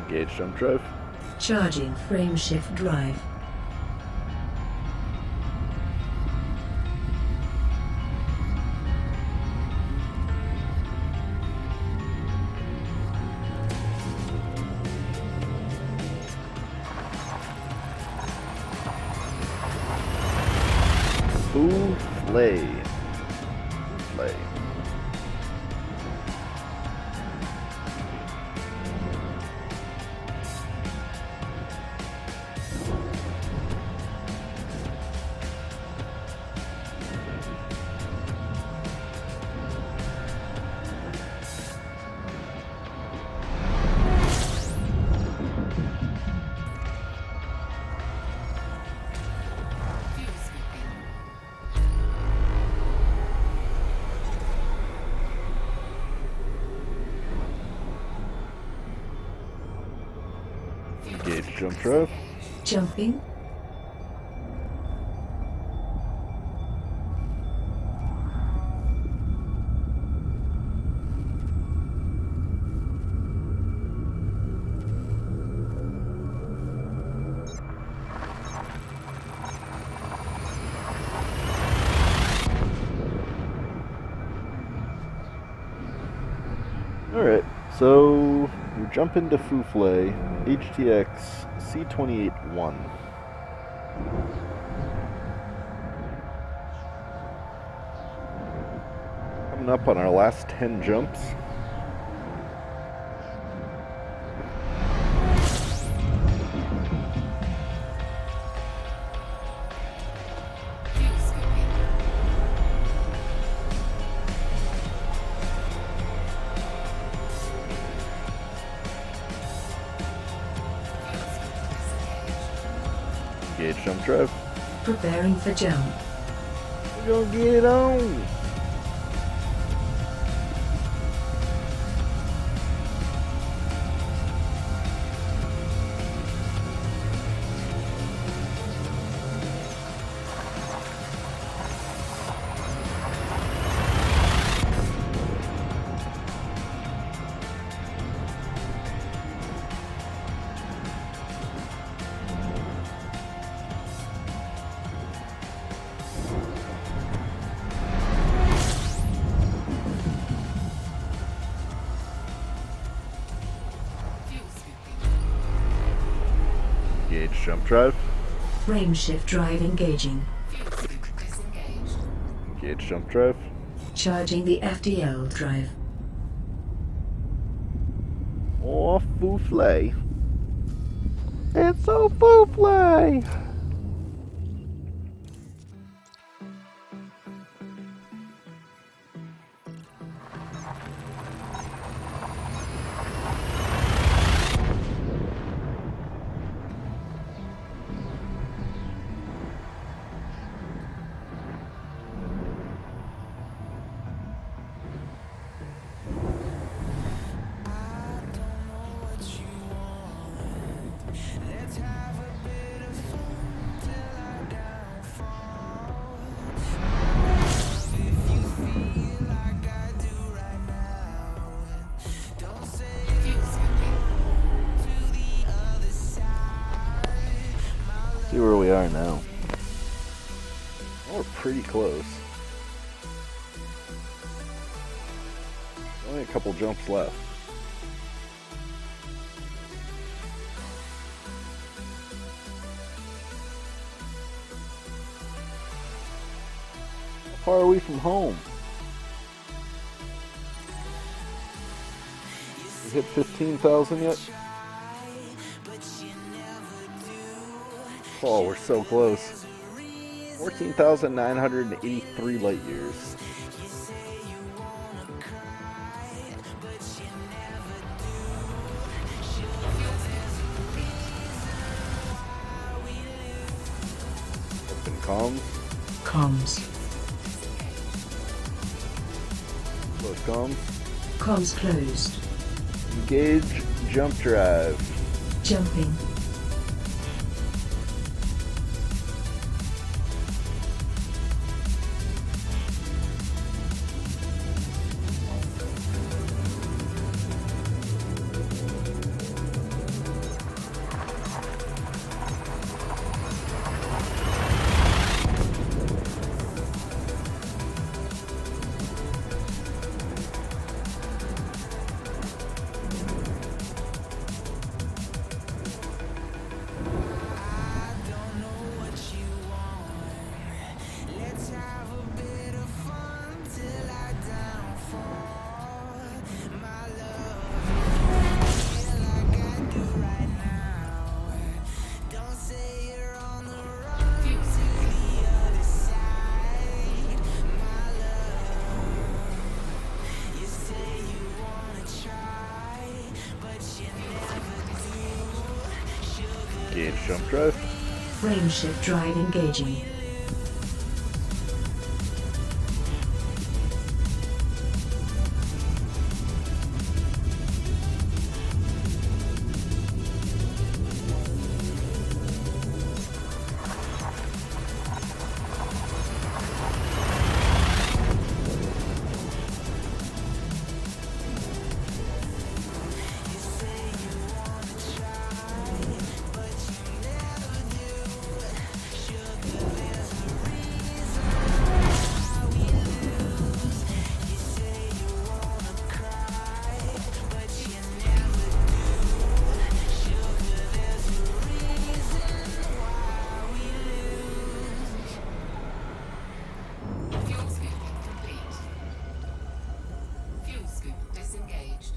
Engage jump drive. Charging frame shift drive. Souffle. Souffle. Engage jump drive. Jumping. Alright, so we jump into Souffle, HTX C28-1. Coming up on our last 10 jumps. Engage jump drive. Preparing for jump. We're gonna get on. Engage jump drive. Frame shift drive engaging. Engage jump drive. Charging the FDL drive. Oh, Souffle. It's so Souffle. See where we are now. We're pretty close. Only a couple jumps left. far are we from home? We hit 15,000 yet? Oh, we're so close. 14,983 light years. Open comms. Comms. Close comms. Comms closed. Engage jump drive. Jumping. Engage jump drive. Frameshift drive engaging. Fuel scoop complete. Fuel scoop disengaged.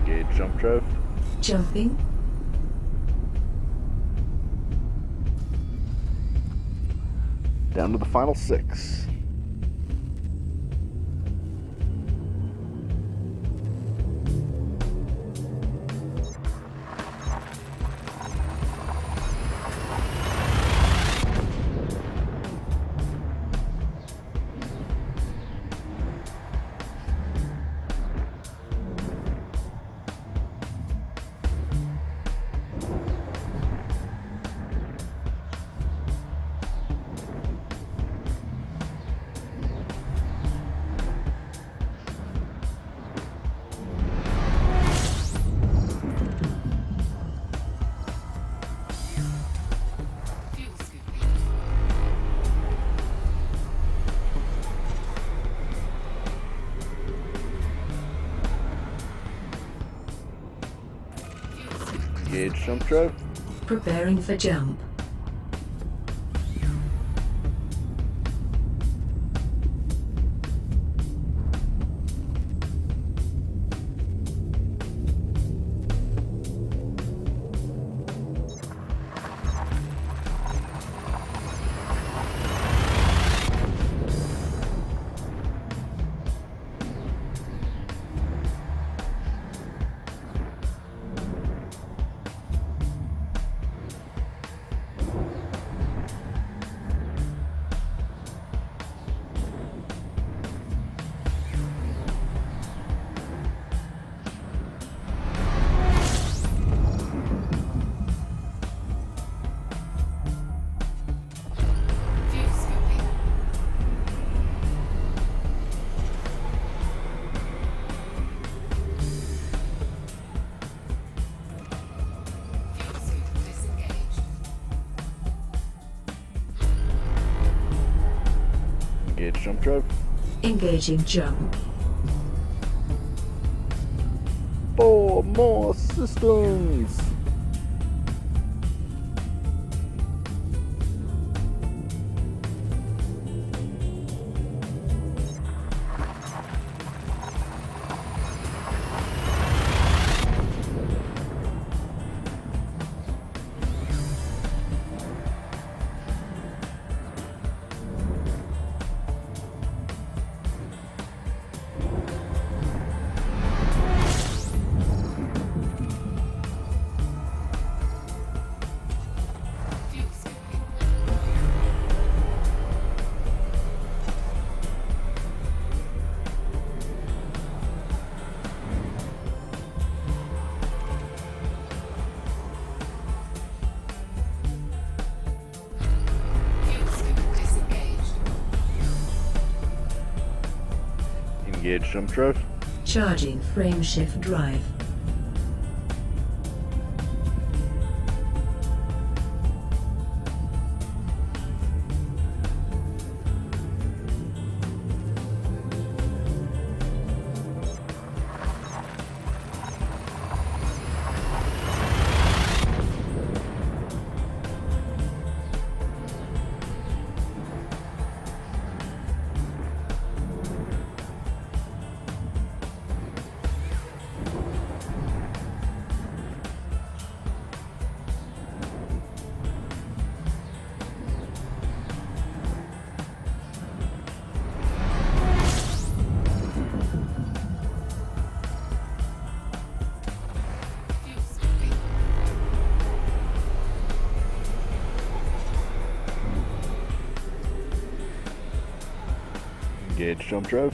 Engage jump drive. Jumping. Down to the final 6. Engage jump drive. Preparing for jump. Engage jump drive. Engaging jump. 4 more systems. Engage jump drive. Charging frameshift drive. Engage jump drive.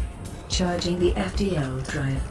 Charging the FDL drive.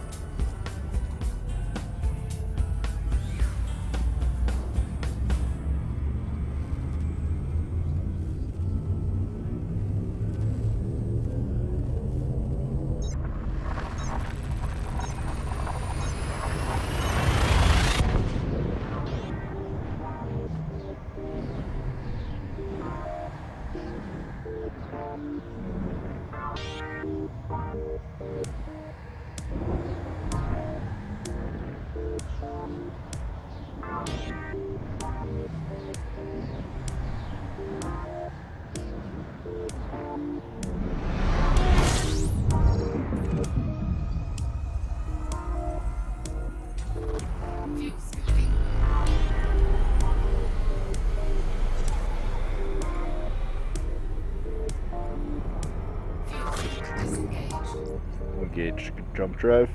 Engage jump drive.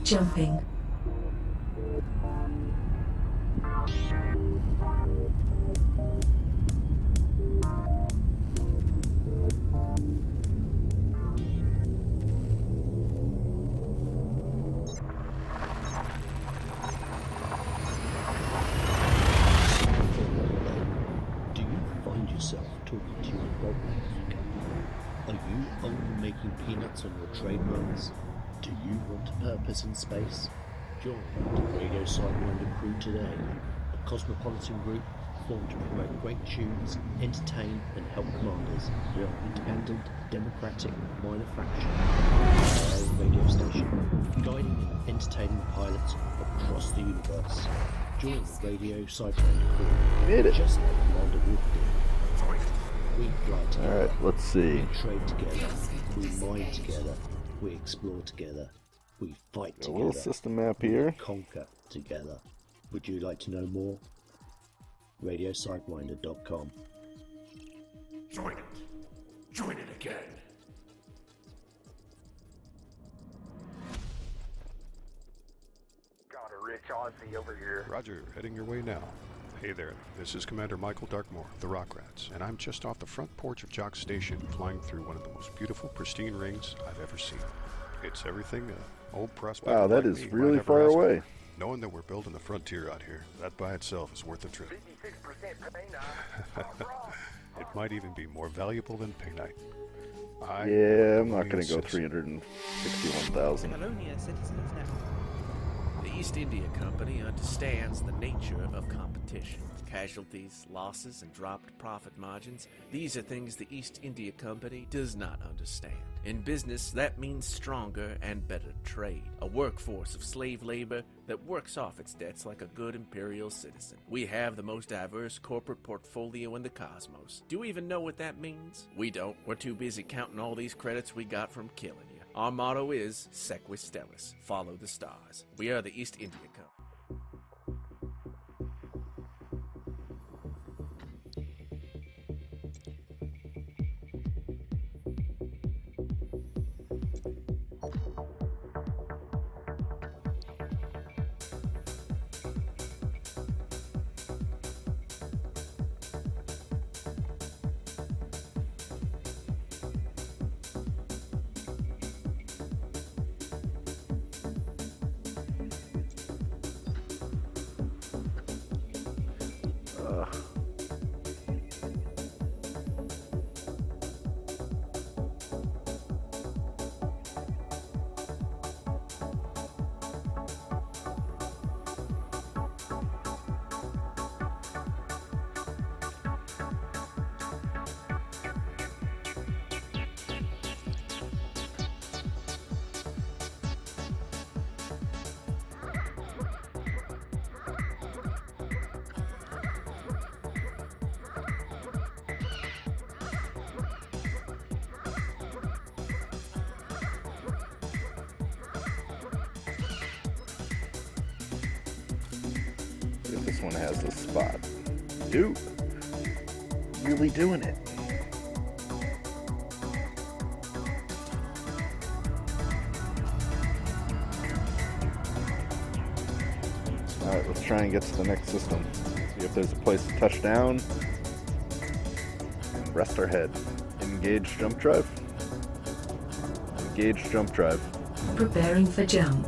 Jumping. Do you find yourself talking to your robot figure? Are you only making peanuts on your trade runs? Do you want a purpose in space? Join the Radio Sidewinder crew today, a cosmopolitan group formed to promote great tunes, entertain and help commanders. We are an independent, democratic, minor fraction of our own radio station, guiding and entertaining pilots across the universe. Join the Radio Sidewinder crew. Made it. Just like Commander Wolf did. We fly together. Alright, let's see. We trade together. We mine together. We explore together. We fight A together. little system map here. We conquer together. Would you like to know more? RadioSidewinder.com. Join it. Join it again. Got a rich Aussie over here. Roger, heading your way now. Hey there, this is Commander Michael Darkmoor of the Rock Rats, and I'm just off the front porch of Jock Station, flying through one of the most beautiful, pristine rings I've ever seen. It's everything an old prospector Wow, that like is me really might ever far ask for. away. Knowing that we're building the frontier out here, that by itself is worth a trip. 56% pay now. It might even be more valuable than paynite. Yeah, I'm not going to go 361,000. Colonia citizens now. The East India Company understands the nature of competition. Casualties, losses, and dropped profit margins, these are things the East India Company does not understand. In business, that means stronger and better trade. A workforce of slave labor that works off its debts like a good imperial citizen. We have the most diverse corporate portfolio in the cosmos. Do you even know what that means? We don't. We're too busy counting all these credits we got from killing you. Our motto is Sequis Stellis, follow the stars. We are the East India Company. See if this one has a spot. Dude, really doing it. Alright, let's try and get to the next system. See if there's a place to touch down. And rest our head. Engage jump drive. Engage jump drive. Preparing for jump.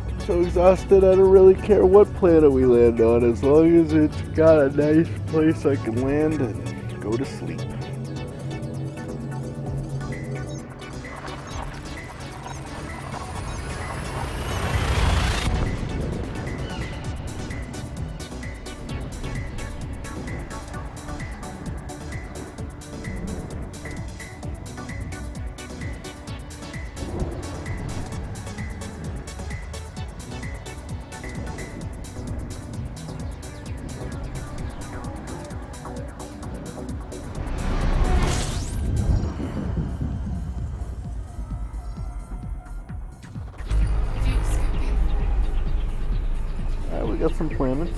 I'm so exhausted, I don't really care what planet we land on, as long as it's got a nice place I can land and go to sleep. Alright, we got some planets.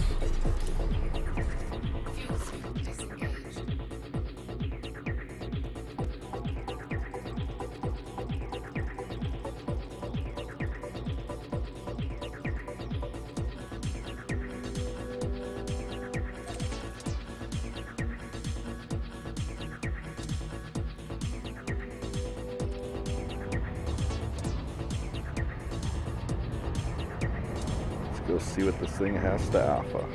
Go see what this thing has to offer.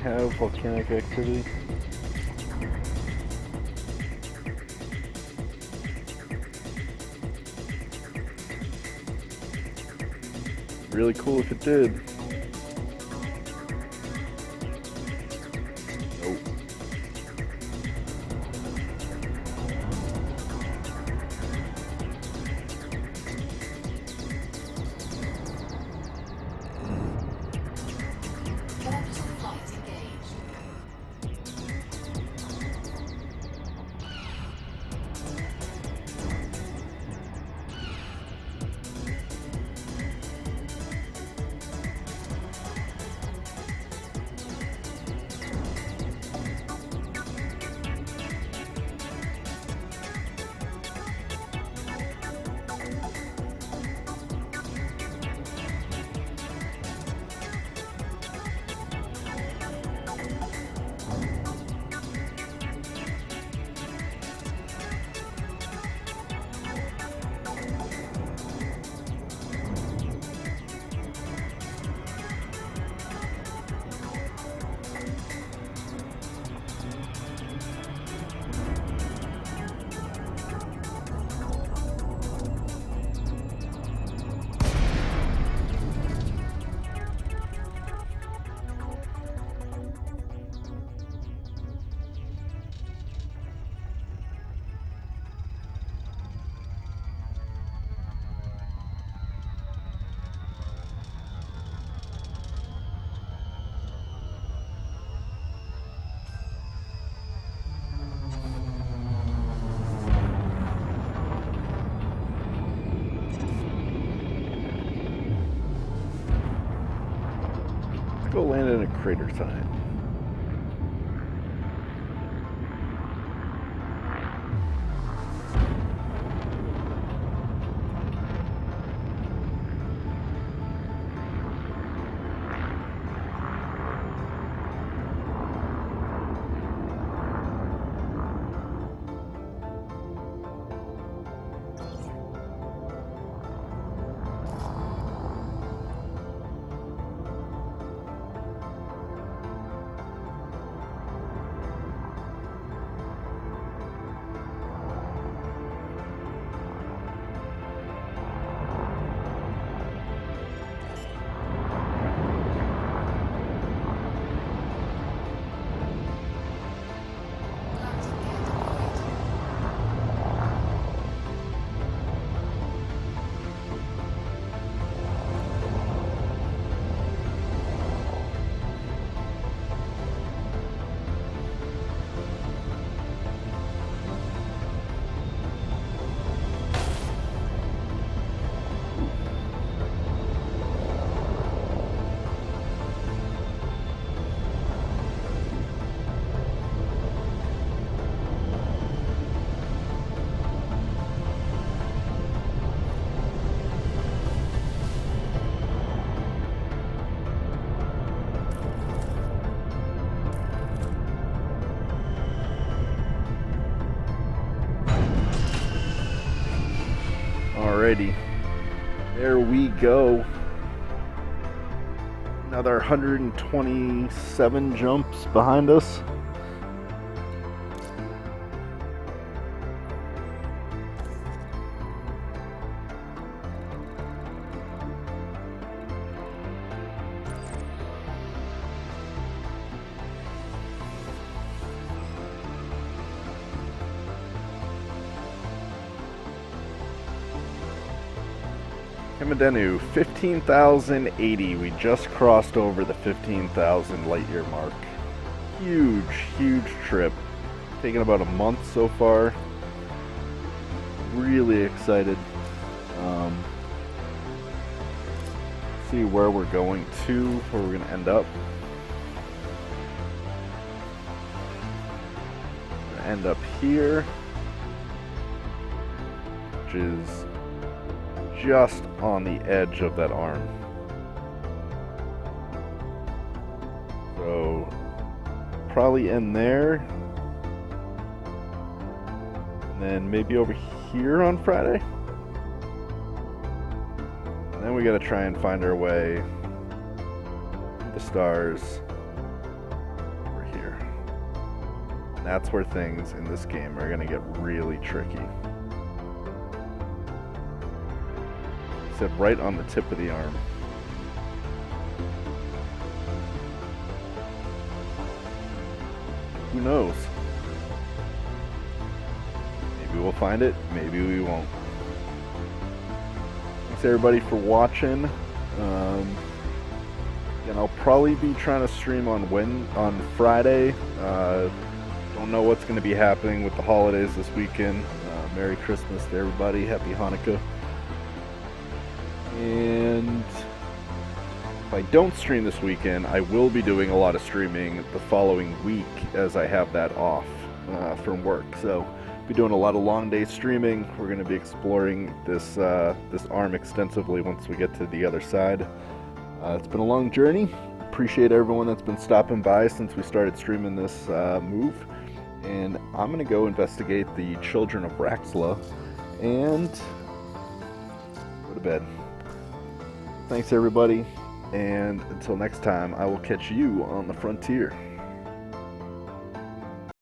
Have volcanic activity. Really cool if it did. Nope. And in a crater time. Alrighty, there we go. Another 127 jumps behind us. Himmadenu, 15,080. We just crossed over the 15,000 light year mark. Huge, huge trip. Taken about a month so far. Really excited. See where we're going to, where we're going to end up. We're going to end up here, which is just on the edge of that arm. So probably end there, and then maybe over here on Friday. And then we gotta try and find our way to the stars over here. And that's where things in this game are gonna get really tricky. Said right on the tip of the arm. Who knows? Maybe we'll find it, maybe we won't. Thanks everybody for watching. And I'll probably be trying to stream on Friday. Don't know what's going to be happening with the holidays this weekend. Merry Christmas to everybody. Happy Hanukkah. And if I don't stream this weekend, I will be doing a lot of streaming the following week as I have that off from work. So I'll be doing a lot of long day streaming. We're going to be exploring this arm extensively once we get to the other side. It's been a long journey. Appreciate everyone that's been stopping by since we started streaming this move. And I'm going to go investigate the Children of Raxla and go to bed. Thanks everybody, and until next time, I will catch you on the frontier.